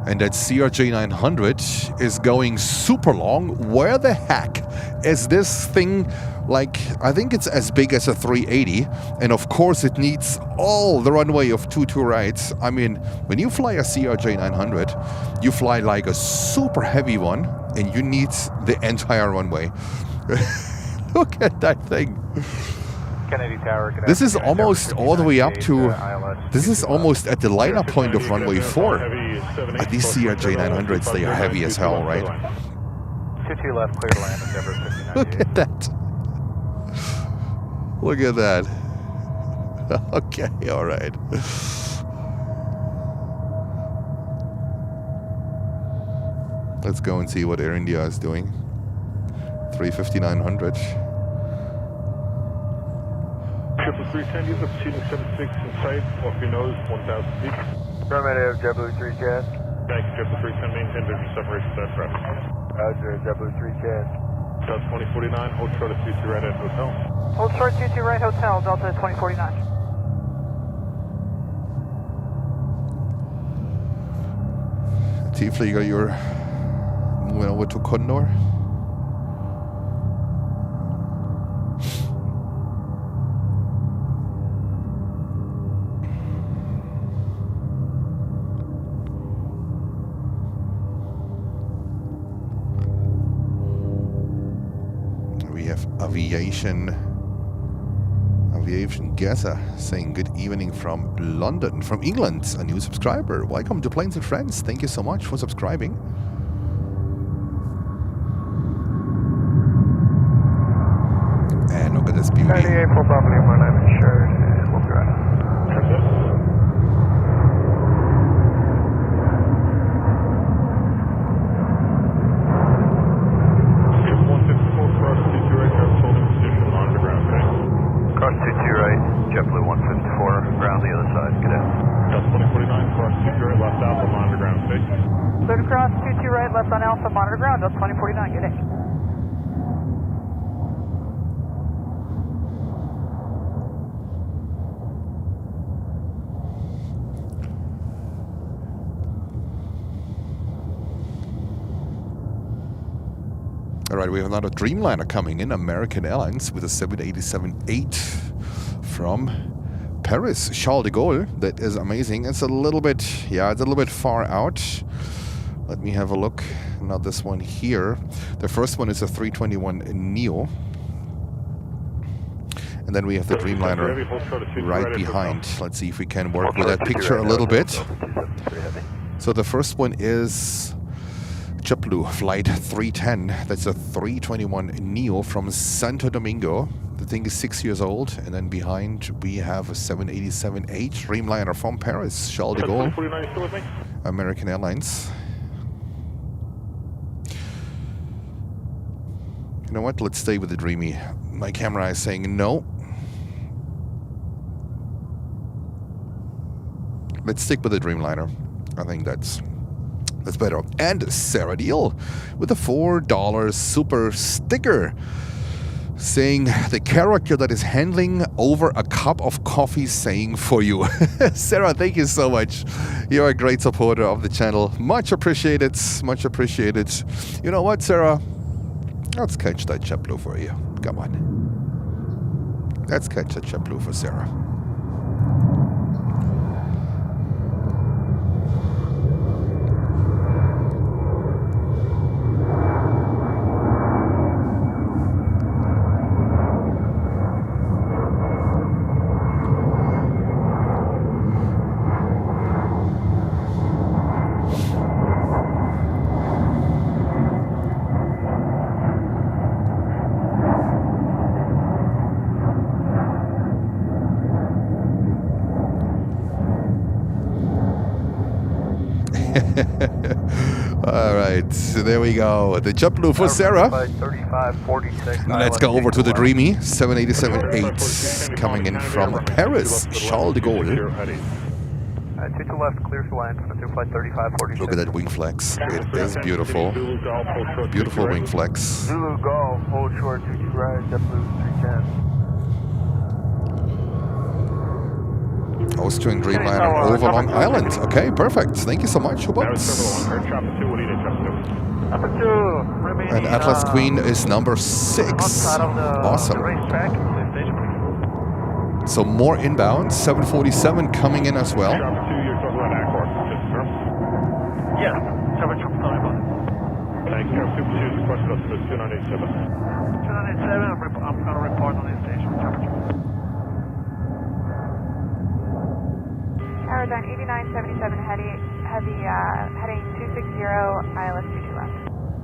And that CRJ900 is going super long. Where the heck is this thing? Like, I think it's as big as a 380. And of course it needs all the runway of 22 rights. I mean, when you fly a CRJ900, you fly like a super heavy one and you need the entire runway. Look at that thing. Kennedy Tower. This is almost all the way up to... This is almost at the lineup point of runway 4. These CRJ900s, they are heavy as hell, right? 22 left, clear to land, Endeavour 59. Look at that. Look at that. Okay, all right. Let's go and see what Air India is doing. 350-900. 310, use up shooting 76 in sight, off your nose, 1,000 feet. Affirmative, JetBlue 310. Thanks, JetBlue 310, maintain vision separation set traffic. Roger, JetBlue 310. Delta 2049, hold short of 22 right at hotel. Hold short 22 right hotel, Delta 2049. T-Flieger, you're moving over to Condor. Aviation Gaza saying good evening from London, from England, a new subscriber. Welcome to Planes and Friends. Thank you so much for subscribing. And look at this beauty. 98 for Bravo, my name is insured. We'll be right. Cross 22 right, JetBlue 154, ground the other side, get out. Delta 2049, cross 22 right, left Alpha, monitor ground, stay. Clear to cross 22 right, left on Alpha, monitor ground, Delta 2049, good day. All right, we have another Dreamliner coming in, American Airlines, with a 787-8 from Paris, Charles de Gaulle. That is amazing. It's a little bit, yeah, it's a little bit far out. Let me have a look. Not this one here. The first one is a 321neo. And then we have the Dreamliner right behind. Let's see if we can work with that picture a little bit. So the first one is JetBlue Flight 310. That's a 321neo from Santo Domingo. The thing is 6 years old. And then behind we have a 787-8 Dreamliner from Paris, Charles de Gaulle, American Airlines. You know what? Let's stay with the Dreamy. My camera is saying no. Let's stick with the Dreamliner. I think that's That's better. And Sarah Deal with a $4 super sticker saying the character that is handling over a cup of coffee saying for you. Sarah, thank you so much. You're a great supporter of the channel. Much appreciated. Much appreciated. You know what, Sarah? Let's catch that JetBlue for you. Come on. Let's catch that JetBlue for Sarah. All right, so there we go. The JetBlue for Sarah. Let's go over to the Dreamy 787-8 coming in from Paris, Charles de Gaulle. 22 left, clear to land for 3546. Look at that wing flex. It is beautiful. Beautiful wing flex. Zulu Golf, hold short, 22 right, JetBlue 310. Austrian Dreamliner over Long Island. Okay, perfect. Thank you so much, Hubert. And Atlas Queen is number 6. Awesome. So more inbound. 747 coming in as well. Yeah, 7 triple time. Thank you. Super Shoes requested us to 2987. 297, I'm going to report on this station. Tower John 8977 heading 260 ILS 22 left.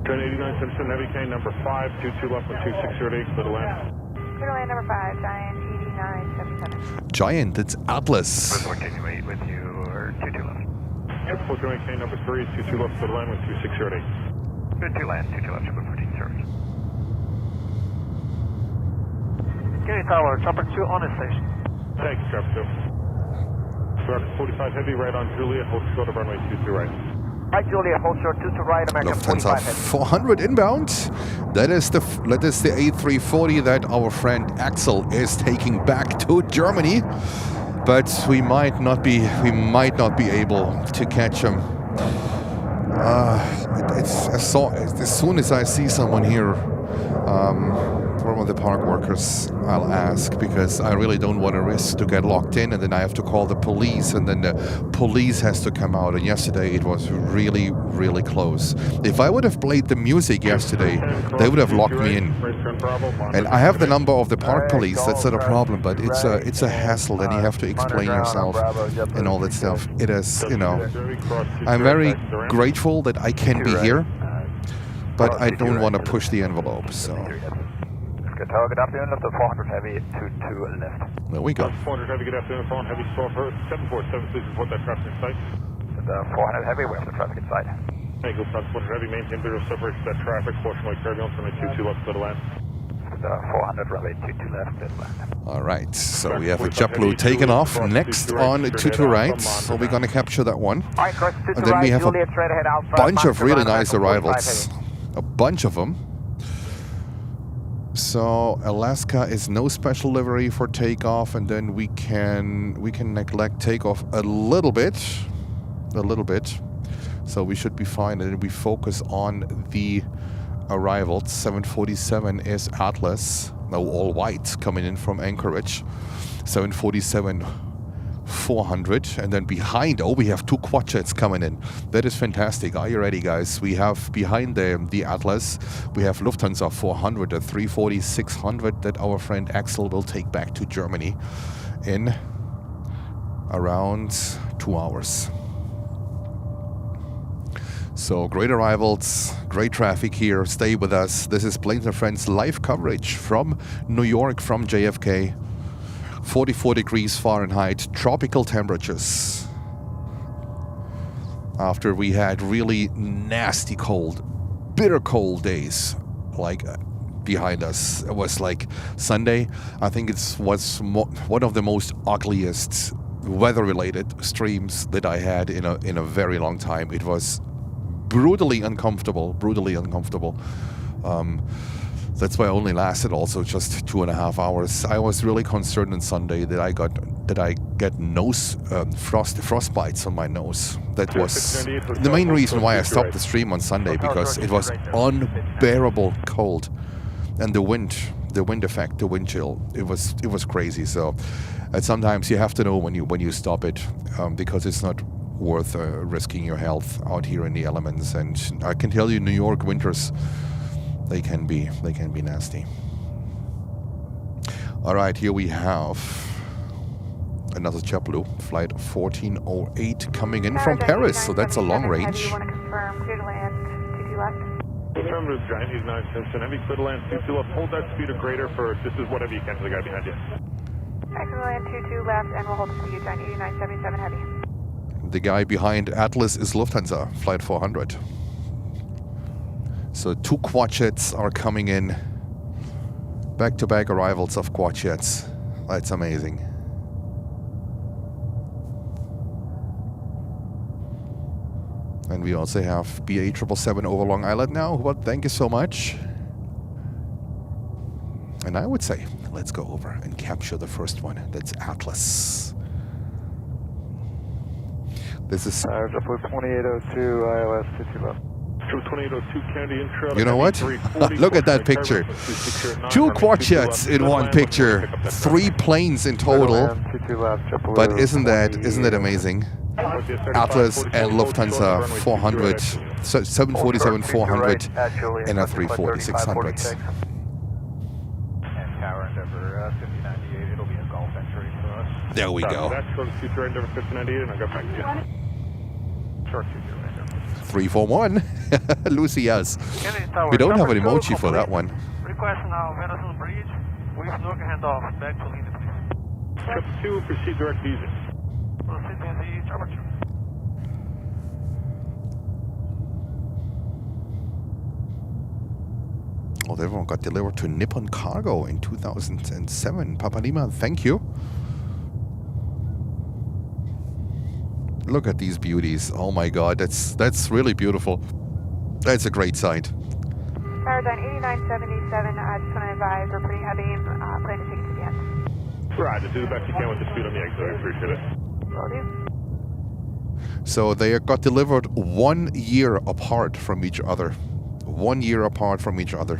Turn 8977 heavy cane number 5, 22 left on 2608, clear to land. Clear to land number 5, Giant 8977. Giant, it's Atlas. Continuate with you, or 22 left. Airport Runway cane number 3, 22 left, clear to land with 2608. Good 2 land, 22 left, Super 14 service. Kenny Tower, chopper 2 on the station. Thanks, Traffic 2. Traffic 45 heavy, right on Juliet, hold short of runway 22 right. Right, Juliet, hold short 2 to right, American Lufthansa 45 heavy. 400 inbound. That is the A340 that our friend Axel is taking back to Germany. But we might not be able to catch him. As soon as I see someone here, one of the park workers, I'll ask, because I really don't want to risk to get locked in and then I have to call the police and then the police has to come out. And yesterday it was really, really close. If I would have played the music yesterday, they would have locked me in. And I have the number of the park police, that's not a problem, but it's a hassle. Then you have to explain yourself and all that stuff. It is, you know, I'm very grateful that I can be here, but I don't want to push the envelope, so. Good afternoon, left of 400 heavy, 22 left. There we go. 400 heavy, good afternoon, 400 heavy, 747, please report that traffic in sight. 400 heavy, we have the traffic in sight. Thank you, 400 heavy, maintain visual separation that traffic, portion like turbulence, runway 22 left, clear to land. 400 runway 22 left, clear to land. All right, so we have a JetBlue taken off. Next on 22 right, so we're going to capture that one. And then we have a bunch of really nice arrivals. A bunch of them. So Alaska is no special livery for takeoff, and then we can neglect takeoff a little bit. So we should be fine, and then we focus on the arrivals. 747 is Atlas, no, all white, coming in from Anchorage. 747 400, and then behind, we have 2 Quadjets coming in. That is fantastic. Are you ready, guys? We have behind the Atlas, we have Lufthansa 400, a 340-600 that our friend Axel will take back to Germany in around 2 hours. So great arrivals, great traffic here. Stay with us. This is Planes and Friends live coverage from New York, from JFK. 44 degrees Fahrenheit, tropical temperatures. After we had really nasty cold, bitter cold days like behind us. It was like Sunday. I think it was one of the most ugliest weather-related streams that I had in a very long time. It was brutally uncomfortable, brutally uncomfortable. That's why I only lasted also just 2.5 hours. I was really concerned on Sunday that I get nose frostbites on my nose. That was the main reason why I stopped the stream on Sunday, because it was unbearable cold, and the wind effect, the wind chill, it was crazy. So sometimes you have to know when you stop it, because it's not worth risking your health out here in the elements. And I can tell you, New York winters, they can be nasty. All right, here we have another JetBlue, flight 1408, coming in from Paris, so that's a long range. You want to confirm clear to land 22 left? Affirmative, Giant 89 Simpson. Heavy clear to land 22 left. Hold that speed or greater for, this is whatever you can for the guy behind you. Clear to land 22 left, and we'll hold it to you, Giant 8977 heavy. The guy behind Atlas is Lufthansa, flight 400. So 2 Quadjets are coming in. Back-to-back arrivals of Quadjets. That's amazing. And we also have BA 777 over Long Island now. Well, thank you so much. And I would say, let's go over and capture the first one. That's Atlas. This is... JetBlue 2802, ILS 22 left. 2802 Kennedy intro. You know what? Look at that picture. 2 Quadjets in one picture. 3 planes in total. But isn't that amazing? Atlas and Lufthansa 400, 747-400 and a 340-600. There we go. 341. Lucy, yes. We don't have an emoji for that one. Request now, Venison Bridge. With no handoff. Back to Linda, please. Trip 2, proceed direct easy. Proceed easy, Chopper 2. Oh, that one got delivered to Nippon Cargo in 2007. Papa Lima, thank you. Look at these beauties. Oh my god, that's really beautiful. That's a great sight. Paradigm 8977, I just want to advise we're pretty heavy, plan to take it to the end. Right, just do the best you can with the speed on the exit, I appreciate it. Will do. So they got delivered 1 year apart from each other. 1 year apart from each other.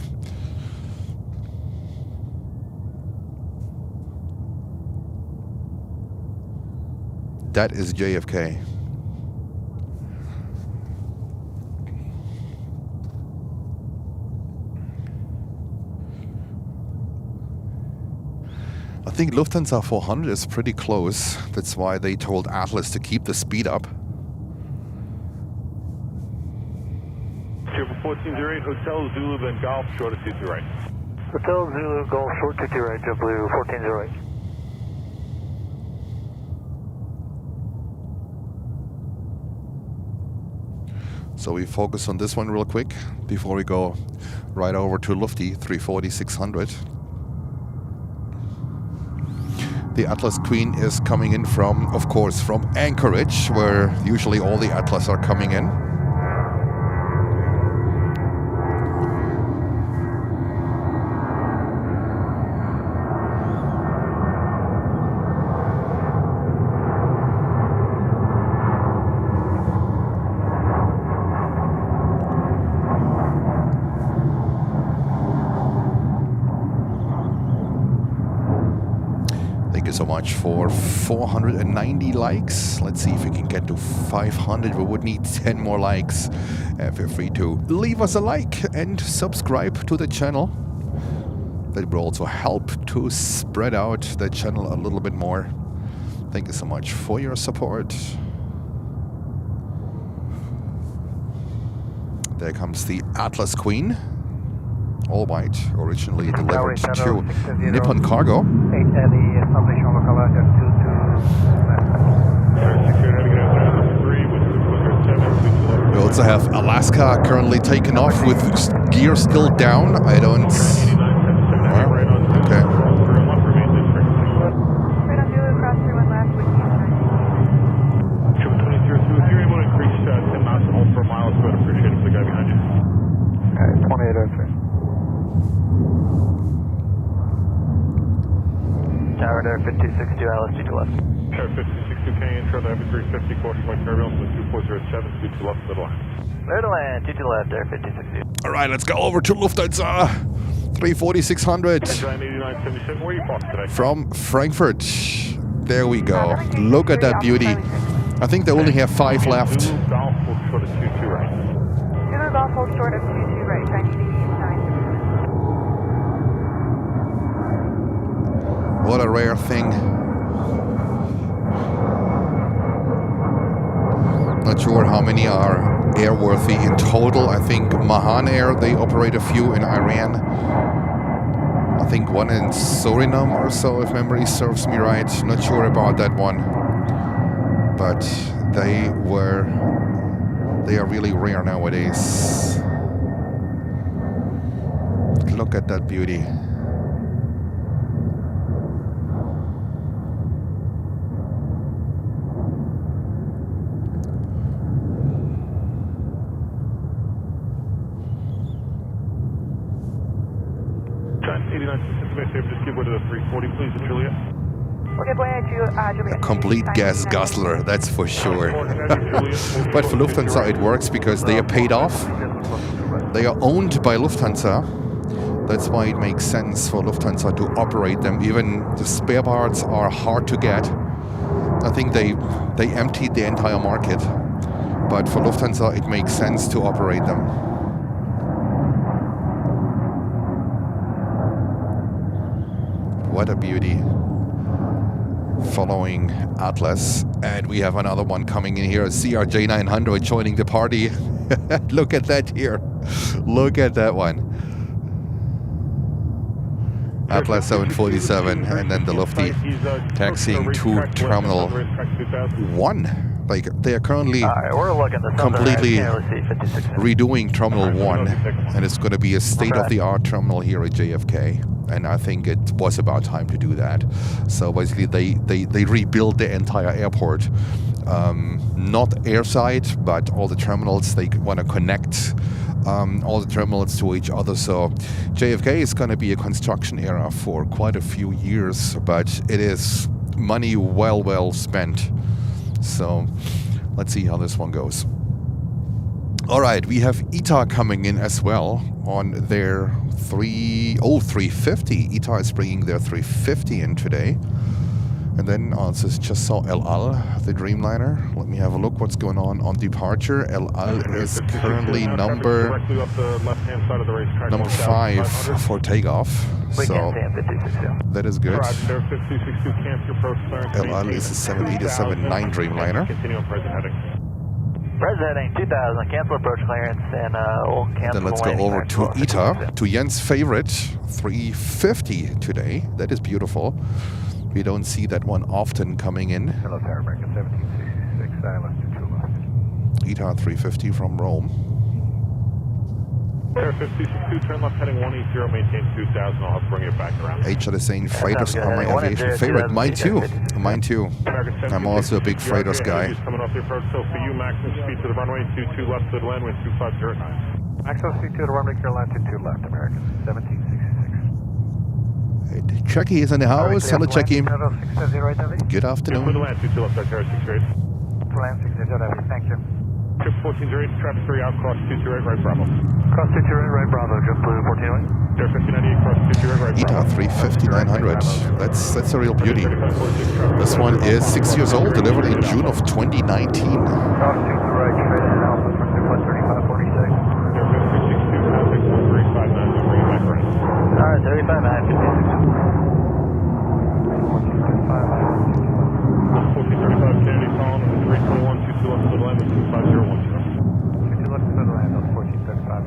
That is JFK. I think Lufthansa 400 is pretty close. That's why they told Atlas to keep the speed up. 1408, Hotel Zulu, then Golf, short of 22 right. Hotel Zulu, Golf, short 22 right, JetBlue 1408. So we focus on this one real quick before we go right over to Lufty 340-600. The Atlas Queen is coming in from, of course, from Anchorage, where usually all the Atlas are coming in. So much for 490 likes. Let's see if we can get to 500. We would need 10 more likes. Feel free to leave us a like and subscribe to the channel. That will also help to spread out the channel a little bit more. Thank you so much for your support. There comes the Atlas Queen. All white, originally delivered to Nippon Cargo. We also have Alaska currently taken off with gear still down. I don't... Okay. If you're able to increase 10 knots and hold for a mile, it's good, appreciate it. tower there, 5262, LS 22 left. Air 5262, Canadian, intro, the Heavy 350, caution by turbulence with 2407, 22 left, middle line. Middle line, 22 left, Air 5262. All right, let's go over to Lufthansa 340-600 8977, where are you parked today? from Frankfurt. There we go. Look at that beauty. I think they only have 5 left. Zulu Golf will short of 22 right. Zulu Golf hold short of 22 right, 989. What a rare thing. Not sure how many are airworthy in total. I think Mahan Air, they operate a few in Iran. I think one in Suriname or so, if memory serves me right. Not sure about that one. But they are really rare nowadays. Look at that beauty. Just give way to the 340, please, at Juliet. Okay, boy, Juliet. A complete gas guzzler, that's for sure. But for Lufthansa it works because they are paid off. They are owned by Lufthansa. That's why it makes sense for Lufthansa to operate them. Even the spare parts are hard to get. I think they emptied the entire market. But for Lufthansa it makes sense to operate them. What a beauty. Following Atlas. And we have another one coming in here, CRJ 900 joining the party. Look at that here. Look at that one. Atlas 747 and then the Lufty taxiing to Terminal 1. Like they are currently completely redoing Terminal 1 and it's going to be a state-of-the-art terminal here at JFK. And I think it was about time to do that. So basically they rebuilt the entire airport. Not airside, but all the terminals, they want to connect all the terminals to each other. So JFK is going to be a construction era for quite a few years, but it is money well spent. So let's see how this one goes. All right, we have ITA coming in as well on their 350. ITA is bringing their 350 in today. And then also just saw El Al, the Dreamliner. Let me have a look what's going on departure. El Al is currently number 5 for takeoff. So that is good. El Al is a 787-9 Dreamliner. Present heading 2000, cancel approach clearance, and we'll cancel. Then let's go over to ITA, to Jens' favorite, 350 today. That is beautiful. We don't see that one often coming in. Hello, Tower American 1766, ILS 22 left. ITA 350 from Rome. Air 5062, turn left heading 180, maintain 2000. I'll have to bring you back around. H are saying freighters are my aviation favorite. Mine too. Mine too. I'm also a big freighters guy. Coming off the approach, so for you, maximum speed to the runway, 22 left to the land, wind 2509. Maximum speed to the runway, Carolina 22 left, American 1766. Chucky is in the house. Hello, Chucky. Good afternoon. For the land, 22 left, Tower 68. Land 608, thank you. Trip 1408, traffic 3 out, cross 228, right Bravo. Cross 228, right Bravo, just blue 1408. Air 5098, cross 228, right Bravo. ITA 350-900. That's a real beauty. This one is 6 years old, delivered in June of 2019. Cross 2 to right, straight in, Alpha for 3546. Air 5062, contact 1359, I'll bring you back around. Alright, 3535, Kennedy calling, 321, 22 left to the land, 25010. 22 left to the land, 1435.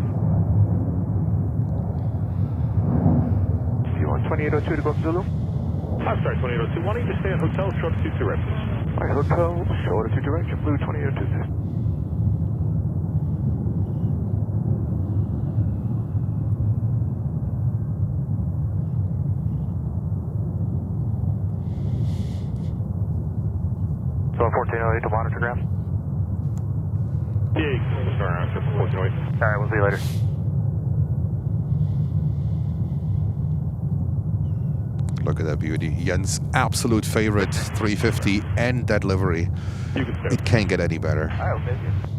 Do you want 2802 to go up Zulu? I'm sorry, 2802. Why don't you just stay at hotel, short of 22 right, please? Alright, hotel, short of 2 direction, blue 2802. So 1408 to monitor ground? Yeah, sorry, I'm just 1408. Alright, we'll see you later. Look at that beauty. Jens' absolute favorite 350 and that livery. It can't get any better. I'll take it.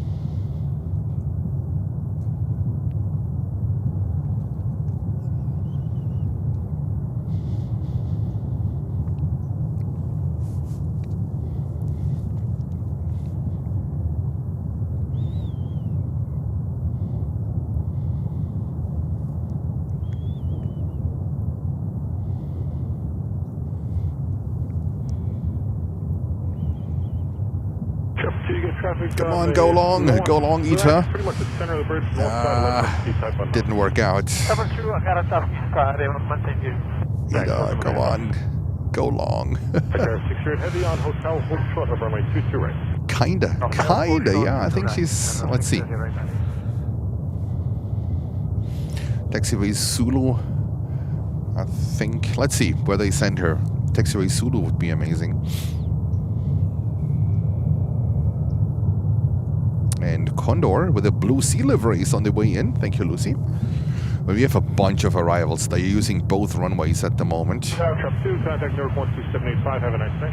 Come on, go long, Eater. Didn't work out. Eater, come on, go long. Kinda, yeah. I think she's. Let's see. Taxiway Zulu. I think. Let's see where they send her. Taxiway Zulu would be amazing. And Condor with a blue sea liveries on the way in. Thank you, Lucy. Well, we have a bunch of arrivals. They're using both runways at the moment. Trap 2, contact Newark 12785. Have a nice day.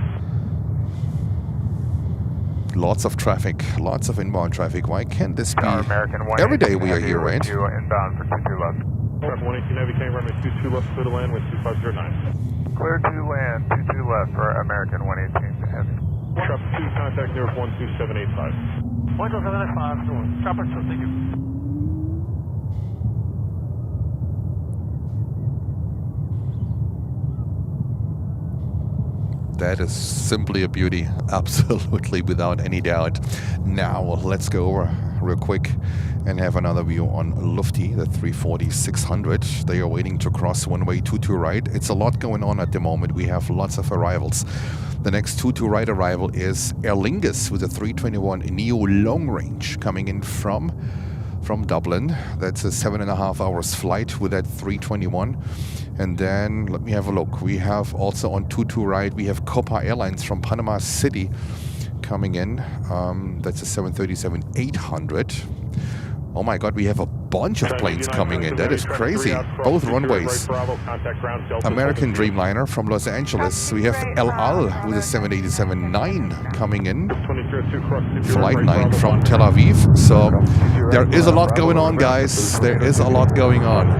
Lots of traffic, lots of inbound traffic. Why can't this be? American Every day we are here, right? Inbound for 22 left. Trap 118 Heavy, came runway 22 left, clear to land with 2509. Clear to land, 22 left for American 118 Heavy. Trap 2, contact Newark 12785. 12785, Chopper 2, thank you. That is simply a beauty, absolutely without any doubt. Now let's go over real quick and have another view on Lufty, the 340-600. They are waiting to cross runway 22 right. It's a lot going on at the moment. We have lots of arrivals. The next 22 right arrival is Aer Lingus with a 321 Neo long range coming in from Dublin. That's a 7.5 hours flight with that 321. And then let me have a look. We have also on 22 right, we have Copa Airlines from Panama City coming in. That's a 737-800. Oh my God, we have a bunch of planes coming in. That is crazy. Both runways. American Dreamliner from Los Angeles. We have El Al with a 787-9 coming in. Flight 9 from Tel Aviv. So there is a lot going on, guys. There is a lot going on.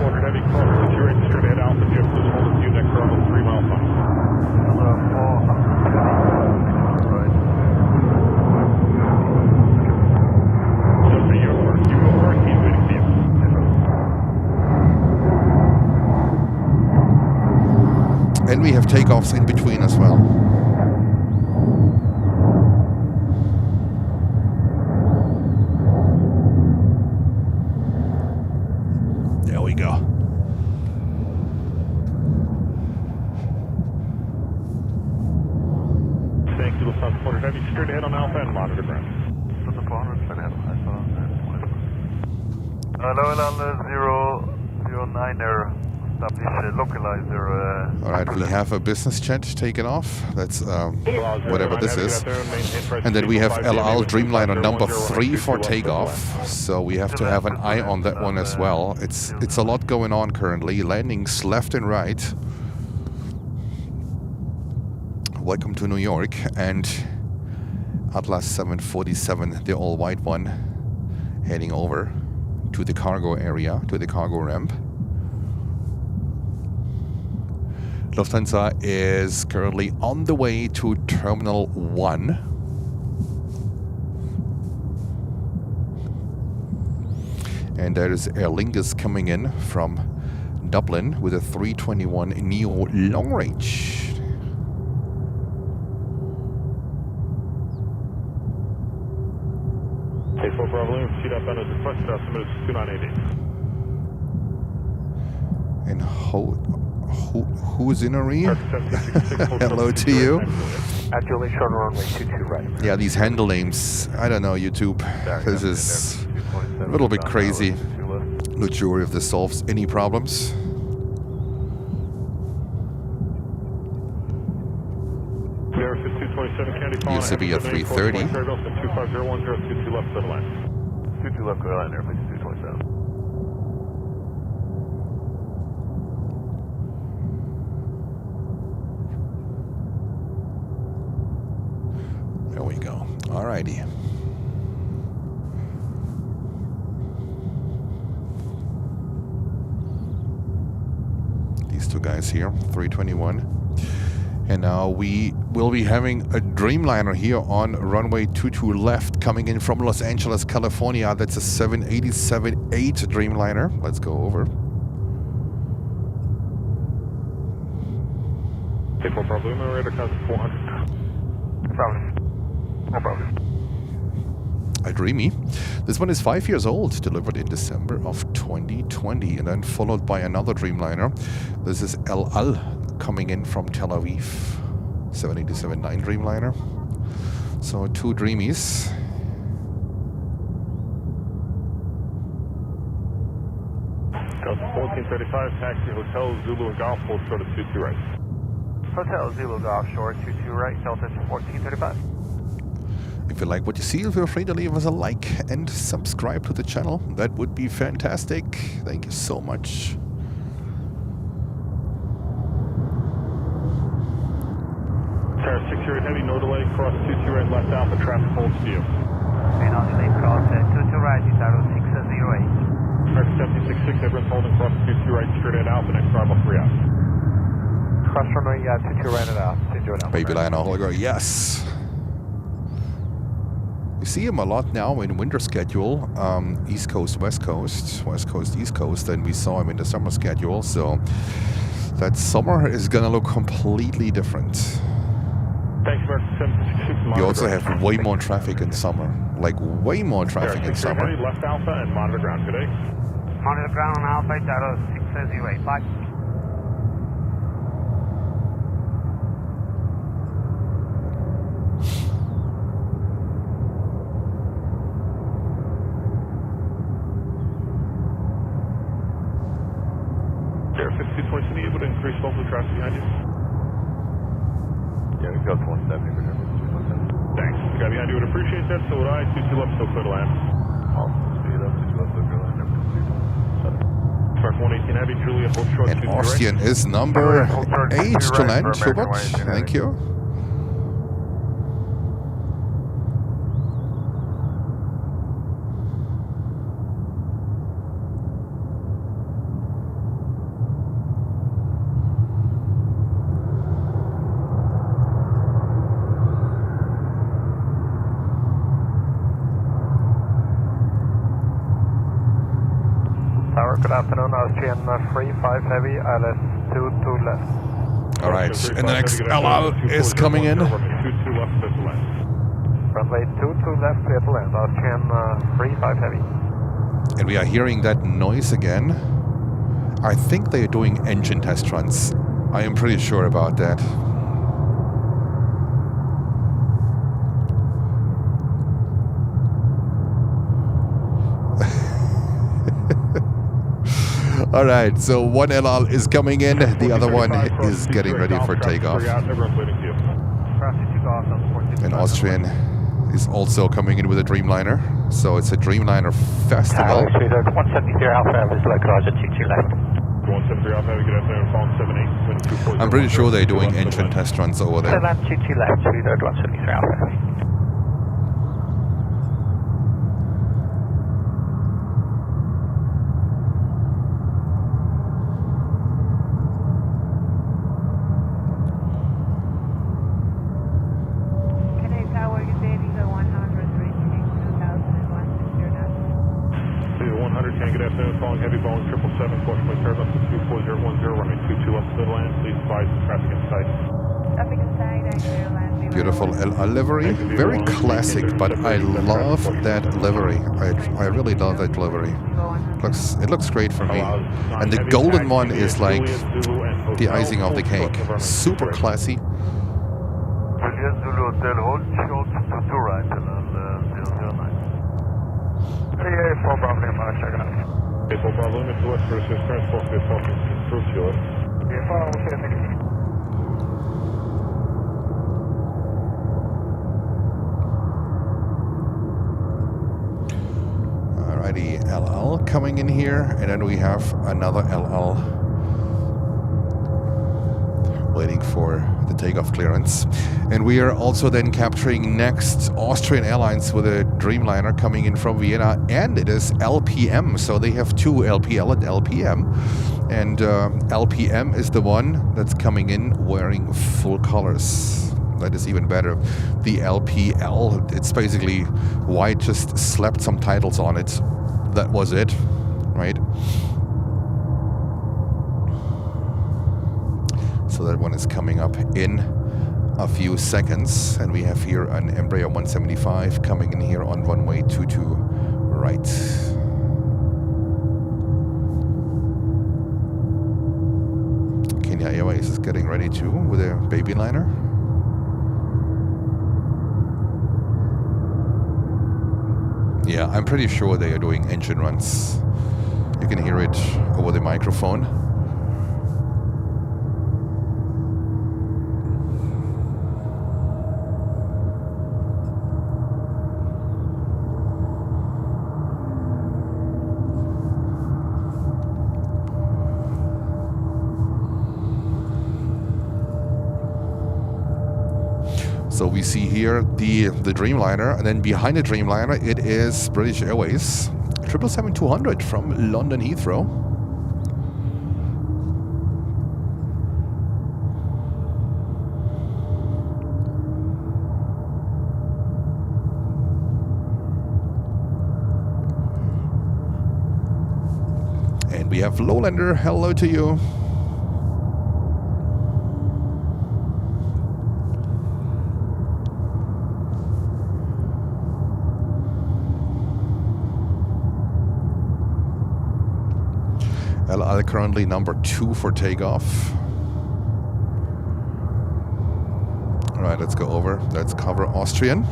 And we have takeoffs in between as well. There we go. Thank you, Lufthansa 400 Heavy. Straight ahead on Alpha and monitor ground. Lufthansa 400, straight ahead. Hello, 009er. Alright, we have a business jet taken off. That's whatever this is. And then we have El Al Dreamliner number 3 for takeoff. So we have to have an eye on that one as well. It's a lot going on currently. Landings left and right. Welcome to New York. And Atlas 747, the all-white one, heading over to the cargo area, to the cargo ramp. Lufthansa is currently on the way to Terminal 1. And there is Aer Lingus coming in from Dublin with a 321 Neo long range. Take 4 Bravo, seat up under the request, submitted 2988. And Huzinary? Hello to you. At Julie, short runway 22 right. Yeah, these handle names. I don't know, YouTube. This is a little bit crazy. Not sure if this solves any problems. Used to be a 330. 2501, 22 left, clear line. 22 left, clear line there, please, 227. Alrighty. These two guys here, 321. And now we will be having a Dreamliner here on runway 22 left, coming in from Los Angeles, California. That's a 787-8 Dreamliner. Let's go over. April Bravo, radar count 400. Problem. No problem. A Dreamy. This one is 5 years old, delivered in December of 2020, and then followed by another Dreamliner. This is El Al, coming in from Tel Aviv, 787-9 Dreamliner. So 2 Dreamies. Delta 1435, taxi Hotel Zulu and Golf, hold short of 22 right. Hotel Zulu Golf Shore 22 right, Delta 1435. If you like what you see, feel free to leave us a like and subscribe to the channel. That would be fantastic. Thank you so much. Sir, 6 heavy, no delay, cross 22 right, left Alpha, traffic holds to you. And on delay, cross 22 right, Itaro 608. Traffic 766, everyone's holding cross 22 right, straight at Alpha, next arrival 3 out. Cross runway, 22 right at Alpha, 22 at Alpha. Baby Lionel Holger, yes. You see him a lot now in winter schedule, East Coast, West Coast, West Coast, East Coast, and we saw him in the summer schedule, so that summer is gonna look completely different. Thanks, American 766. You also have way more traffic in summer, like way more traffic in summer. Heavy, left Alpha and monitor ground today. Monitor ground on Alpha, Itaro 608, 5. Air 5220, are you able to increase local traffic behind you? Yeah, we go to 170 for sure. 170. Thanks. Guy behind you would appreciate that, so would I. 22 left, still clear to land. All speed up, 22 left, still clear to land. Shark 118 heavy, Julia, hold short. And Austrian is number 8 to land, Schubert. Thank you. Good afternoon, Austrian 35 heavy, ILS 22 left. Alright, and the next LL is coming in. Runway 22 left, clear to land, Austrian 35 heavy. And we are hearing that noise again. I think they are doing engine test runs. I am pretty sure about that. All right, so one LL is coming in, the other one is getting ready for takeoff. And Austrian is also coming in with a Dreamliner, so it's a Dreamliner festival. 173 Alpha, is like Roger 22 left. 173 Alpha, good afternoon, Falcon 78. I'm pretty sure they're doing engine test runs over there. 22 left, 173 Alpha. Heavy Boeing 777, Quadjet Turbine 24010, runway 22 left to land. Please advise the traffic in sight. Traffic in sight, Beautiful LL livery, very classic, but I love that livery. I really love that livery. It looks great for me. And the golden one is like the icing of the cake. Super classy. Juliet Zulu Hotel, hold short to 2 right, and 009. Yeah, 4 Bravo, check out. 4 Bravo, limit to west for assist, transport to Falcon, through fuel. Yeah, 4, okay, thank you. Alrighty, LL coming in here, and then we have another LL waiting for the takeoff clearance. And we are also then capturing next Austrian Airlines with a Dreamliner coming in from Vienna, and it is LPM, so they have two, LPL and LPM. And LPM is the one that's coming in wearing full colors. That is even better. The LPL, it's basically white, just slapped some titles on it. That was it, right? So that one is coming up in a few seconds. And we have here an Embraer 175 coming in here on runway 22 right. Kenya Airways is getting ready too with their baby liner. Yeah, I'm pretty sure they are doing engine runs. You can hear it over the microphone. So we see here the Dreamliner, and then behind the Dreamliner it is British Airways 777-200 from London Heathrow. And we have Lowlander, hello to you. El Al currently number 2 for takeoff. All right, let's go over. Let's cover Austrian.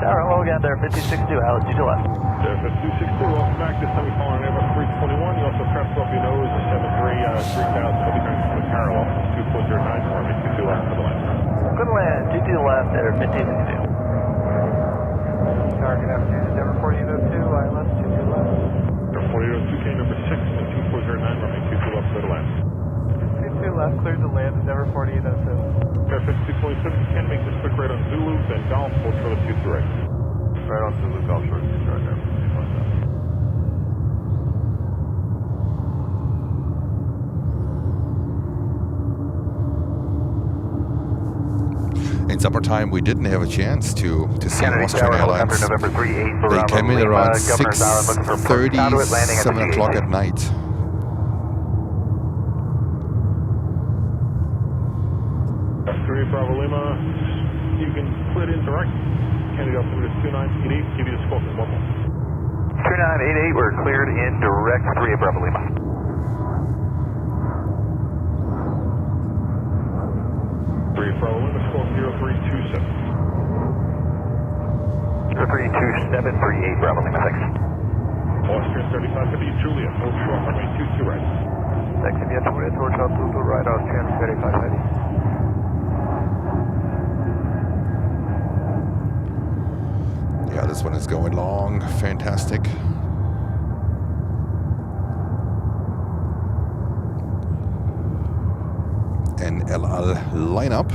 Tower, hello again there, 5062, altitude to left. There, 5262, welcome back. This time we call on Airbus 321. You also press up your nose, 73, 3000, will be coming from the parallel, 2409, runway 22 left to the left. Good land, 22 left there, 5062. Tower, good afternoon. Endeavour 4802, ILS 22 left. Endeavour 4802, K number 6, and 2409, runway 22 left to the left. 22 left, cleared to land, Endeavour 4807. Air 5227, you can make this quick right on Zulu, then Golf, hold for the 22 right. Right on Zulu, Golf short, right there. In summertime, we didn't have a chance to see Austrian Airlines. November 38 They came in around 6:30, 7 o'clock at night. Three Bravo Lima, you can split in direct. Kennedy altimeter is 2988, give you the scope in 1 more. 2988, we're cleared in direct 3 Bravo Lima. Bravo Lima, scope 0327. 032738 Bravo Lima, thanks. Austrian 3550, Julia, hold short, runway 22 right. Thanks, if you have to wait, torch out to the right, Austrian 3550. Yeah, this one is going long. Fantastic. And El Al lineup.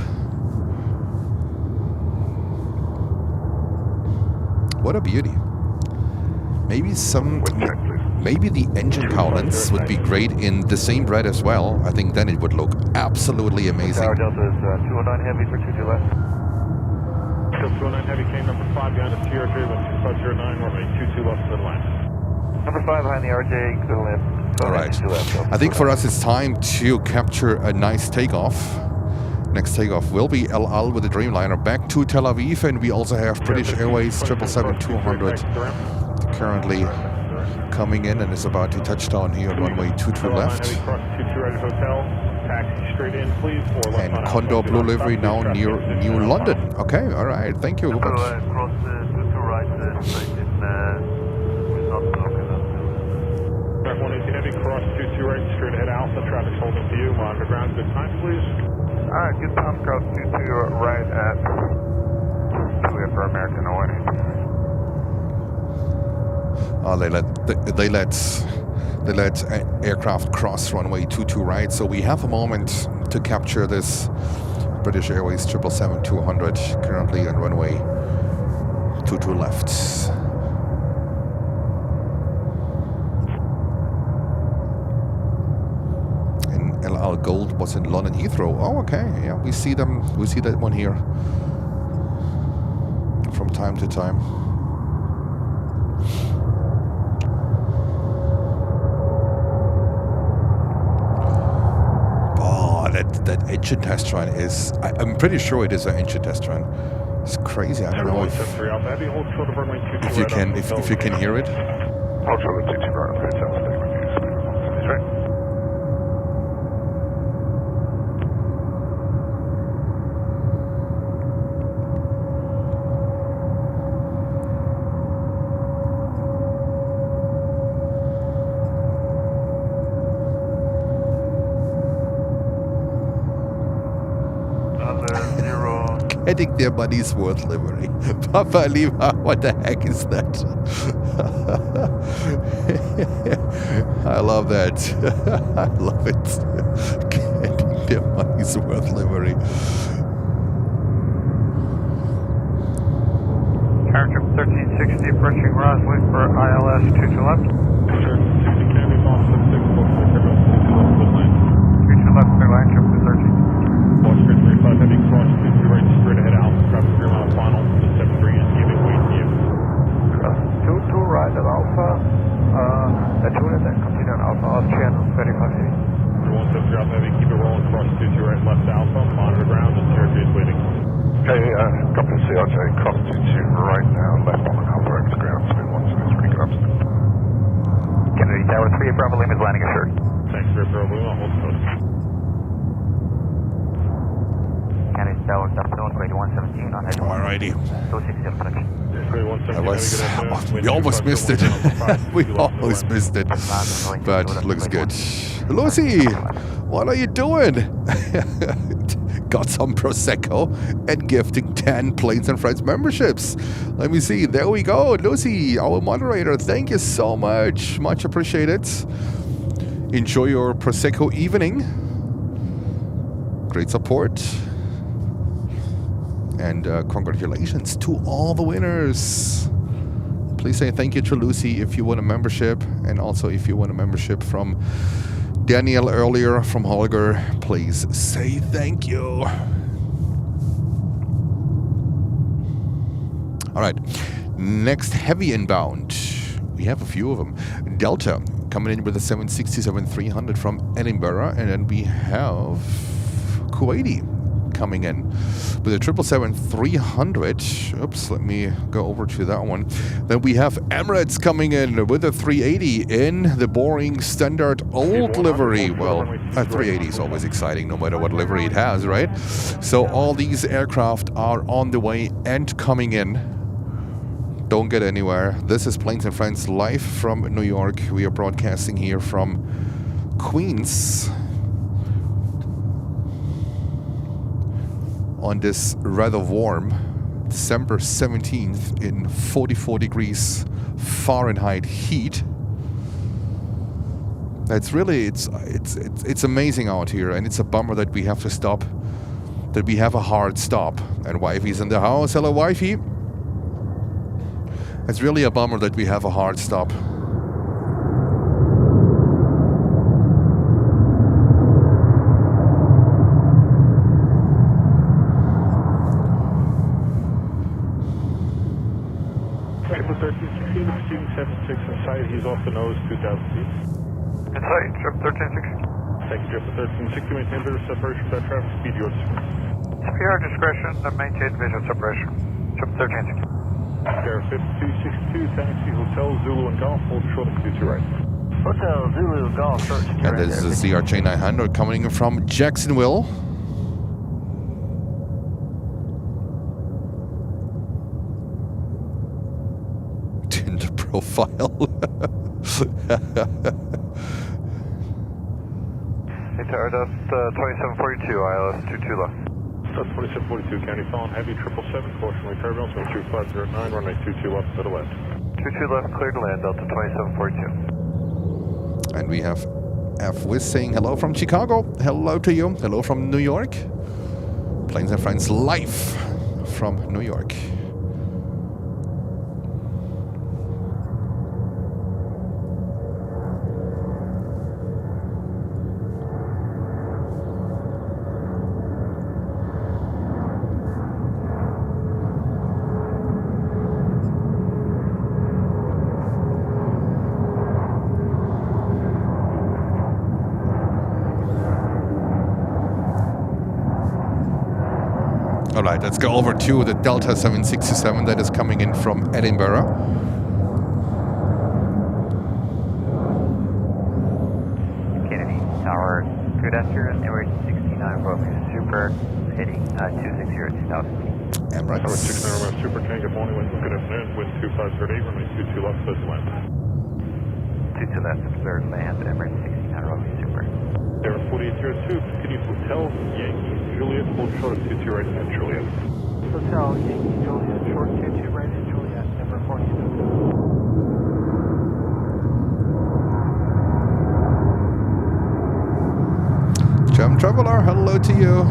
What a beauty. Maybe the engine cowlings would be great in the same bread as well. I think then it would look absolutely amazing. Tower Delta is 209 heavy for 22 left. 209 heavy, K number 5 behind the TRJ, 2509, runway 22 left to the line. Number 5 behind the RJ, go left. All right. I think for us it's time to capture a nice takeoff. Next takeoff will be El Al with the Dreamliner back to Tel Aviv, and we also have British Airways 777-200 currently coming in and is about to touch down here on runway 22 left. And Condor Blue Livery now near New London. Okay, all right. Thank you, Rupert. Cross 22 right, straight in, we're not blocking up. Track 118 heavy, cross 22 right, straight ahead Alpha, traffic's holding for you. Monitor ground, good time, please. Alright, good time, cross 22 right at 2 for American 180. Oh, they let aircraft cross runway 22 right, so we have a moment to capture this British Airways 777-200 currently on runway 22 left. And El Al Gold was in London Heathrow. Oh, okay, yeah, we see them. We see that one here from time to time. That engine test run is... I'm pretty sure it is an engine test run. It's crazy. I don't know if you can hear it. Ultra 22 right, 37 stay with you. That's right. Getting their money's worth livery. Papa Lima, what the heck is that? I love that. I love it. Getting their money's worth livery. Character 1360 approaching Roswell for ILS 22 left. 1360 Candy Bomb 76, 32 left, clear line, trip to 13. Watch grid 35 heavy, cross 22 right, straight ahead Alpha, traffic clear line final, 73 is giving way to you. Cross 22 right at Alpha, at 2 and then continue on Alpha, channel 3580. 170 drop heavy, keep it rolling, cross 22 right, left Alpha, monitor ground, and CRJ is waiting. Okay, copy CRJ, cross 22 right now, left on Alpha X ground, spin 173, good upstairs. Kennedy Tower 3, Bravo Lima is landing assured. Thanks, Bravo Lima, hold the post. Kennedy Tower, Southbound, grade 117 on head 1. Alrighty. 267 connection. We almost missed it. We almost missed it. But looks good. Lucy, what are you doing? Got some Prosecco and gifting 10 Planes and Friends memberships. Let me see. There we go. Lucy, our moderator. Thank you so much. Much appreciated. Enjoy your Prosecco evening. Great support. And congratulations to all the winners. Please say thank you to Lucy if you want a membership. And also if you want a membership from Daniel earlier, from Holger, please say thank you. All right. Next heavy inbound. We have a few of them. Delta coming in with a 767-300 from Edinburgh. And then we have Kuwaiti coming in with a 777-300. Oops, let me go over to that one. Then we have Emirates coming in with a 380 in the boring standard old livery. Well, a 380 is always exciting no matter what livery it has, right? So all these aircraft are on the way and coming in. Don't get anywhere. This is Planes and Friends live from New York. We are broadcasting here from Queens on this rather warm December 17th in 44 degrees Fahrenheit heat. It's really, it's amazing out here, and it's a bummer that we have to stop, that we have a hard stop. And wifey's in the house. Hello, wifey. It's really a bummer that we have a hard stop. He's off the nose, 2,000 feet. Inside, trip 1360. Thank you, Trip 1360. Maintain visual separation with that traffic speed, yours. PR discretion, maintain visual separation. Trip 1360. Air 5262, taxi, Hotel Zulu and Golf, hold short of 22 right. Hotel Zulu Golf, short and this is the CRJ 900 coming in from Jacksonville. Tinder profile. That's 2742, ILS 22 left. That's 2742, County Fallen, heavy 777, caution turbulence, 2509, runway 22 left to the left. 22 left, clear to land, Delta 2742. And we have F. Wiz saying hello from Chicago. Hello to you. Hello from New York. Planes and Friends live from New York. Alright, let's go over to the Delta 767 that is coming in from Edinburgh. Kennedy Tower, good afternoon, Emirates 69 Romeo Super, heading 260 2000. Emirates. Tower 69 Romeo Super, can good morning, wind, good afternoon, wind 2538, runway 22 left, clear to land. 22 left, clear to land, Emirates 69 Romeo Super. Air 4802, continue Hotel Yankee Juliet, hold short of 22 right at Juliet. Hotel Yankee Juliet, short 22 right at Juliet, number 42. Jam Traveler, hello to you.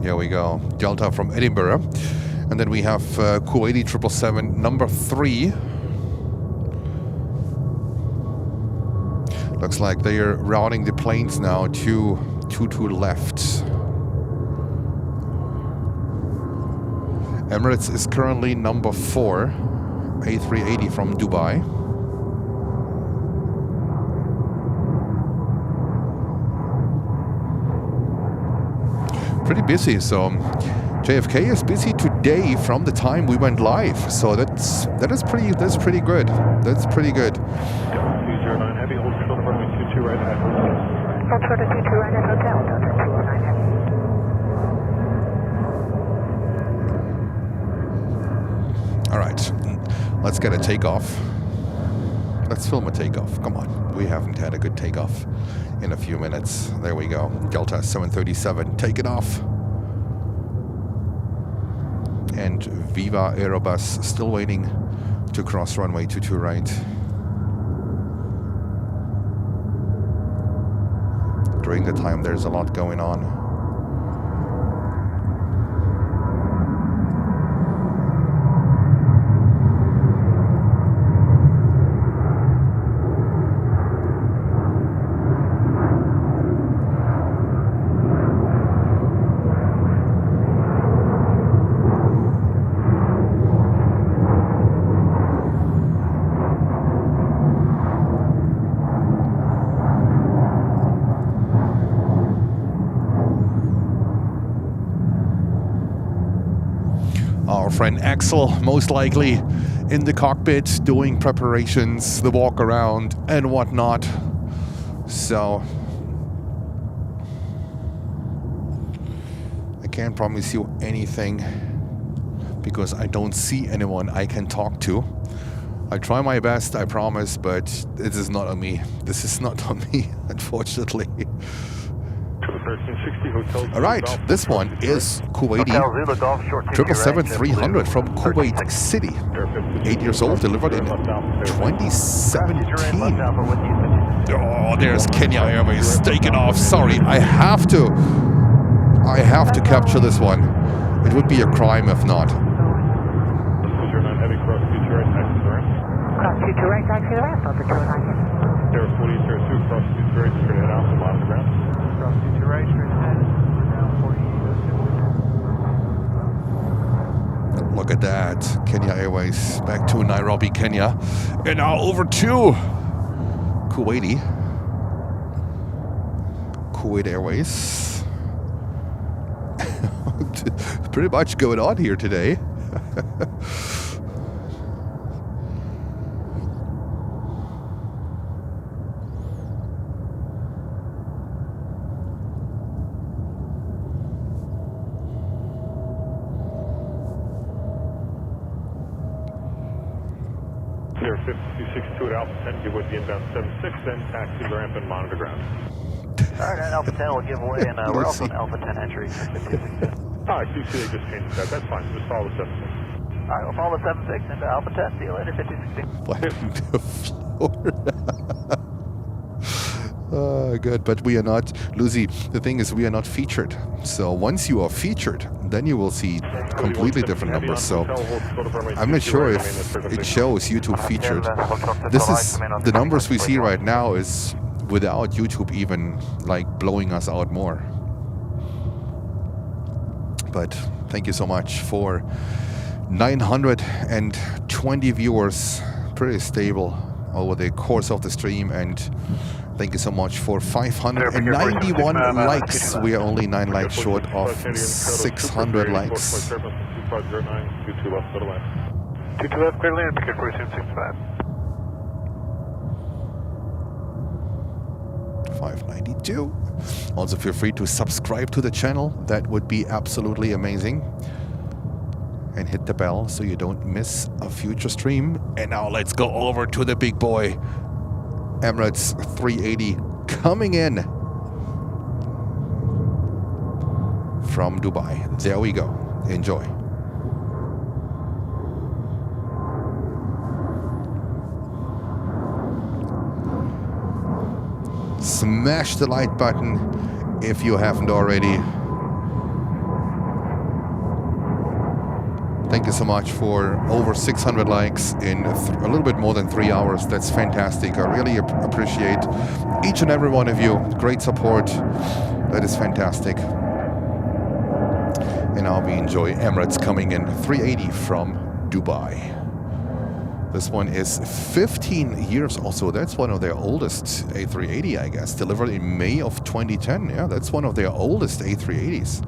Here we go. Delta from Edinburgh. And then we have Kuwaiti 777 number 3. Looks like they are routing the planes now to 22 left. Emirates is currently number 4. A380 from Dubai. Pretty busy, so JFK is busy today from the time we went live. So that's pretty good. That's pretty good. 209 heavy, hold short of runway 22 right at Hotel. Hold short of 22 right at Hotel, Delta 209 heavy. All right, let's get a takeoff. Let's film a takeoff. Come on, we haven't had a good takeoff in a few minutes. There we go. Delta 737, take it off. And Viva Aerobus still waiting to cross runway 22 right. During the time, there's a lot going on. Our friend Axel, most likely in the cockpit, doing preparations, the walk around and whatnot. So I can't promise you anything because I don't see anyone I can talk to. I try my best, I promise, but this is not on me. This is not on me, unfortunately. All right, this one is Kuwaiti 777-300 from Kuwait City. 8 years old, delivered in 2017. Oh, there's Kenya Airways taking off. Sorry, I have to capture this one. It would be a crime if not. Cross 22 right, taxi to the left, Delta 209 heavy. Air 4802, cross 22 right, straight ahead out, some on the ground. Cross 22 right, straight ahead, ground 4802. Look at that. Kenya Airways back to Nairobi, Kenya. And now over to Kuwaiti. Kuwait Airways. Pretty much going on here today. Clear 5262 at Alpha 10, give way to the inbound 76, then taxi ramp and monitor ground. Alright, at Alpha 10 will give way, and we're also on Alpha 10 entry. Alright, you see they just changed that. That's fine. Just follow the 76. Alright, we'll follow the 76 into Alpha 10. See you later, 5016. Florida. Good, but we are not, Lucy, the thing is we are not featured. So once you are featured, then you will see completely different numbers. So I'm not sure if it shows YouTube featured. This is, the numbers we see right now is without YouTube even like blowing us out more. But thank you so much for 920 viewers, pretty stable over the course of the stream, and thank you so much for 591 likes. We are only 9 likes short of 600 likes. 22 left, go to land. 22 left, clear land, ticket 4765. 592. Also feel free to subscribe to the channel. That would be absolutely amazing. And hit the bell so you don't miss a future stream. And now let's go over to the big boy. Emirates 380 coming in from Dubai. There we go. Enjoy. Smash the like button if you haven't already. Thank you so much for over 600 likes in a little bit more than 3 hours. That's fantastic. I really appreciate each and every one of you. Great support. That is fantastic. And now we enjoy Emirates coming in 380 from Dubai. This one is 15 years also. That's one of their oldest A380, I guess. Delivered in May of 2010. Yeah, that's one of their oldest A380s.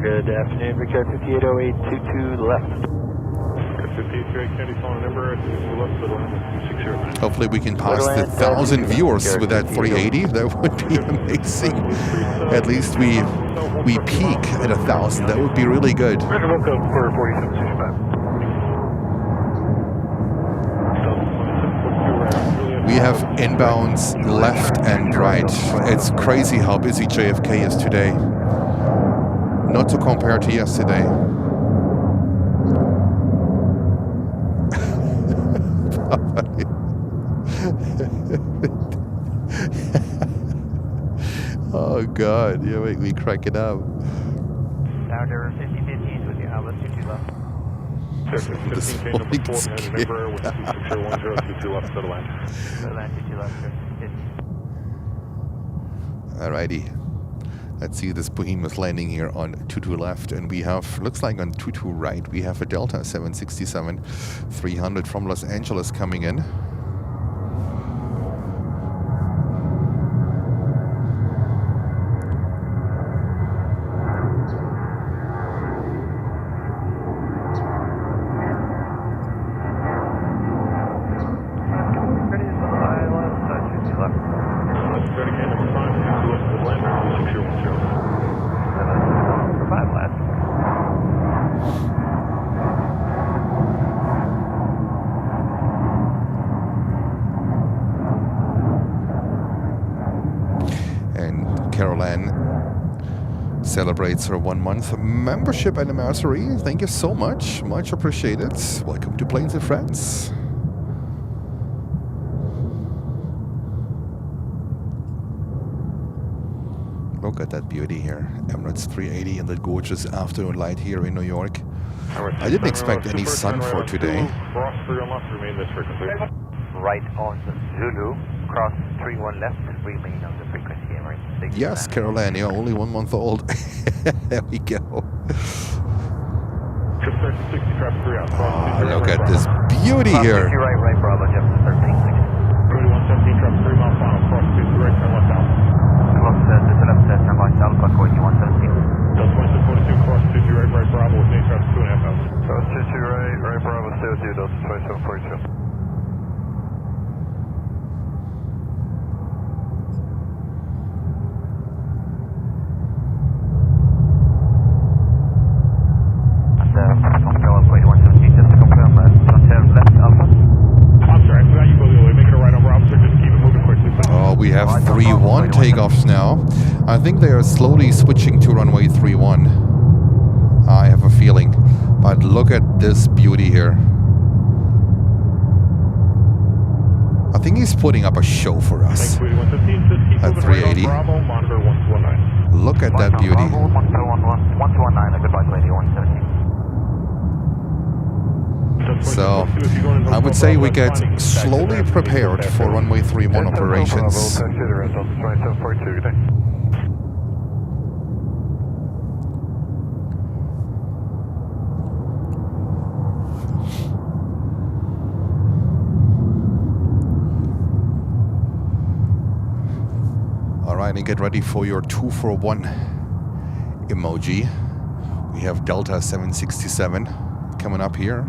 Good afternoon, Victor 580822 left. 58 Candy phone number 22 left, go to land 260. Hopefully we can pass the 1,000 viewers with that 380. That would be amazing. At least we peak at 1,000. That would be really good. We have inbounds left and right. It's crazy how busy JFK is today. Not to compare to yesterday. Oh God, you make me crack it up. Tower 5015 with you, Alpha 22 left. This morning scared. Alrighty. Let's see this behemoth landing here on 22 left, and we have, looks like on 22 right, we have a Delta 767-300 from Los Angeles coming in. Celebrates her 1 month membership anniversary. Thank you so much. Much appreciated. Welcome to Planes and Friends. Look at that beauty here. Emirates 380 in the gorgeous afternoon light here in New York. I didn't expect any sun for today. Right on Zulu, cross 31 left, remain on the frequency, Emirates. Yes, Caroline, you're only 1 month old. There we go. Just 60 traffic 3 out. Oh, look at this beauty here. Right, Bravo, Jeff, 1360. 117 traffic 3 mile final, cross 22 right, turn left out. Close to the left, turn right, Alpha, Courtney 117. Delta 2242, cross 22 right, Bravo, with main traffic 2.5 out. Cross 22 right, Bravo, stay with you, Delta 2742. We have 3-1 takeoffs now. I think they are slowly switching to runway 31. I have a feeling. But look at this beauty here. I think he's putting up a show for us. At 380. Look at that beauty. So, I would say we get slowly prepared for runway 31 operations. Alright, and get ready for your 2-for-1 emoji. We have Delta 767 coming up here.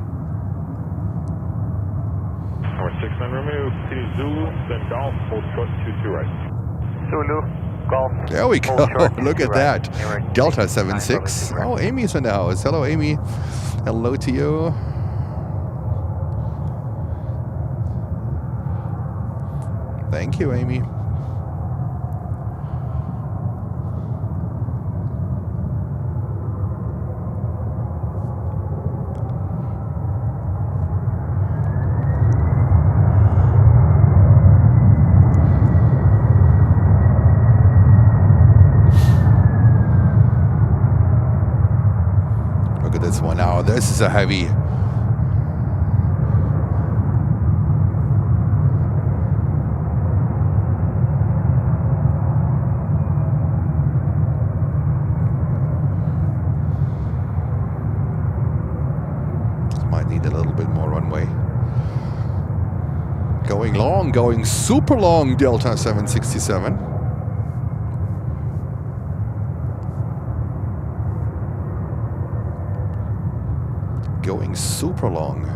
69 Romeo, continue Zulu, then Golf, hold short 22 right. Zulu, Golf. There we go. Look at that. Delta 76. Oh, Amy's in the house. Hello, Amy. Hello to you. Thank you, Amy. This is a heavy. This might need a little bit more runway. Going long, going super long, Delta 767. Going super long.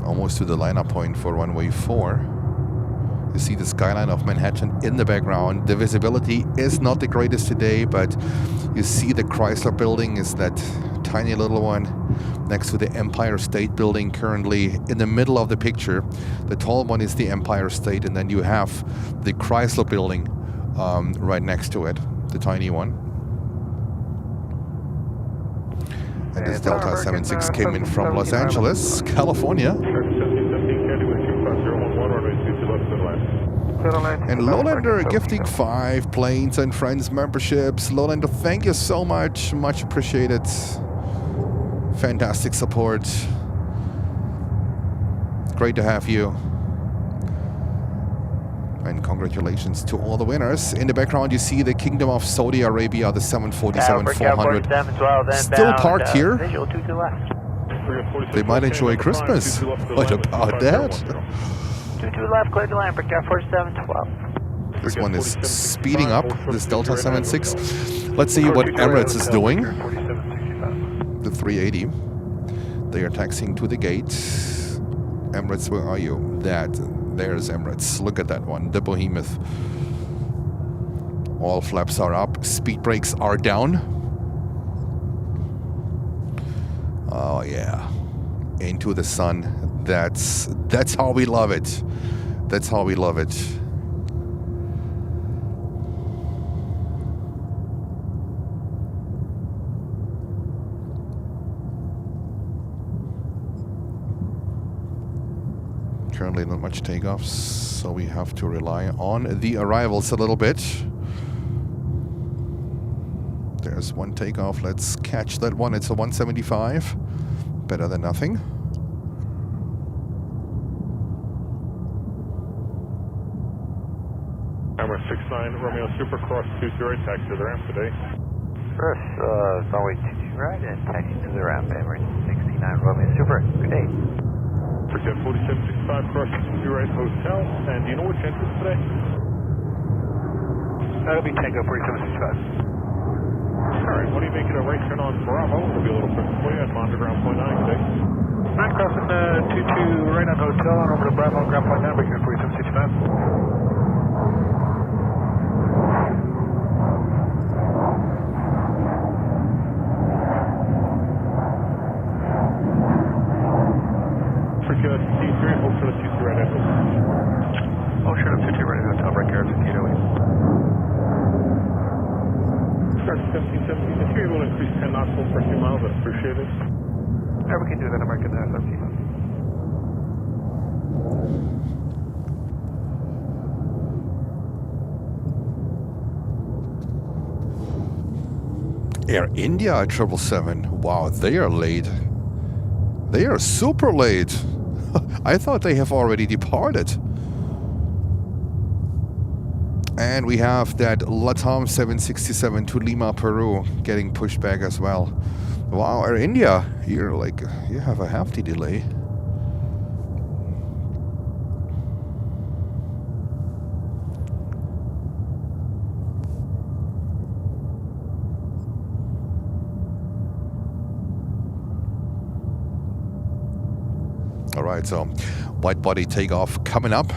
Almost to the lineup point for runway 4. You see the skyline of Manhattan in the background. The visibility is not the greatest today, but you see the Chrysler building is that tiny little one next to the Empire State Building currently in the middle of the picture. The tall one is the Empire State, and then you have the Chrysler building right next to it, the tiny one. And this Delta 76 came in from Los Angeles, California. And Lowlander gifting 5 Planes and Friends memberships. Lowlander, thank you so much. Much appreciated. Fantastic support. Great to have you. And congratulations to all the winners. In the background, you see the Kingdom of Saudi Arabia, the 747-400. Still parked here. They might enjoy Christmas. What about that? 22 left, clear to land for Air 4712. This one is speeding up, this Delta 76. Let's see what Emirates is doing. The 380. They are taxiing to the gate. Emirates, where are you? There's Emirates. Look at that one, the behemoth. All flaps are up. Speed brakes are down. Oh yeah, into the sun. That's how we love it. That's how we love it. Currently not much takeoffs, so we have to rely on the arrivals a little bit. There's one takeoff. Let's catch that one. It's a 175. Better than nothing. 69 Romeo Super Cross 22 right, taxi to the ramp today. First, runway 22 right and taxi to the ramp, Emirates 69 Romeo Super. Good day. Quadjet 4765 Cross 22 right, hotel. And do you know which entrance today? That'll be Tango 4765. Alright, what do you make it a right turn on Bravo? It'll be a little quicker for you at monitor ground point 9 today. Alright, crossing 22 right on hotel on over to Bravo on ground point 9, breaking 4765. Forget T3, hold for the T3 right at hotel. Oh, sure, 22 right on hotel, break air 5808. Start 1717. If you're able to increase 10 knots for a few miles, I'd appreciate it. Yeah, we can do that, American 17. Air India 777. Wow, they are late. They are super late. I thought they have already departed. And we have that LATAM 767 to Lima, Peru getting pushed back as well. Wow, Air India, you have a hefty delay. All right, so wide body takeoff coming up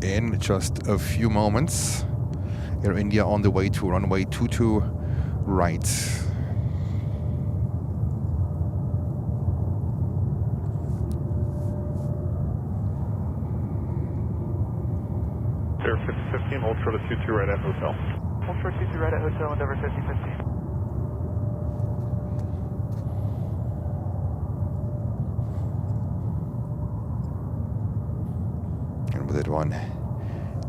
in just a few moments. Air India on the way to runway 22 right. Air 5015, hold short of 22 right at hotel. Hold short 22 right at hotel, Endeavour 5015. And with that one,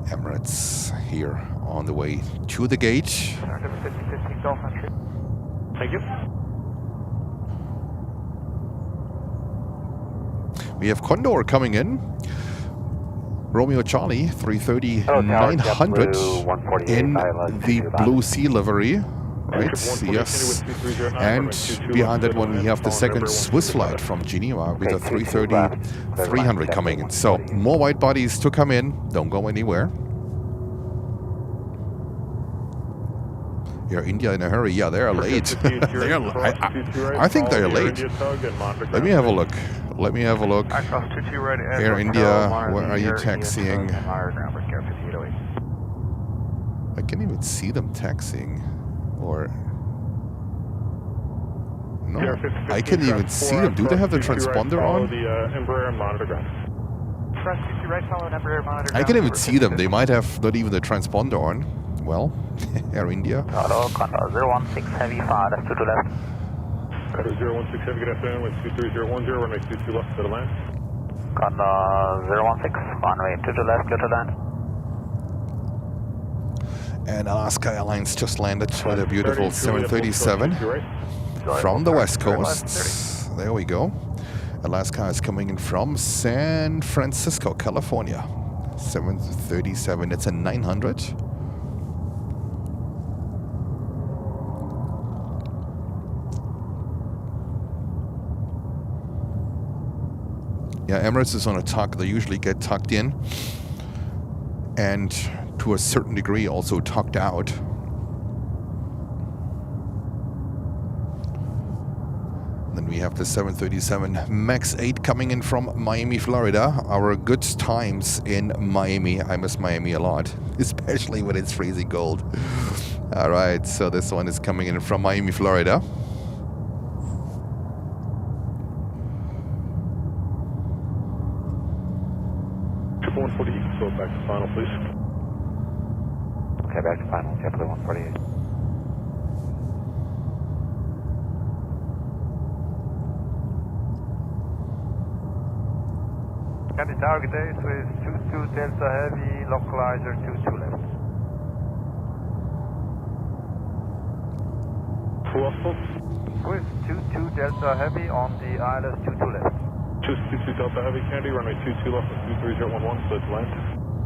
Emirates here on the way to the gate. Endeavour 5015, Golf Country. Thank you. We have Condor coming in. Romeo Charlie 330-900 in the Blue Sea livery. Right, yes. And behind that one we have the second Swiss flight from Geneva with a 330-300 coming in. So more wide bodies to come in. Don't go anywhere. Air India in a hurry. Yeah, they are late. I think they are late. Let me have a look. Let me have a look. Air India, where are you taxiing? I can't even see them taxiing. Or no, I can't even see them. Do they have the transponder on? I can't even see them. They might have not even the transponder on. Well, Air India. Hello, Condor 016 Heavy, far left to left. Condor 016 Heavy, good afternoon, with 23010, runway 22 left to the land. Condor 016, runway 22 left, go to land. And Alaska Airlines just landed with a beautiful 737 from the West Coast. There we go. Alaska is coming in from San Francisco, California. 737, it's a 900. Yeah, Emirates is on a tuck. They usually get tucked in and to a certain degree also tucked out. Then we have the 737 MAX 8 coming in from Miami, Florida. Our good times in Miami. I miss Miami a lot, especially when it's freezing cold. All right, so this one is coming in from Miami, Florida. So back to final, please. Okay, back to final, JetBlue 148. Candy Tower, good day, Swiss 22 Delta Heavy, localizer 22 left. Who else? Swiss 22 Delta Heavy on the ILS 22 left. 22 Delta Heavy, Candy, runway 22 left with 23011, clear to land.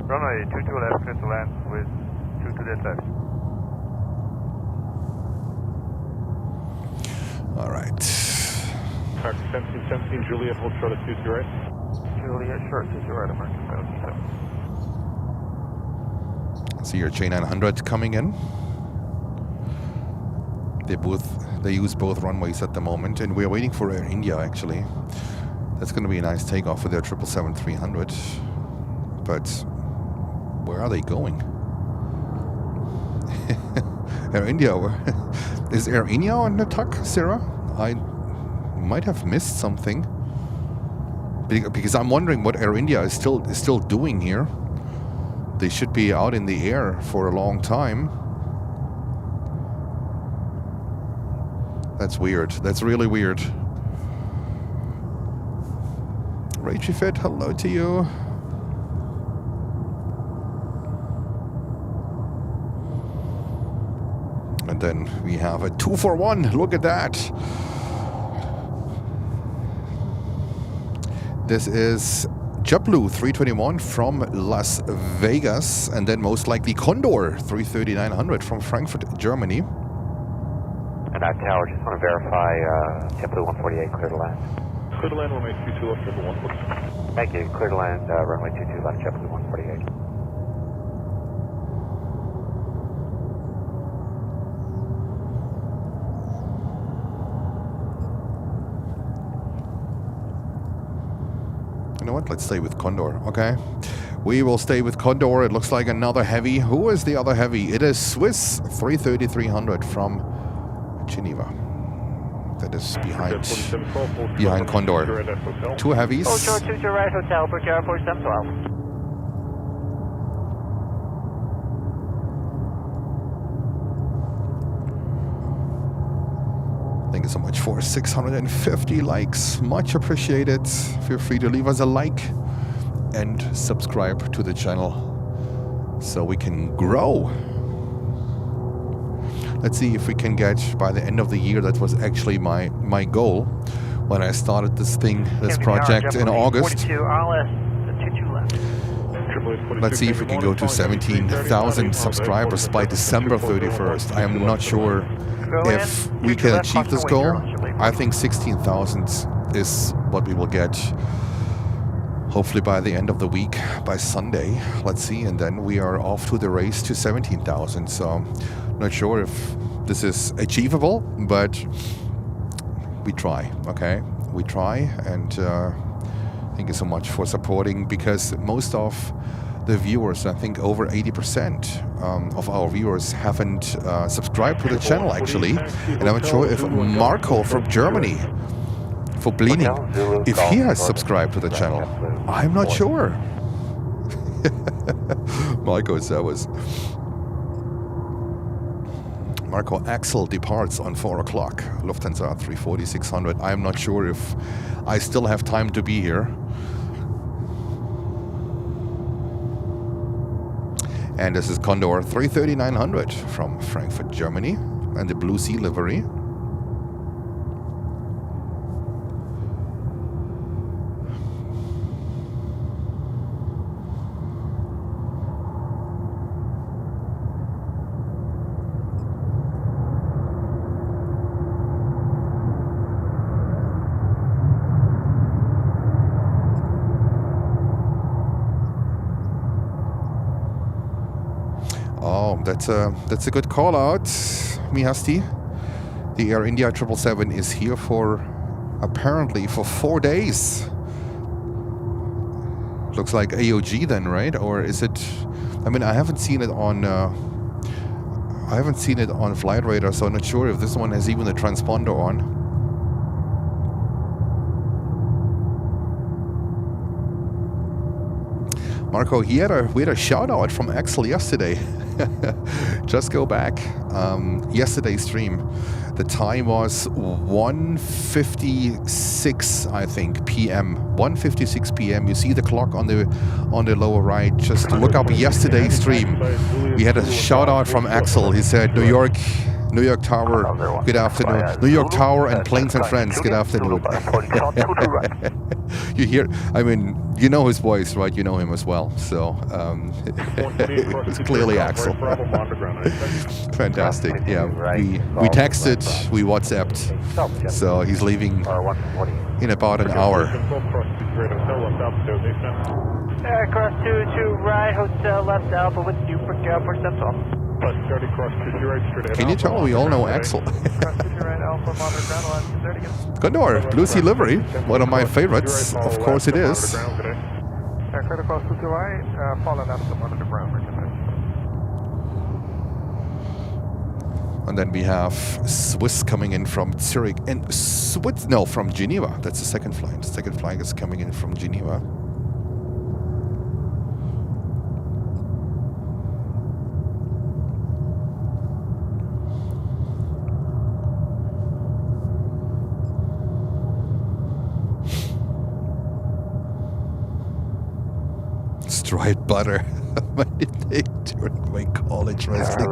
Runway 22 left, clear to land with to that left. All right. American 1717, Juliet, hold short at 22 right. Juliet, short 22 right, American 17. See your J900 coming in. They use both runways at the moment, and we're waiting for Air India actually. That's going to be a nice takeoff with their 777-300. But where are they going? Air India. Is Air India on the tuck, Sarah? I might have missed something. Because I'm wondering what Air India is still doing here. They should be out in the air for a long time. That's weird. That's really weird. Ragey Fit, hello to you. And then we have a 2-for-1. Look at that. This is JetBlue 321 from Las Vegas, and then most likely Condor 330-900 from Frankfurt, Germany. And that tower, just want to verify JetBlue 148 clear to land. Clear to land, runway 22 left, triple 1. Thank you. Clear to land, runway 22 left, JetBlue 148. You know what? Let's stay with Condor, okay? We will stay with Condor. It looks like another heavy. Who is the other heavy? It is Swiss 330-300 from Geneva. That is behind Condor. Two heavies. Oh, short 22 right, hotel, British Airport 712. Thank you so much for 650 likes. Much appreciated. Feel free to leave us a like and subscribe to the channel so we can grow. Let's see if we can get by the end of the year. That was actually my goal when I started this project in August. Let's see if we can go to 17,000 subscribers by December 31st. I am not sure if we can achieve this goal. I think 16,000 is what we will get. Hopefully by the end of the week, by Sunday. Let's see, and then we are off to the race to 17,000. So, not sure if this is achievable, but we try, okay? We try, and thank you so much for supporting, because most of the viewers, I think over 80% of our viewers haven't subscribed to the channel, actually. And I'm not sure if Marco from Germany, for Bleeding, if he has subscribed to the channel. I'm not sure. Marco Servus. Marco Axel departs on 4 o'clock. Lufthansa 340-600. I'm not sure if I still have time to be here. And this is Condor 330-900 from Frankfurt, Germany, and the Blue Sea livery. Oh, that's a good call out, Mihasti. The Air India 777 is here for apparently for 4 days. Looks like AOG then, right? Or is it? I mean, I haven't seen it on Flight Radar, so I'm not sure if this one has even a transponder on. Marco, we had a shout out from Axel yesterday. Just go back. Yesterday's stream. The time was 1:56, I think, p.m. 1:56 p.m. You see the clock on the lower right. Just look up yesterday's stream. We had a shout out from Axel. He said New York New York Tower, good afternoon. New York Tower and Planes and Friends, good afternoon. You hear, I mean, you know his voice, right? You know him as well. So it's clearly Axel. Fantastic. Yeah, we texted, we WhatsApped. So he's leaving in about an hour. Cross 22 right, hotel left Alpha with you for California Central. Can you tell we all know Axel? Condor, Blue Sea livery, one of my favorites. Of course it is. Across 22 right, falling out of the under the ground. And then we have Swiss coming in from Zurich and from Geneva. That's the second flight. The second flight is coming in from Geneva. Striped butter. When did they during my college wrestling?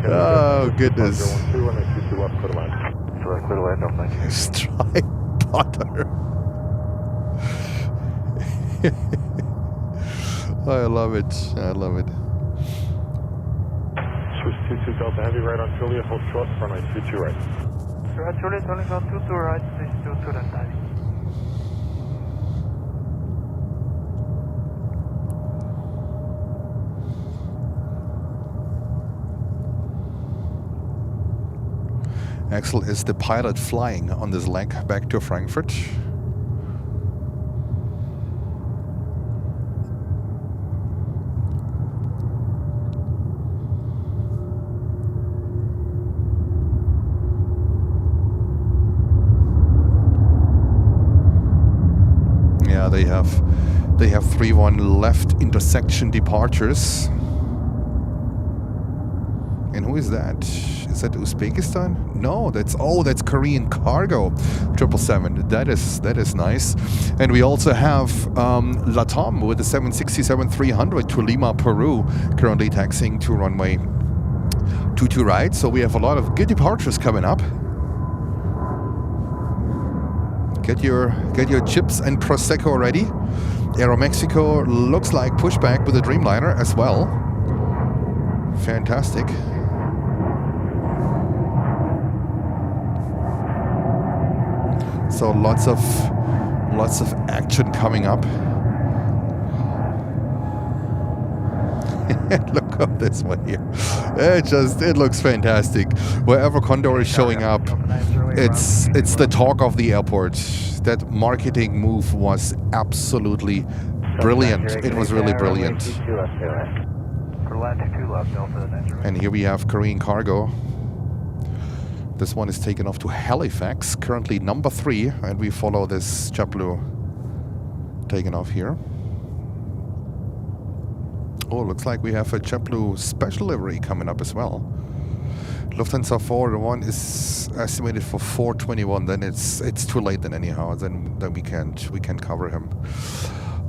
Oh goodness. Striped butter. I love it. I love it. Swiss 22 Delta Heavy right on Juliet, hold short, runway 22 right. Juliet, only got 22 right, please 22 that time. Axel is the pilot flying on this leg back to Frankfurt. Yeah, they have 3-1 left intersection departures. And who is that? Is that Uzbekistan? No, that's Korean cargo. 777. That is nice. And we also have Latam with the 767-300 to Lima, Peru, currently taxiing to runway 22 right. So we have a lot of good departures coming up. Get your chips and prosecco ready. Aeromexico looks like pushback with the Dreamliner as well. Fantastic. So lots of action coming up. Look at this one here. It looks fantastic. Wherever Condor is showing up, it's the talk of the airport. That marketing move was absolutely brilliant. It was really brilliant. And here we have Korean cargo. This one is taken off to Halifax, currently number 3, and we follow this JetBlue taken off here. Oh, looks like we have a JetBlue special livery coming up as well. Lufthansa 401 is estimated for 421. Then it's too late then anyhow. Then we can't cover him.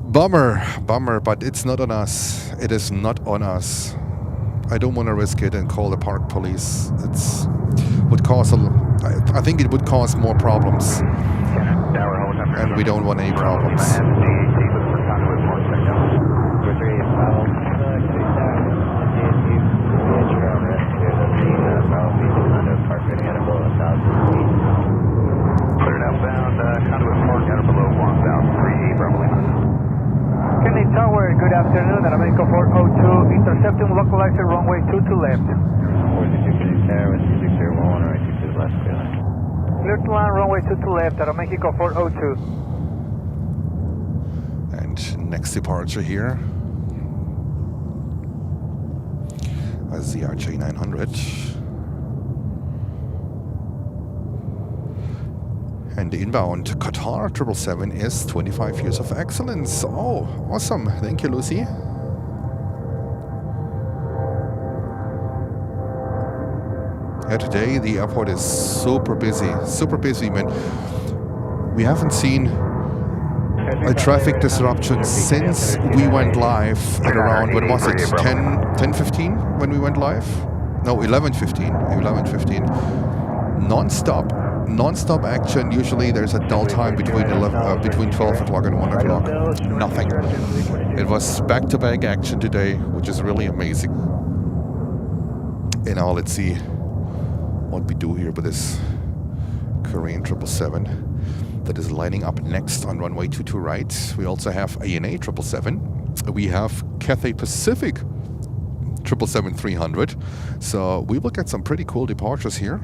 Bummer, but it's not on us. It is not on us. I don't want to risk it and call the park police. I think it would cause more problems. And we don't want any problems. Kennedy Tower, good afternoon, and America 402, intercepting localizer runway 22 left. Clear to land, runway 22 left, at Mexico 402. And next departure here is the RJ900. And the inbound Qatar 777 is 25 years of excellence. Oh, awesome. Thank you, Lucy. Yeah, today the airport is super busy, man. We haven't seen a traffic disruption since we went live at around, when was it, 10:15 when we went live? No, 11:15. Non-stop action. Usually there's a dull time between 12 o'clock and 1 o'clock. Nothing. It was back-to-back action today, which is really amazing. And now let's see what we do here with this Korean 777 that is lining up next on runway 22 right. We also have ANA 777. We have Cathay Pacific 777-300. So we will get some pretty cool departures here.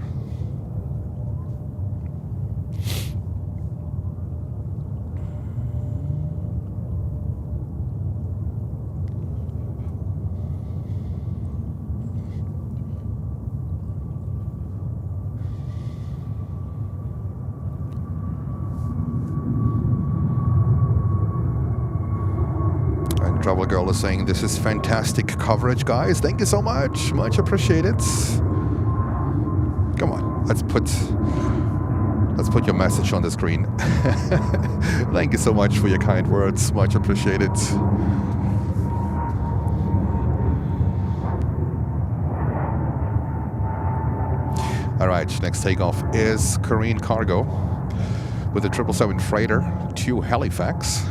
Travel Girl is saying, this is fantastic coverage, guys. Thank you so much. Much appreciated. Come on, let's put your message on the screen. Thank you so much for your kind words. Much appreciated. All right, next takeoff is Korean Cargo with the 777 freighter to Halifax.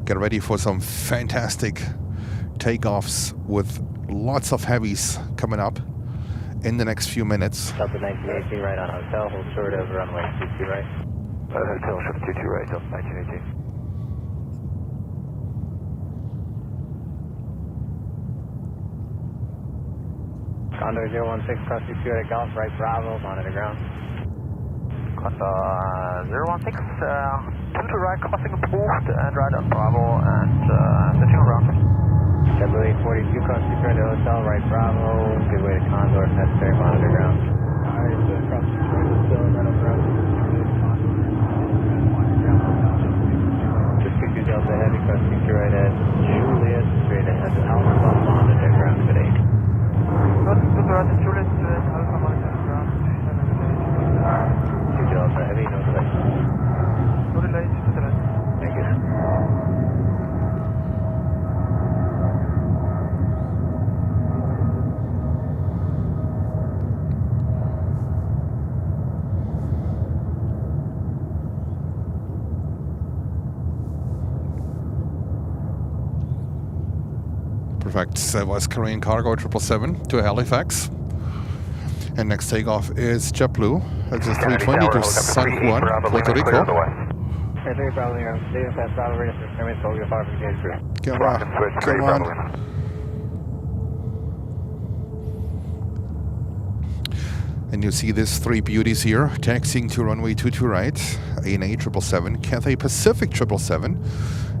Get ready for some fantastic takeoffs with lots of heavies coming up in the next few minutes. Delta 1918 right on hotel, hold short of runway 22 right. Hotel short 22 right, Delta 1918. Condor 016, cross 22 at Golf, right Bravo, monitor ground. Condor 016, 2 to right, crossing approved, and right on Bravo, and switching around. JetBlue 842, cross 22 at hotel, right Bravo, good way to Condor, necessary monitor ground. Alright, so cross 22 right hotel, right on Bravo, just 22 Delta Heavy, cross 22 right at Juliet, straight ahead to Alpha, monitor ground today. Cross 22 right at Juliet, Alpha, monitor ground. 2 Delta Heavy, no delay. No delay, no delay. Thank you. Perfect. That was Korean Cargo 777 to Halifax. And next takeoff is JetBlue. That's a 320 to San Juan, Puerto Rico. Come on. And you see these three beauties here, taxiing to runway 22 right, ANA 777, Cathay Pacific 777,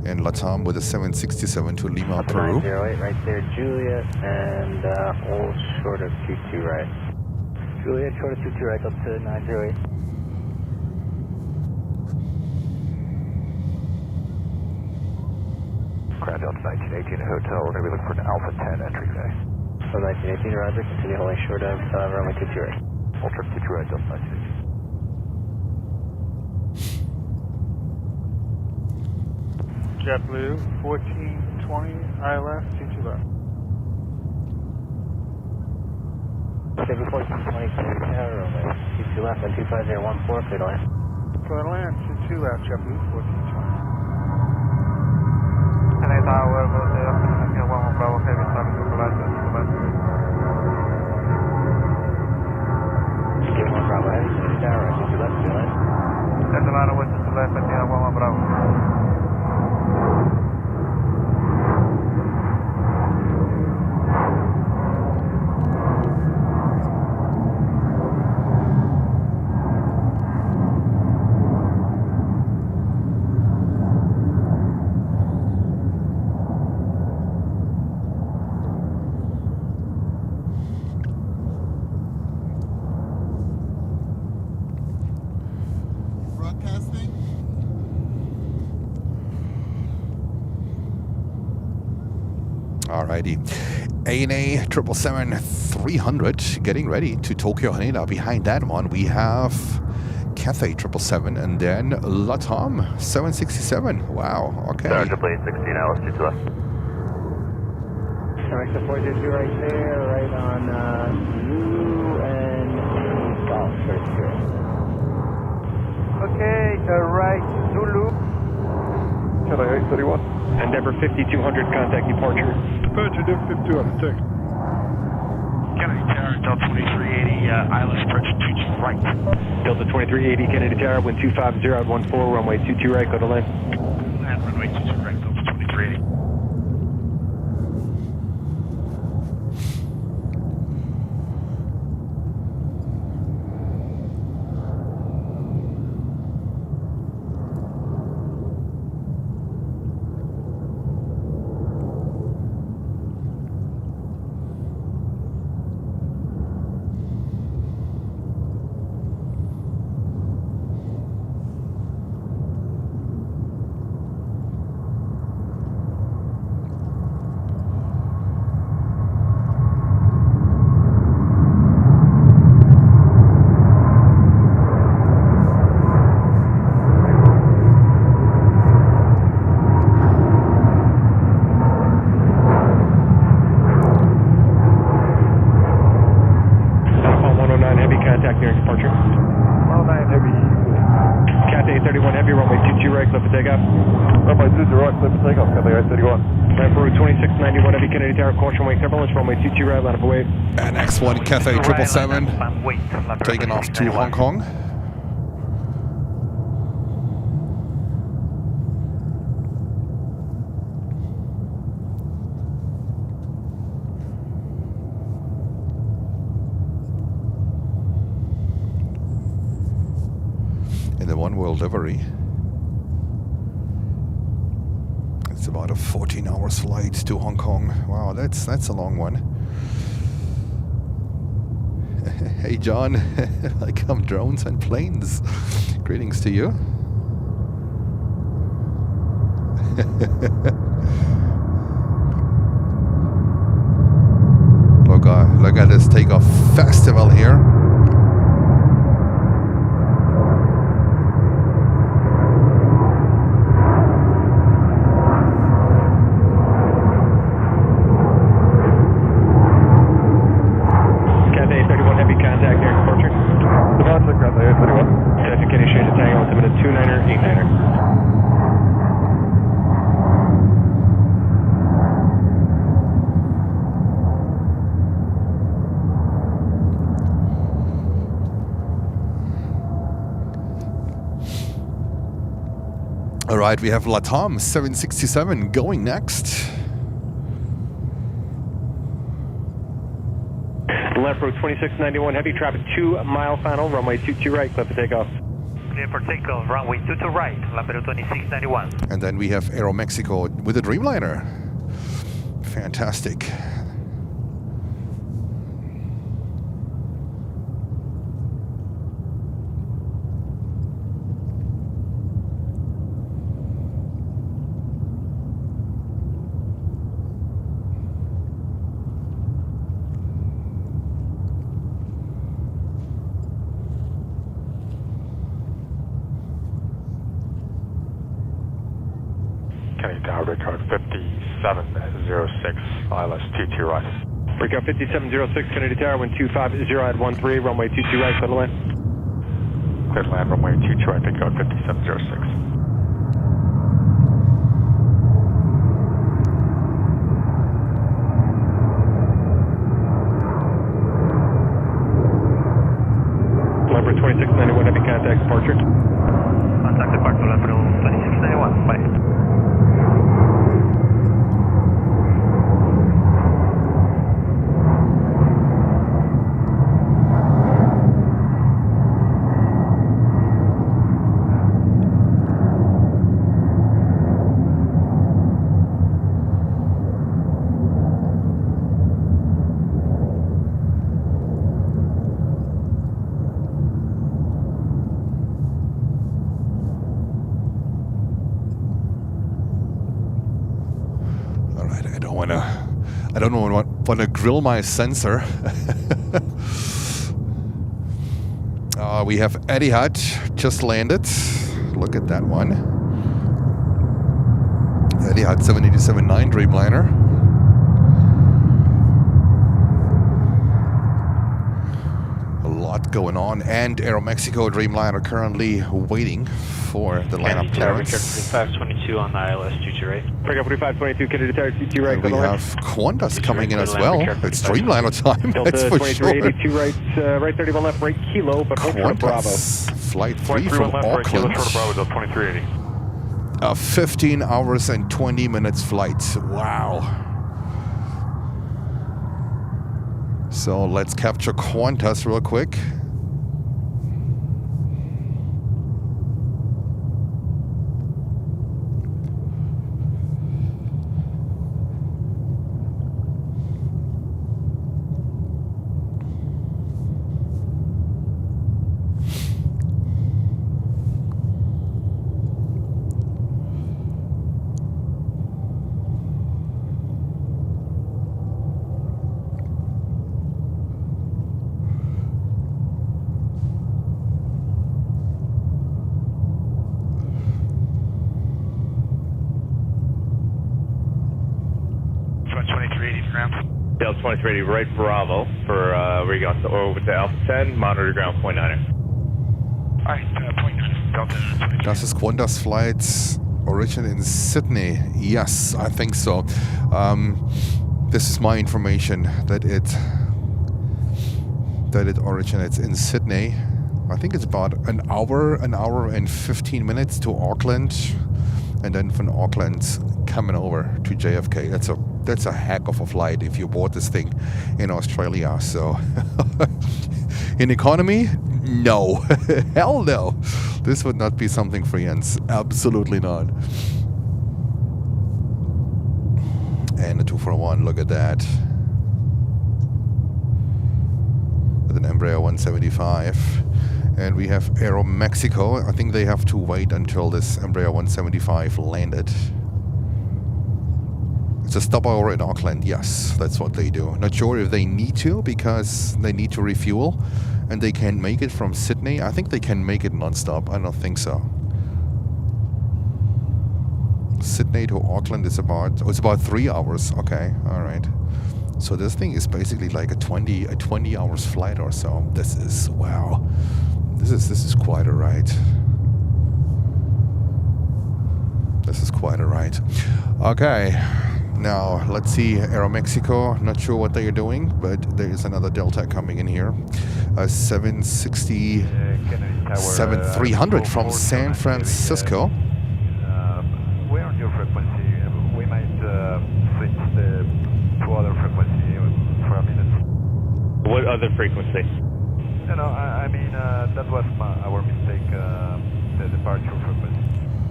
and LATAM with a 767 to Lima, Peru. 908 right there, Juliet, and hold short of 22 right. Juliet, short of 22 right, up to 908. Crown Delta 1918 Hotel, we're going to be looking for an Alpha 10 entry bay. So 1918, roger, continue holding short of runway 22 right. Ultra 22 right, Delta 1918. JetBlue 1420 ILS, T2 left. JetBlue 1420, runway 22 left and 25014, clear to land. Clear to land, T2 left, JetBlue 1420. And I thought we're going to have one more Bravo heavy traffic supervisor to the left. Give one Bravo heavy, finish tower, T2 left, clear to land. That's the matter with the left and one more Bravo. broadcasting. Alrighty. ANA 777-300 getting ready to Tokyo Haneda. Behind that one, we have Cathay 777 and then Latam 767. Wow, okay. Triple 16 hours, 2 to left. Director 422 right there, right on U and Golf, okay, right, Zulu. Canada 831. Endeavour 5200, contact departure. Departure Endeavour 5200, take. Kennedy Tower, Delta 2380, island approach 22 right. Delta 2380, Kennedy Tower, wind 250 at 14, runway 22 right, go to land. And runway 22 right, Delta 2380. And next one, Cathay 777, taking off to Hong Kong. In the one world livery. It's about a 14-hour flight to Hong Kong. Wow, that's a long one. Hey John, welcome drones and planes. Greetings to you. Look at this takeoff festival here. Alright, we have Latam 767 going next. Left road 2691, heavy traffic 2 mile final, runway 22 right, clear for takeoff. Clear for takeoff, runway 22 right, left road 2691. And then we have Aeromexico with a Dreamliner. Fantastic. Record 5706, ILS TT right. Breakout 5706, Kennedy Tower, wind 250 at 13, runway 22 right, clear to land. Clear to land, runway 22 right, breakout 5706. Leopard 2691, heavy contact departure. Contact departure, Leopard 2691, bye. I don't know want to grill my sensor. We have Etihad just landed. Look at that one. Etihad 787-9 Dreamliner. A lot going on, and Aeromexico Dreamliner currently waiting for the lineup clearance. 4522 on the ILS 22 right. Break up 4522, Kennedy Tower 22 right. We have Qantas coming in as well. It's Dreamliner time, that's for sure. 2382 right, right 31 left, right kilo, but Bravo. Flight 3 from Auckland. 15 hours and 20 minutes flight. Wow. So let's capture Qantas real quick. Delta 2380, right Bravo for where you going? So over to Alpha 10, monitor ground point 9er. Alright, point 9, Delta 23. Does this Qantas flight originate in Sydney? Yes, I think so. This is my information that it originates in Sydney. I think it's about an hour and 15 minutes to Auckland, and then from Auckland coming over to JFK. That's a heck of a flight if you bought this thing in Australia. So in economy, no. Hell no. This would not be something for Jens. Absolutely not. And the 241, look at that. With an Embraer 175. And we have Aeromexico. I think they have to wait until this Embraer 175 landed. It's a stopover in Auckland, yes, that's what they do. Not sure if they need to, because they need to refuel, and they can make it from Sydney. I think they can make it non-stop, I don't think so. Sydney to Auckland is about, it's about 3 hours, okay, alright. So this thing is basically like a 20 hours flight or so. This is, wow, this is quite a ride. This is quite a ride. Okay. Now, let's see, Aeromexico, not sure what they are doing, but there is another Delta coming in here. 737-300 from San Francisco. We're on your frequency. We might switch to other frequency for a minute. What other frequency? You know, I mean, that was our mistake, the departure frequency.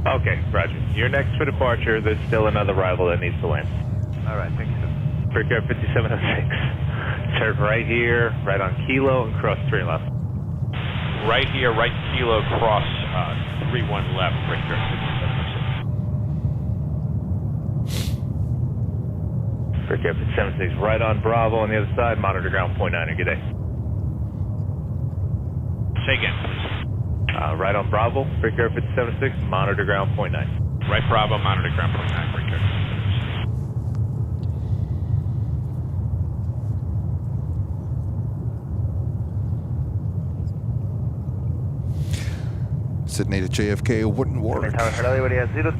Okay, roger. You're next for departure. There's still another arrival that needs to land. All right, thank you, sir. Breaker 5706. Turn right here, right on Kilo, and cross 3 left. Right here, right Kilo, cross 31 left, Breaker 5706. Breaker 5706, right on Bravo on the other side, monitor ground point 9er. Good day. Say again, please. Right on Bravo, Breaker 5706, monitor ground point 9. Right Bravo, monitor ground point 9, Breaker 5706. Sydney to JFK wouldn't work.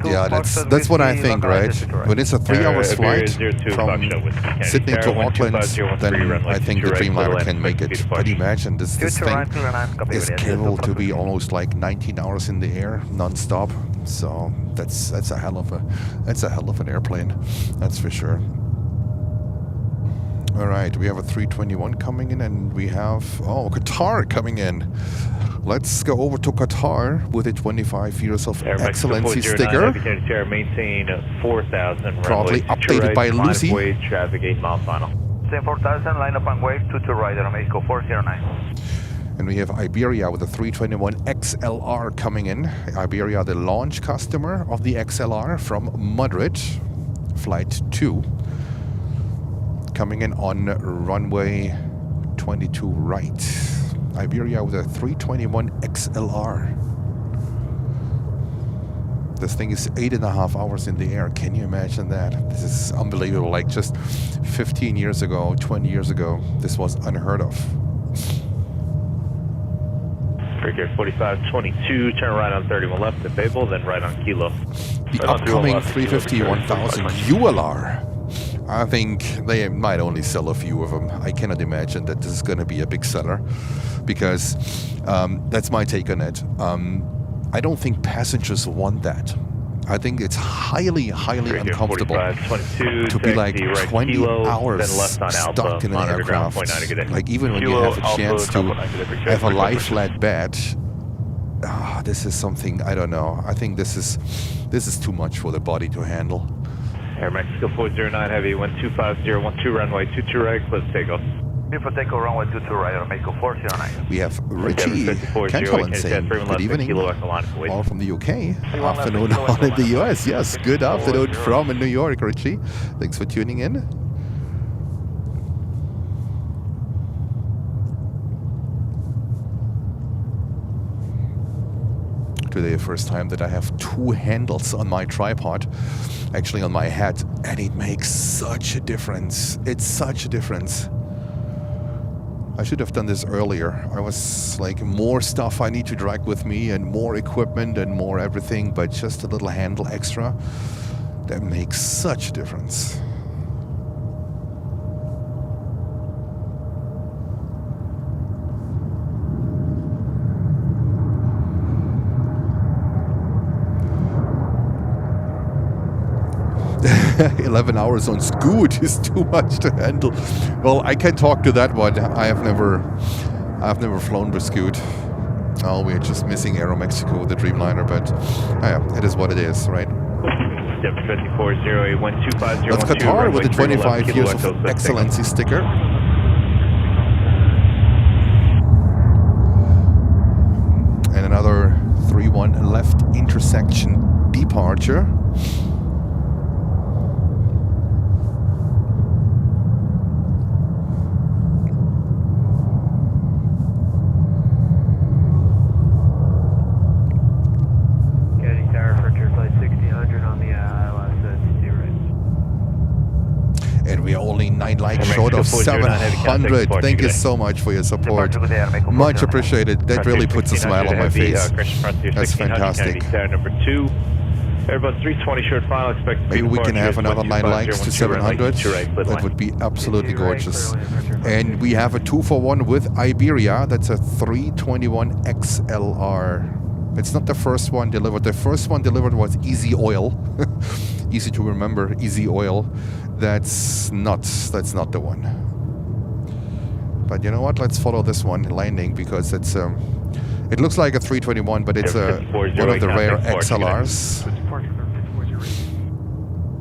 Yeah, that's what I think, right? When it's a 3 hours flight from Sydney to Auckland, then I think the Dreamliner can make it. But imagine this thing is capable to be almost like 19 hours in the air non-stop. So that's a hell of an airplane, that's for sure. All right, we have a 321 coming in, and we have Qatar coming in. Let's go over to Qatar with a 25 years of excellency sticker. Maintain 4,000. Probably updated by Lucy. Traffic 8 mile final. Same 4,000, line up on wave, 22 right, Aeromexico 409. And we have Iberia with a 321 XLR coming in. Iberia, the launch customer of the XLR from Madrid, flight 2. coming in on runway 22 right. Iberia with a 321 XLR. This thing is 8.5 hours in the air. Can you imagine that? This is unbelievable. Like just 15 years ago, 20 years ago, this was unheard of. Figure 4522, turn right on 31 left to Babel, then right on Kilo. The upcoming 350-1000 ULR. I think they might only sell a few of them. I cannot imagine that this is going to be a big seller, because that's my take on it. I don't think passengers want that. I think it's highly uncomfortable to be like 20 hours stuck in an aircraft. Like even when you have a chance to have a lie-flat bed, this is something, I don't know. I think this is too much for the body to handle. Air Mexico 409 Heavy, 125.012 runway 22 right, let's take off. For takeoff runway 22 right, Air Mexico 409. We have Richie Cantalin saying good evening, all from the UK. Afternoon all in the US. Yes, good afternoon from New York, Richie. Thanks for tuning in. Today, first time that I have two handles on my tripod, actually on my head, and it makes such a difference. It's such a difference. I should have done this earlier. I was like, more stuff I need to drag with me and more equipment and more everything, but just a little handle extra, that makes such a difference. 11 hours on Scoot is too much to handle. Well, I can talk to that one. I've never flown with Scoot. Oh, we're just missing Aero Mexico with the Dreamliner, but yeah, it is what it is, right? That's Qatar with the 25 years of excellency sticker. And another 3-1 left intersection departure. And we are only 9 likes short of 700. Thank you so much for your support. Much appreciated. That really puts a smile on my face. That's fantastic. Number 2. Airbus 320 short final. Maybe we can have another 9 likes to 700. That would be absolutely gorgeous. And we have a 2-for-1 with Iberia. That's a 321 XLR. It's not the first one delivered. The first one delivered was Easy Oil. Easy to remember, Easy Oil. That's not the one. But you know what? Let's follow this one landing, because it's it looks like a 321, but it's one of the rare XLRs.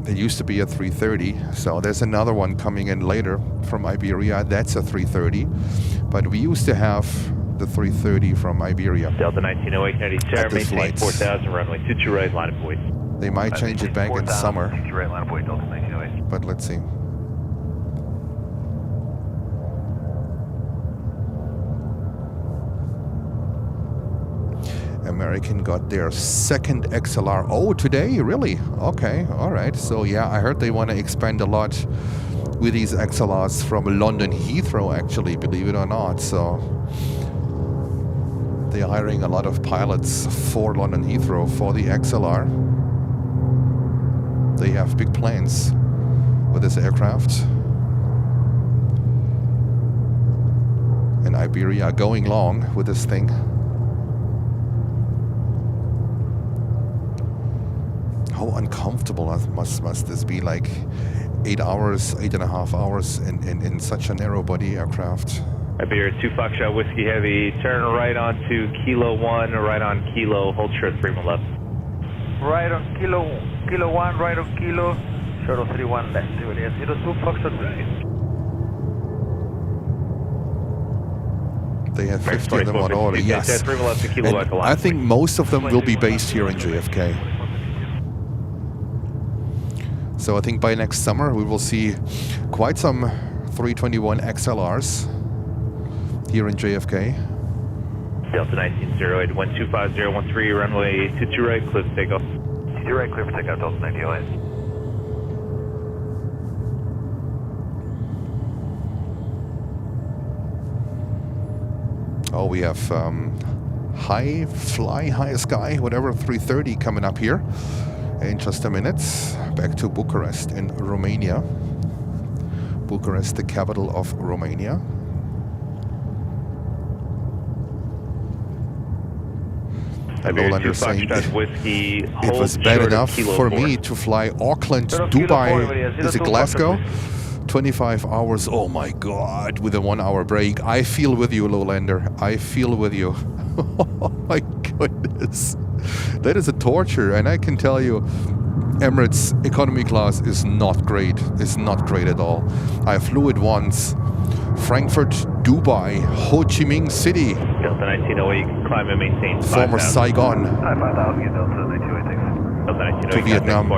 There used to be a 330, so there's another one coming in later from Iberia. That's a 330, but we used to have the 330 from Iberia. Delta 1908 Kennedy Tower, maintain 4000 runway 22 right, line of void. They might change it back in summer, but let's see. American got their second XLR. Oh, today? Really? Okay, all right. So yeah, I heard they want to expand a lot with these XLRs from London Heathrow, actually, believe it or not. So they're hiring a lot of pilots for London Heathrow for the XLR. They have big plans with this aircraft. And Iberia going long with this thing. How uncomfortable must this be? Like 8 hours, 8.5 hours in such a narrow body aircraft. Iberia 2 Foxtrot Whiskey Heavy, turn right onto Kilo 1, right on Kilo, hold short 31 left. Right on Kilo 1, right on Kilo, short of 31 left, 02 Foxtrot Whiskey. They have 50 of them on order, yes. And I think most of them will be based here in JFK. So I think by next summer we will see quite some 321 XLRs here in JFK. Delta 1908, 125013, runway 22 right, clear for takeoff. 22 right, clear for takeoff, Delta 1908. Oh, we have high sky, whatever, 330 coming up here in just a minute. Back to Bucharest in Romania. Bucharest, the capital of Romania. Lowlander saying it was bad enough for me to fly Auckland, Dubai, is it Glasgow? 25 hours, oh my god, with a 1 hour break. I feel with you, Lowlander. I feel with you. Oh my goodness. That is a torture, and I can tell you, Emirates economy class is not great. It's not great at all. I flew it once. Frankfurt, Dubai, Ho Chi Minh City. Delta 1908, you can climb and maintain 5,000. Former Saigon. 5,000, Delta 1908. Delta 1908, to Vietnam.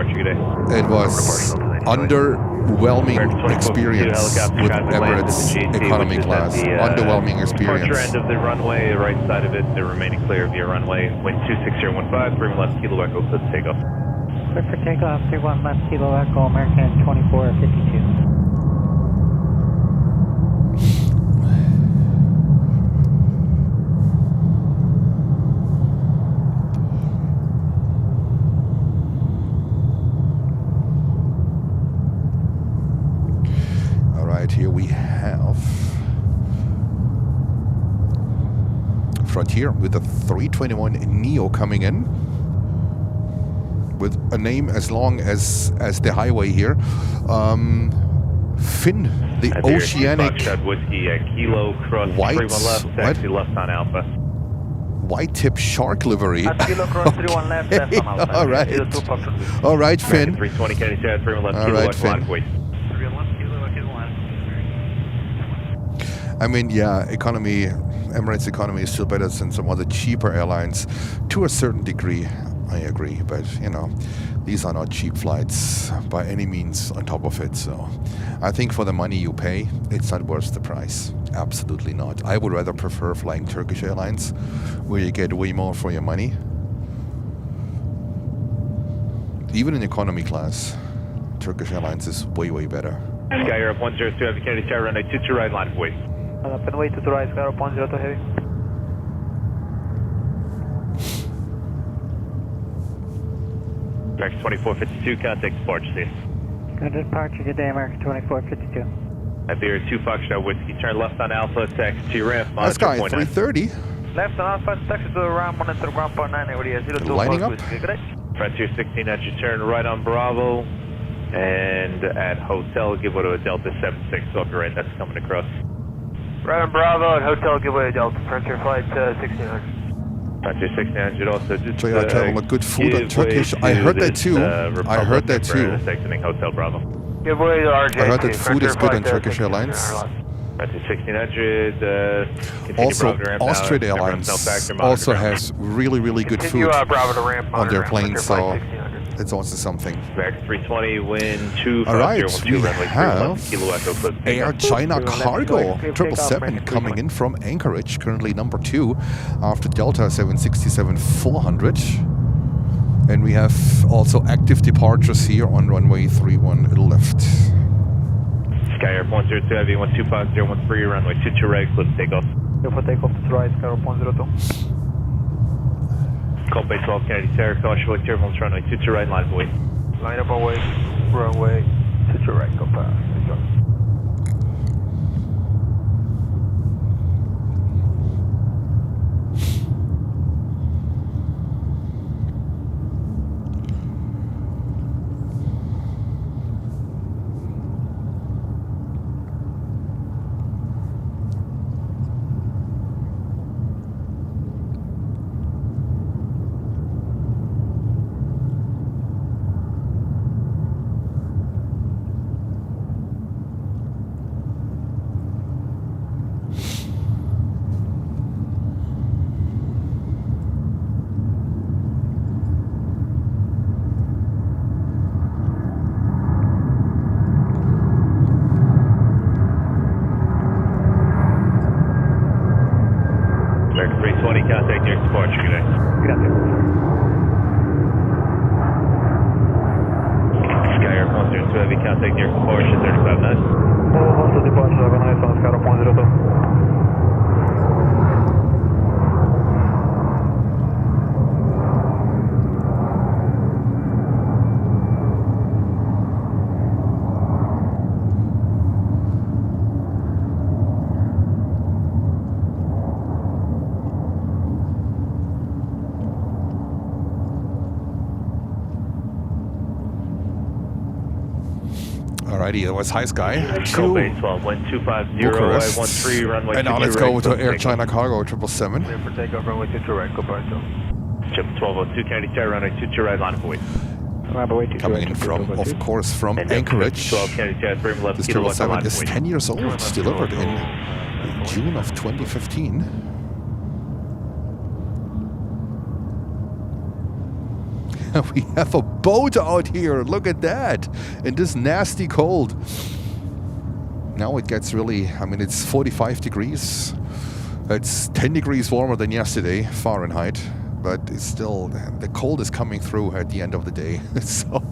It was underwhelming experience with Emirates economy class. Underwhelming experience. Departure end of the runway, right side of it, the remaining clear of your runway. Wind 26015, 3 left, Kilo Echo, clear for takeoff. Clear for takeoff, 31 left, Kilo Echo, American 2452. Here we have Frontier with a 321 Neo coming in with a name as long as the highway here. Finn, the Oceanic Kilo cross white, 31 left, taxi left on Alpha. White tip shark livery. Kilo cross 31 left, that's on Alpha. All right. All right, Finn. 320 Candy Shad, 3 left, all Kilo right, Echo, Finn. Envoy. I mean, yeah, economy, Emirates economy is still better than some other cheaper airlines. To a certain degree, I agree. But, you know, these are not cheap flights by any means on top of it. So I think for the money you pay, it's not worth the price. Absolutely not. I would rather prefer flying Turkish Airlines, where you get way more for your money. Even in economy class, Turkish Airlines is way, way better. Sky Europe 102, have Kennedy Tower, runway 22 right, line for wait. Runway 22 right, Sky Europe 102 heavy. American 2452, contact departure, see. Good departure, good day, American 2452. Iberia 2 Foxtrot Whiskey, turn left on Alpha, taxi to your ramp, That's Sky 330. Left on Alpha, taxi to the ramp, monitor ground point 9, area 02 lining up. Whiskey, good day. Frontier 1600, turn right on Bravo, and at Hotel, give way to a Delta 76, off your right, that's coming across. Right on Bravo, at Hotel, give way to Delta, Frontier flight 1600. Frontier 1600 also just JR Travel, good food on Turkish. I heard that too. I heard that too. Exiting Hotel Bravo. Give way to RJ. I heard that food is good on Turkish Airlines. Frontier 1600, also, Austrian Airlines also has really, really good food on their planes, so it's also something. American 320, wind 2, all right, we runway have Kilo Echo, Air China Cargo 777 coming in from Anchorage, currently number 2 after Delta 767-400. And we have also active departures here on runway 31 left. Sky Air 102, Heavy 125013, runway 22 right, clear for takeoff. Clear for takeoff to right, Sky Air 102. Cold Base 12 Kennedy Terra, caution, turbulence, runway 22 right, line void. Line up away, runway 22 right, go past. day. Good afternoon. Sky Air 102 Heavy, contact near Porsche 35-9. Oh, also departure, have a nice one, Sky Air 102. Alrighty, that was High Sky. Call base 12, wind 250, Bucharest. I-13, runway And now let's go to Air China Cargo 777. Clear for takeoff, runway 22 right, go back to. Chip 1202, Kennedy Tower, runway 22 right, line of way. Coming in from, of course, from Anchorage. 12 Kennedy Tower, 3 left, This kilo 777 is 10 years old, delivered in June of 2015. We have a boat out here, look at that, in this nasty cold. Now it gets really, I mean, it's 45 degrees. It's 10 degrees warmer than yesterday, Fahrenheit, but it's still, the cold is coming through at the end of the day. So,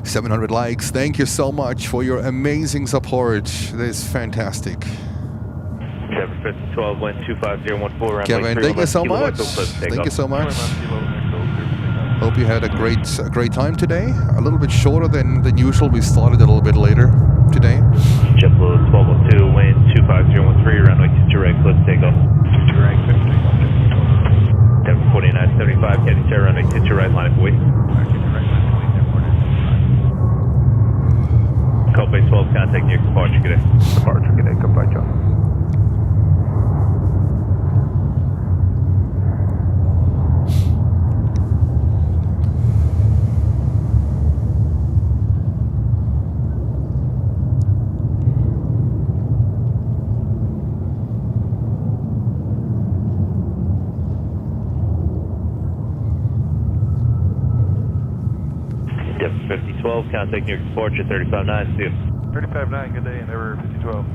700 likes, thank you so much for your amazing support. This is fantastic. 12, wind 25014, Kevin, thank you so much. Thank you so much. Hope you had a great time today. A little bit shorter than usual. We started a little bit later today. JetBlue 1202, wind 25013, runway 22 right, close takeoff. 22 right, close takeoff. 4975, Kennedy Tower, runway 22 right, line of way. Call base 12, contact near departure, good day. Departure, good day, goodbye, Joe. Depth 5012, contact near departure 35-9, see you. 35-9, good day, Endeavour 5012.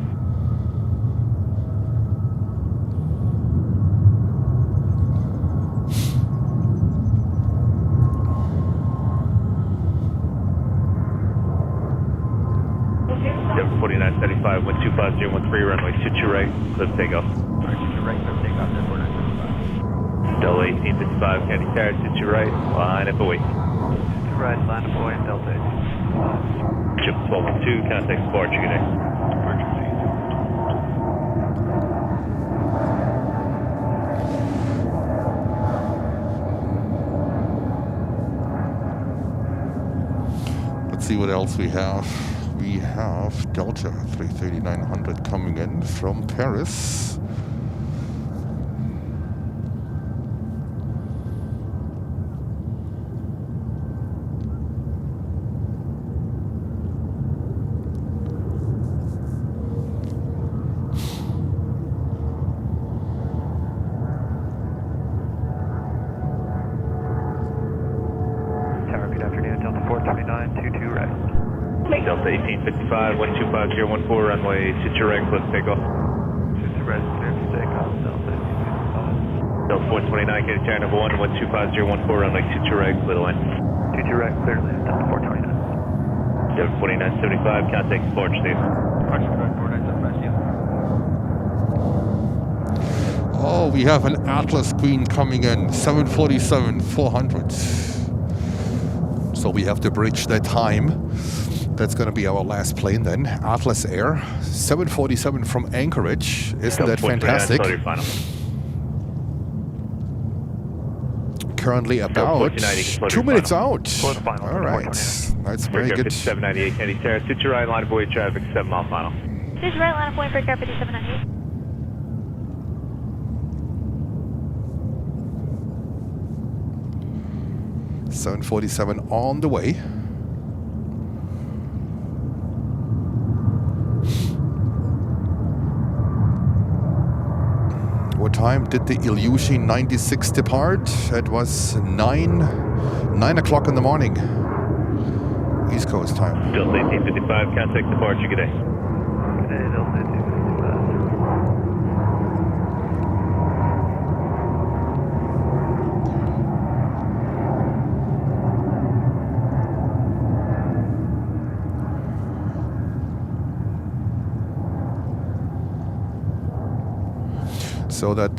Depth 4975, wind 25013, runway 22 right, close takeoff. 22 right, close takeoff, 4975. Delta 1855, Kennedy Tower, 22 right, line up away. Right, line of way, Delta 18. Chip 1202, contact departure, good day. Let's see what else we have. We have Delta 330-900 coming in from Paris. Delta 1855, 125-014, runway 22 right, close takeoff. 22 right, clear for takeoff, Delta 1855. Delta 429, Kennedy Tower, number 1, 125-014, runway 22 right, clear the line. 22 right, clear the line, Delta 429. Delta 4975, contact departure, Steve. Departure 4975, see you. Oh, we have an Atlas Queen coming in, 747-400. So we have to bridge that time. That's going to be our last plane then. Atlas Air, 747 from Anchorage. Isn't that fantastic? Currently about 2 minutes out. All right, that's very good. 798 Kennedy Tower, 22 right, line of way traffic, 7 mile final. 22 right, line of way, break up 5798. .747 on the way. What time did the Ilyushin 96 depart? It was 9 o'clock in the morning. East Coast time. Delta 1855, contact departure, good day. Good day, Delta 1855. So that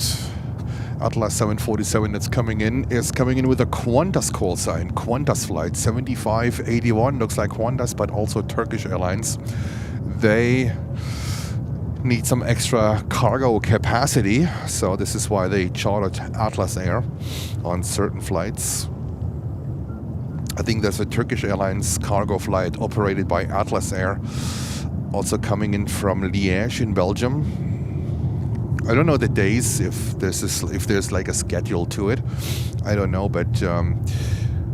Atlas 747 that's coming in is coming in with a Qantas call sign. Qantas flight 7581, looks like Qantas, but also Turkish Airlines. They need some extra cargo capacity, so this is why they chartered Atlas Air on certain flights. I think there's a Turkish Airlines cargo flight operated by Atlas Air, also coming in from Liège in Belgium. I don't know the days, if there's like a schedule to it. I don't know, but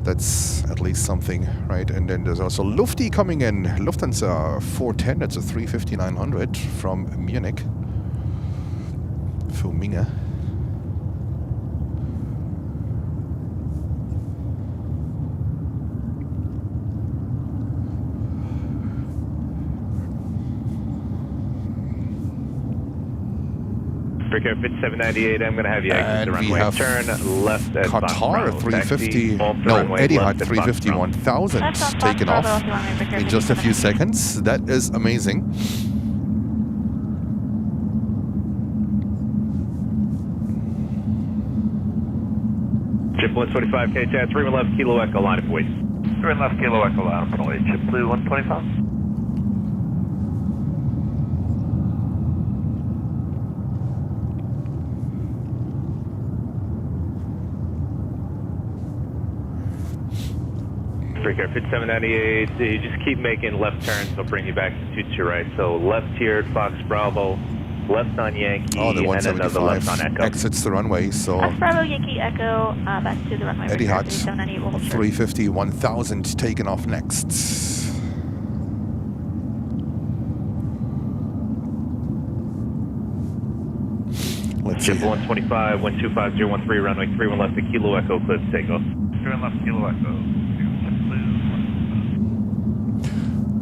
that's at least something, right? And then there's also Lufti coming in. Lufthansa 410, that's a 350-900 from Munich. Für Minge. Africa 798, I'm going to have you exit the runway. Turn left at Qatar 350, no, Etihad 350-1000 taken off in just a few seconds. That is amazing. Chip 125, KTAT, 3 left, Kilo Echo, line of weight. 3 left, Kilo Echo, line of weight. Chip Blue 125. Africa 798, you just keep making left turns, they'll bring you back to your right. So left here at Fox Bravo, left on Yankee, oh, the and another left on Echo. Exits the runway, so Fox Bravo, Yankee, Echo, back to the runway. Etihad 350-1000 taken off next. Let's Chip see. 125, 125013, runway 31 left to Kilo Echo, clear to take off. 3 left, Kilo Echo.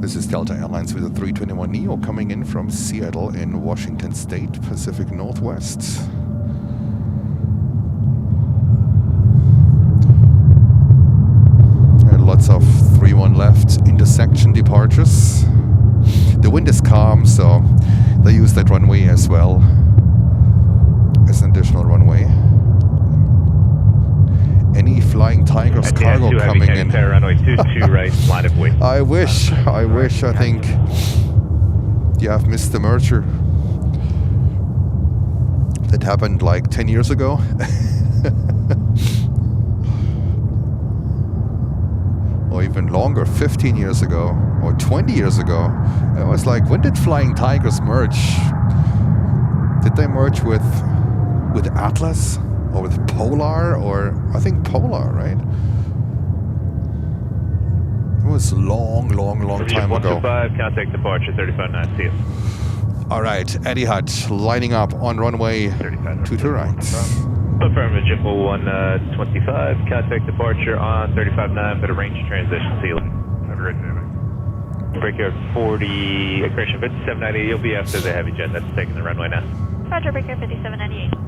This is Delta Airlines with a 321neo coming in from Seattle in Washington State, Pacific Northwest. And lots of 31 left intersection departures. The wind is calm, so they use that runway as well as an additional runway. Any Flying Tigers cargo coming in. Runway 22 right, line of weight. I wish, I think you have missed the merger. That happened like 10 years ago. Or even longer, 15 years ago, or 20 years ago. I was like, when did Flying Tigers merge? Did they merge with Atlas? Or with Polar, or I think Polar, right? It was a long time ago. 125, contact departure 35-9, see you. All right, Etihad lining up on runway 22 right. Affirmative, Jet 125, contact departure on 35-9 for the range transition, see you. Have a great day, mate. Break here 40, correction 5798, you'll be after the heavy jet that's taking the runway now. Roger, breaker 5798.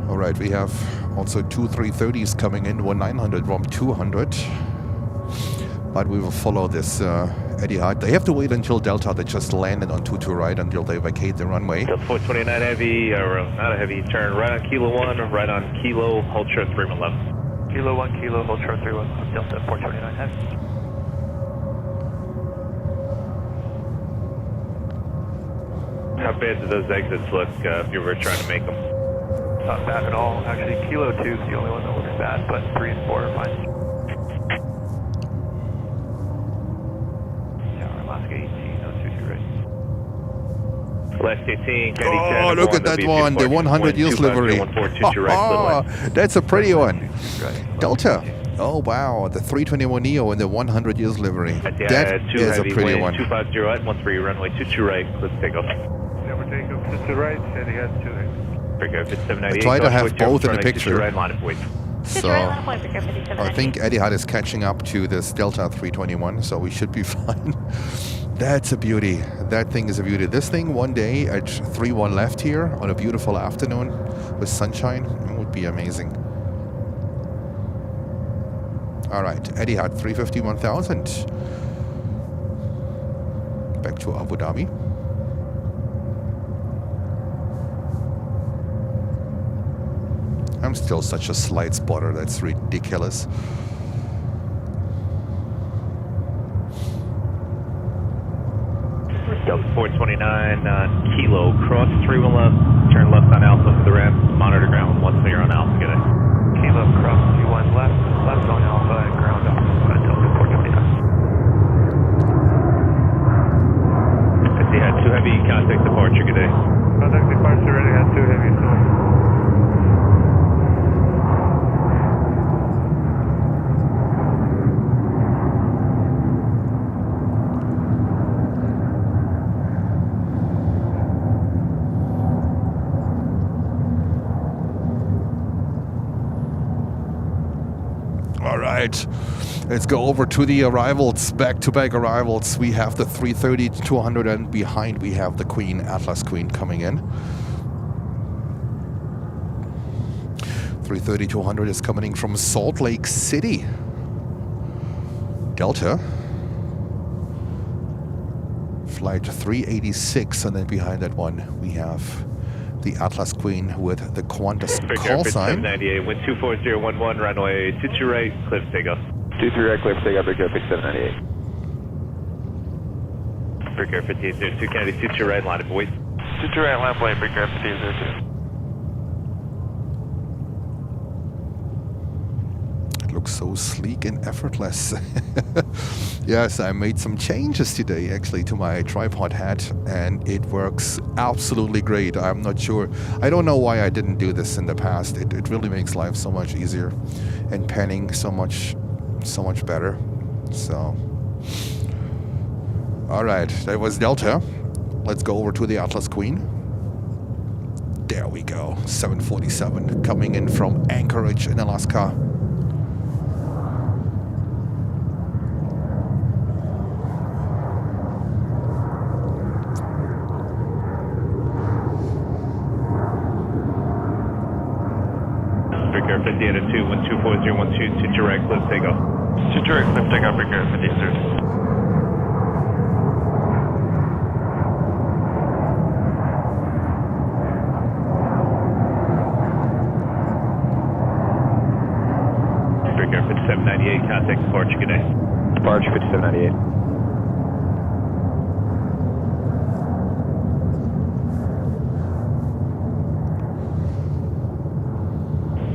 All right, we have also two 330s coming in, one 900, one 200. But we will follow this Etihad. They have to wait until Delta, they just landed on 22 right until they vacate the runway. Delta 429 heavy, not a heavy turn, right on Kilo 1, right on Kilo, hold short 3111. Kilo 1, Kilo, hold short 31, Delta 429 heavy. How bad do those exits look if you were trying to make them? Not bad at all. Actually, Kilo 2 is the only one that looks bad, but 3 and 4 are fine. Yeah, Alaska 18, no 22 right. Last 18, oh, look at that one, the 100 years livery. That's a pretty one. Delta. Oh, wow, the 321neo in the 100 years livery. That is a pretty one. 250 right, 13 runway 22 right, let's take off. Never take off to right, and he has 2 right. I try to have both in the picture. So I think Etihad is catching up to this Delta 321, so we should be fine. That's a beauty. That thing is a beauty. This thing one day at 3-1 left here on a beautiful afternoon with sunshine, it would be amazing. All right, Etihad 350-1000. Back to Abu Dhabi. I'm still such a slight spotter, that's ridiculous. Delta 429 Kilo, cross 31 left, turn left on Alpha for the ramp, monitor ground 1 clear on Alpha, good day. Kilo, cross 21 left, left on Alpha, and ground off, Delta 429. I see, had 2 heavy, contact departure, good day. Contact departure, ready, had 2 heavy, so. Let's go over to the arrivals, back-to-back arrivals. We have the 330-200 and behind we have the Queen, Atlas Queen coming in. 330-200 is coming from Salt Lake City. Delta. Flight 386, and then behind that one we have the Atlas Queen with the Qantas call sign. 798, wind 24011, runway 22 right, clear for takeoff. 23 right, clear for takeoff, big air 798. Big air 1502, Kennedy, 22 right, line of voice. 22 right, line of plane, big air 1502. It looks so sleek and effortless. Yes, I made some changes today actually to my tripod hat and it works absolutely great. I'm not sure. I don't know why I didn't do this in the past. It really makes life so much easier and panning so much better. So, all right, that was Delta. Let's go over to the Atlas Queen. There we go. 747 coming in from Anchorage in Alaska. Air 5802, wind 24012, 2 direct, clear takeoff. 2 direct, clear takeoff, big air 5802. Big air 5798, contact departure, good day. Departure 5798.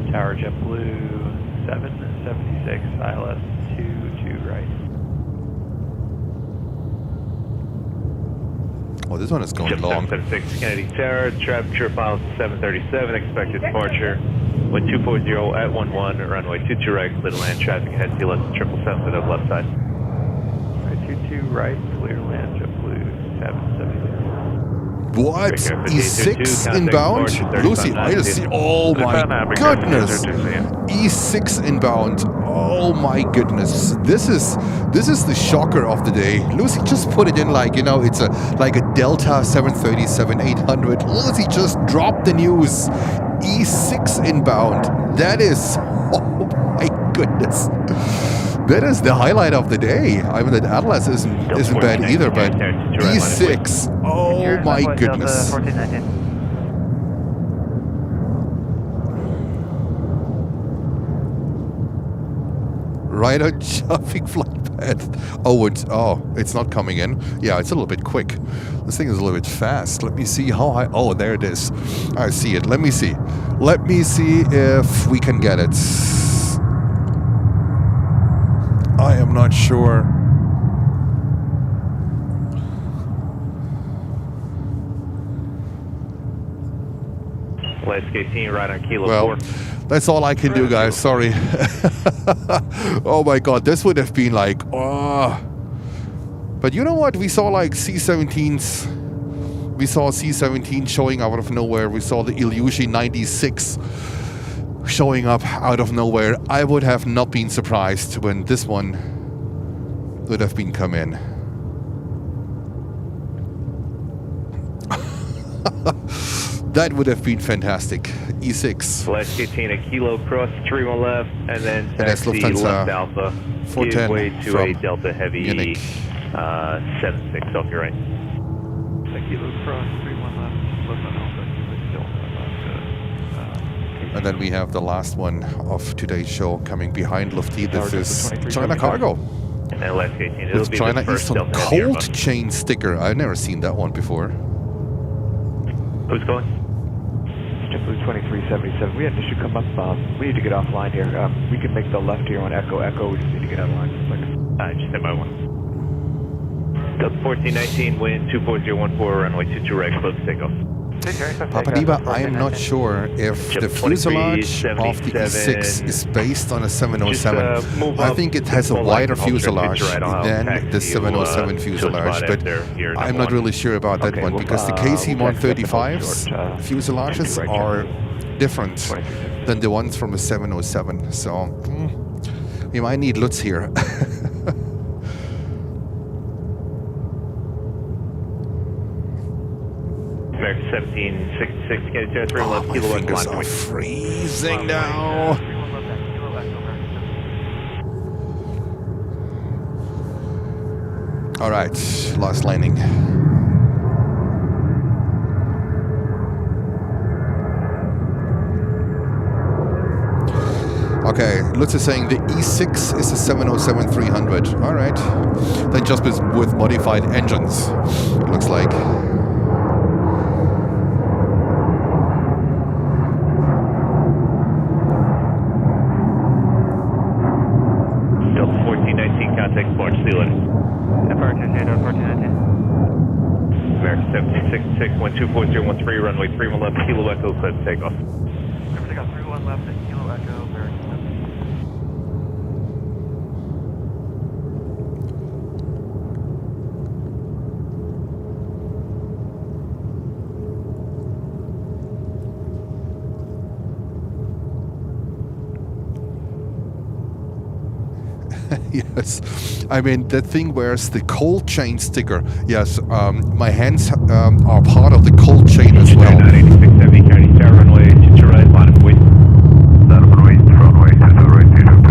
Tower JetBlue 776, ILS 22 right. Oh, this one is going long. 776 Kennedy Tower, trip miles 737, expected departure. Wind 240 at 11, runway 22 right, clear to land, traffic ahead, CLS 777 to the left side. Right, 22 right, clear to land, JetBlue 776. What? E6 inbound? Lucy, I just see. Oh my goodness! E6 inbound. Oh my goodness! This is the shocker of the day. Lucy, just put it in like, you know, it's like a Delta 737-800. Lucy just dropped the news. E6 inbound. That is. Oh my goodness. That is the highlight of the day. I mean, that Atlas isn't bad either, but E6. Oh my goodness. Right on jumping flight path. Oh, it's not coming in. Yeah, it's a little bit quick. This thing is a little bit fast. Let me see how high. Oh, there it is. I see it. Let me see. Let me see if we can get it. I am not sure. Last 18 right on Kilo 4. That's all I can do, guys. Sorry. Oh my God, this would have been like, oh. But you know what? We saw like C-17s. We saw C-17 showing out of nowhere. We saw the IL-96 showing up out of nowhere. I would have not been surprised when this one would have been come in. That would have been fantastic. E6. Last 18 a Kilo cross 31 left, and then taxi left Alpha. 410 way to a Delta Heavy Munich. 76 off your right. Kilo cross 31 left, left on Alpha, And then we have the last one of today's show coming behind Lufty. This is China Cargo. With China Eastern cold chain sticker. I've never seen that one before. Who's going? JetBlue 2377. We had an issue come up. We need to get offline here. We can make the left here on Echo. Echo, we just need to get online. Just hit by one. Delta 1419, wind 24014, runway 22 right, close to takeoff. Papa Diva, I am not sure if the fuselage of the E6 is based on a 707. I think it has a wider fuselage than the 707 fuselage, but I'm not really sure about that one because the KC-135's fuselages are different than the ones from the 707. So we might need Lutz here. American 1766, get it to 3 left, my kilo fingers are freezing now. All right, last landing. Okay, Lutz is saying the E6 is a 707-300. All right, then just with modified engines, it looks like. Contact Barge, see you later. American 1766, 124013, runway 31 left, kilo echo, clear to takeoff. Remember, they got 31 left at kilo echo, American 17. Yes, I mean that thing wears the cold chain sticker. Yes, my hands are part of the cold chain as well. 986 heavy, carrying tower runway, to right, line of wind. Runway, to the right, 226.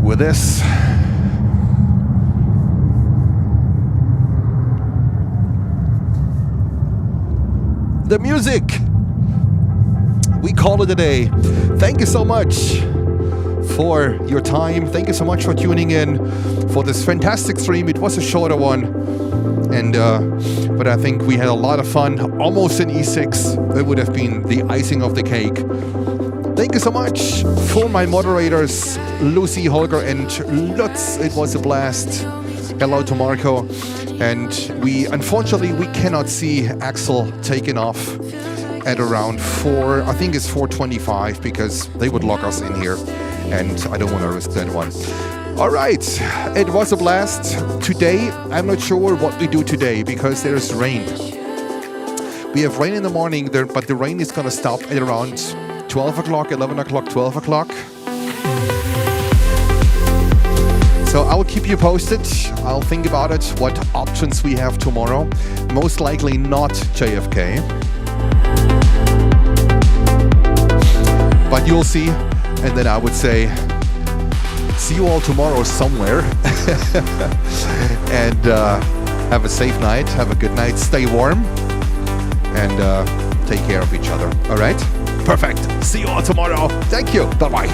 With this, the music, we call it a day. Thank you so much for your time. Thank you so much for tuning in for this fantastic stream. It was a shorter one, and but I think we had a lot of fun. Almost an E6. It would have been the icing of the cake. Thank you so much for my moderators, Lucy, Holger, and Lutz. It was a blast. Hello to Marco. And unfortunately, we cannot see Axel taking off at around 4, I think it's 4:25, because they would lock us in here. And I don't want to risk that one. All right, it was a blast. Today, I'm not sure what we do today because there's rain. We have rain in the morning, but the rain is going to stop at around 12 o'clock, 11 o'clock, 12 o'clock. So I'll keep you posted. I'll think about it, what options we have tomorrow. Most likely not JFK. But you'll see. And then I would say, see you all tomorrow somewhere. And have a safe night. Have a good night. Stay warm. And take care of each other. All right? Perfect. See you all tomorrow. Thank you. Bye-bye.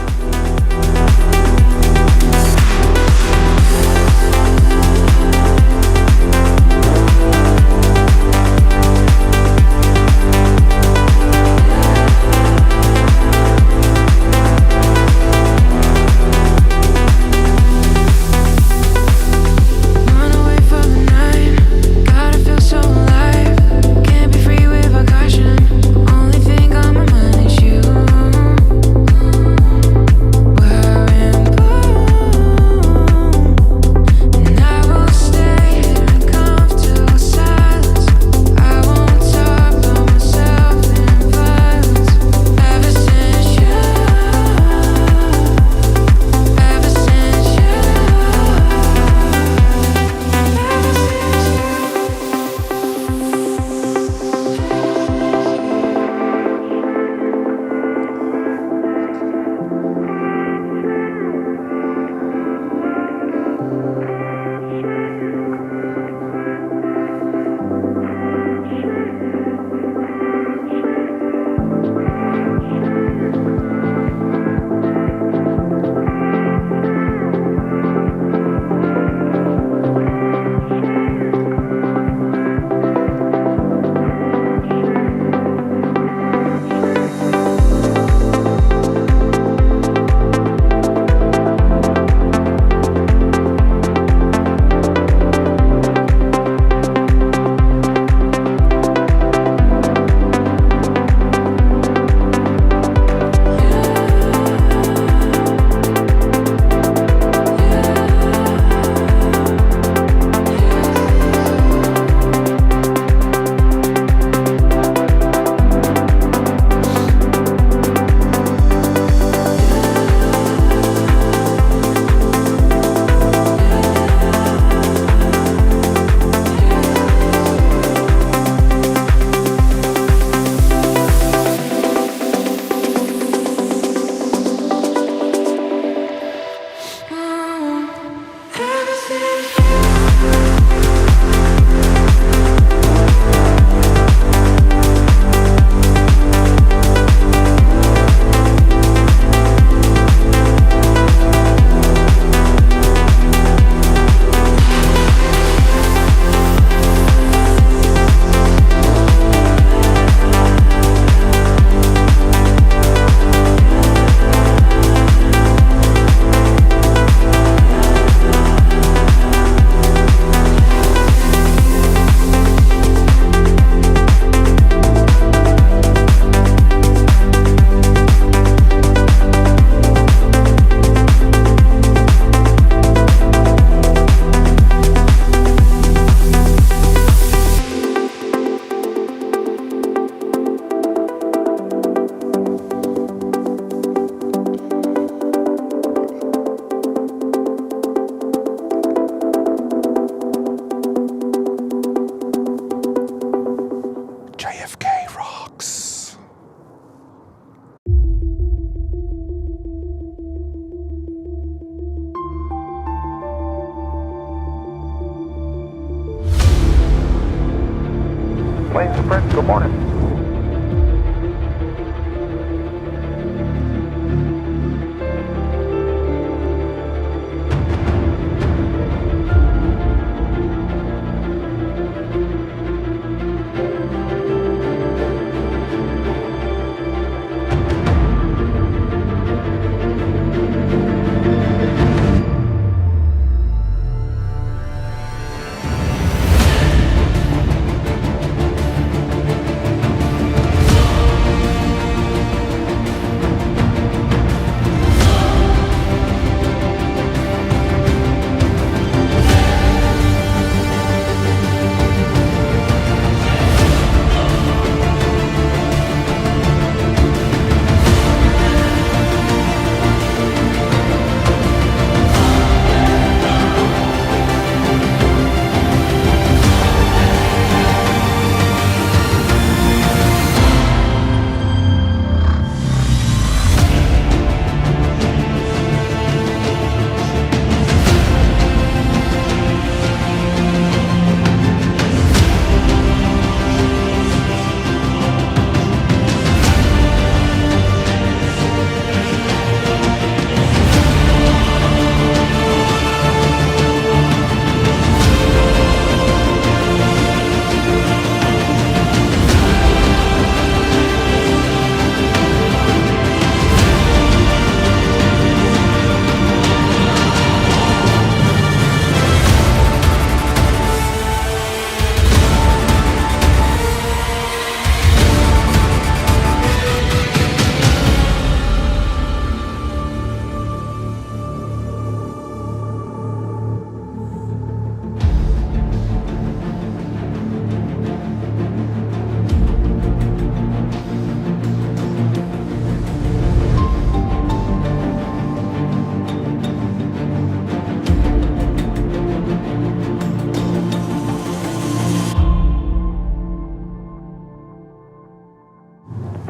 Planes and friends, good morning.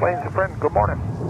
Planes and friends, good morning.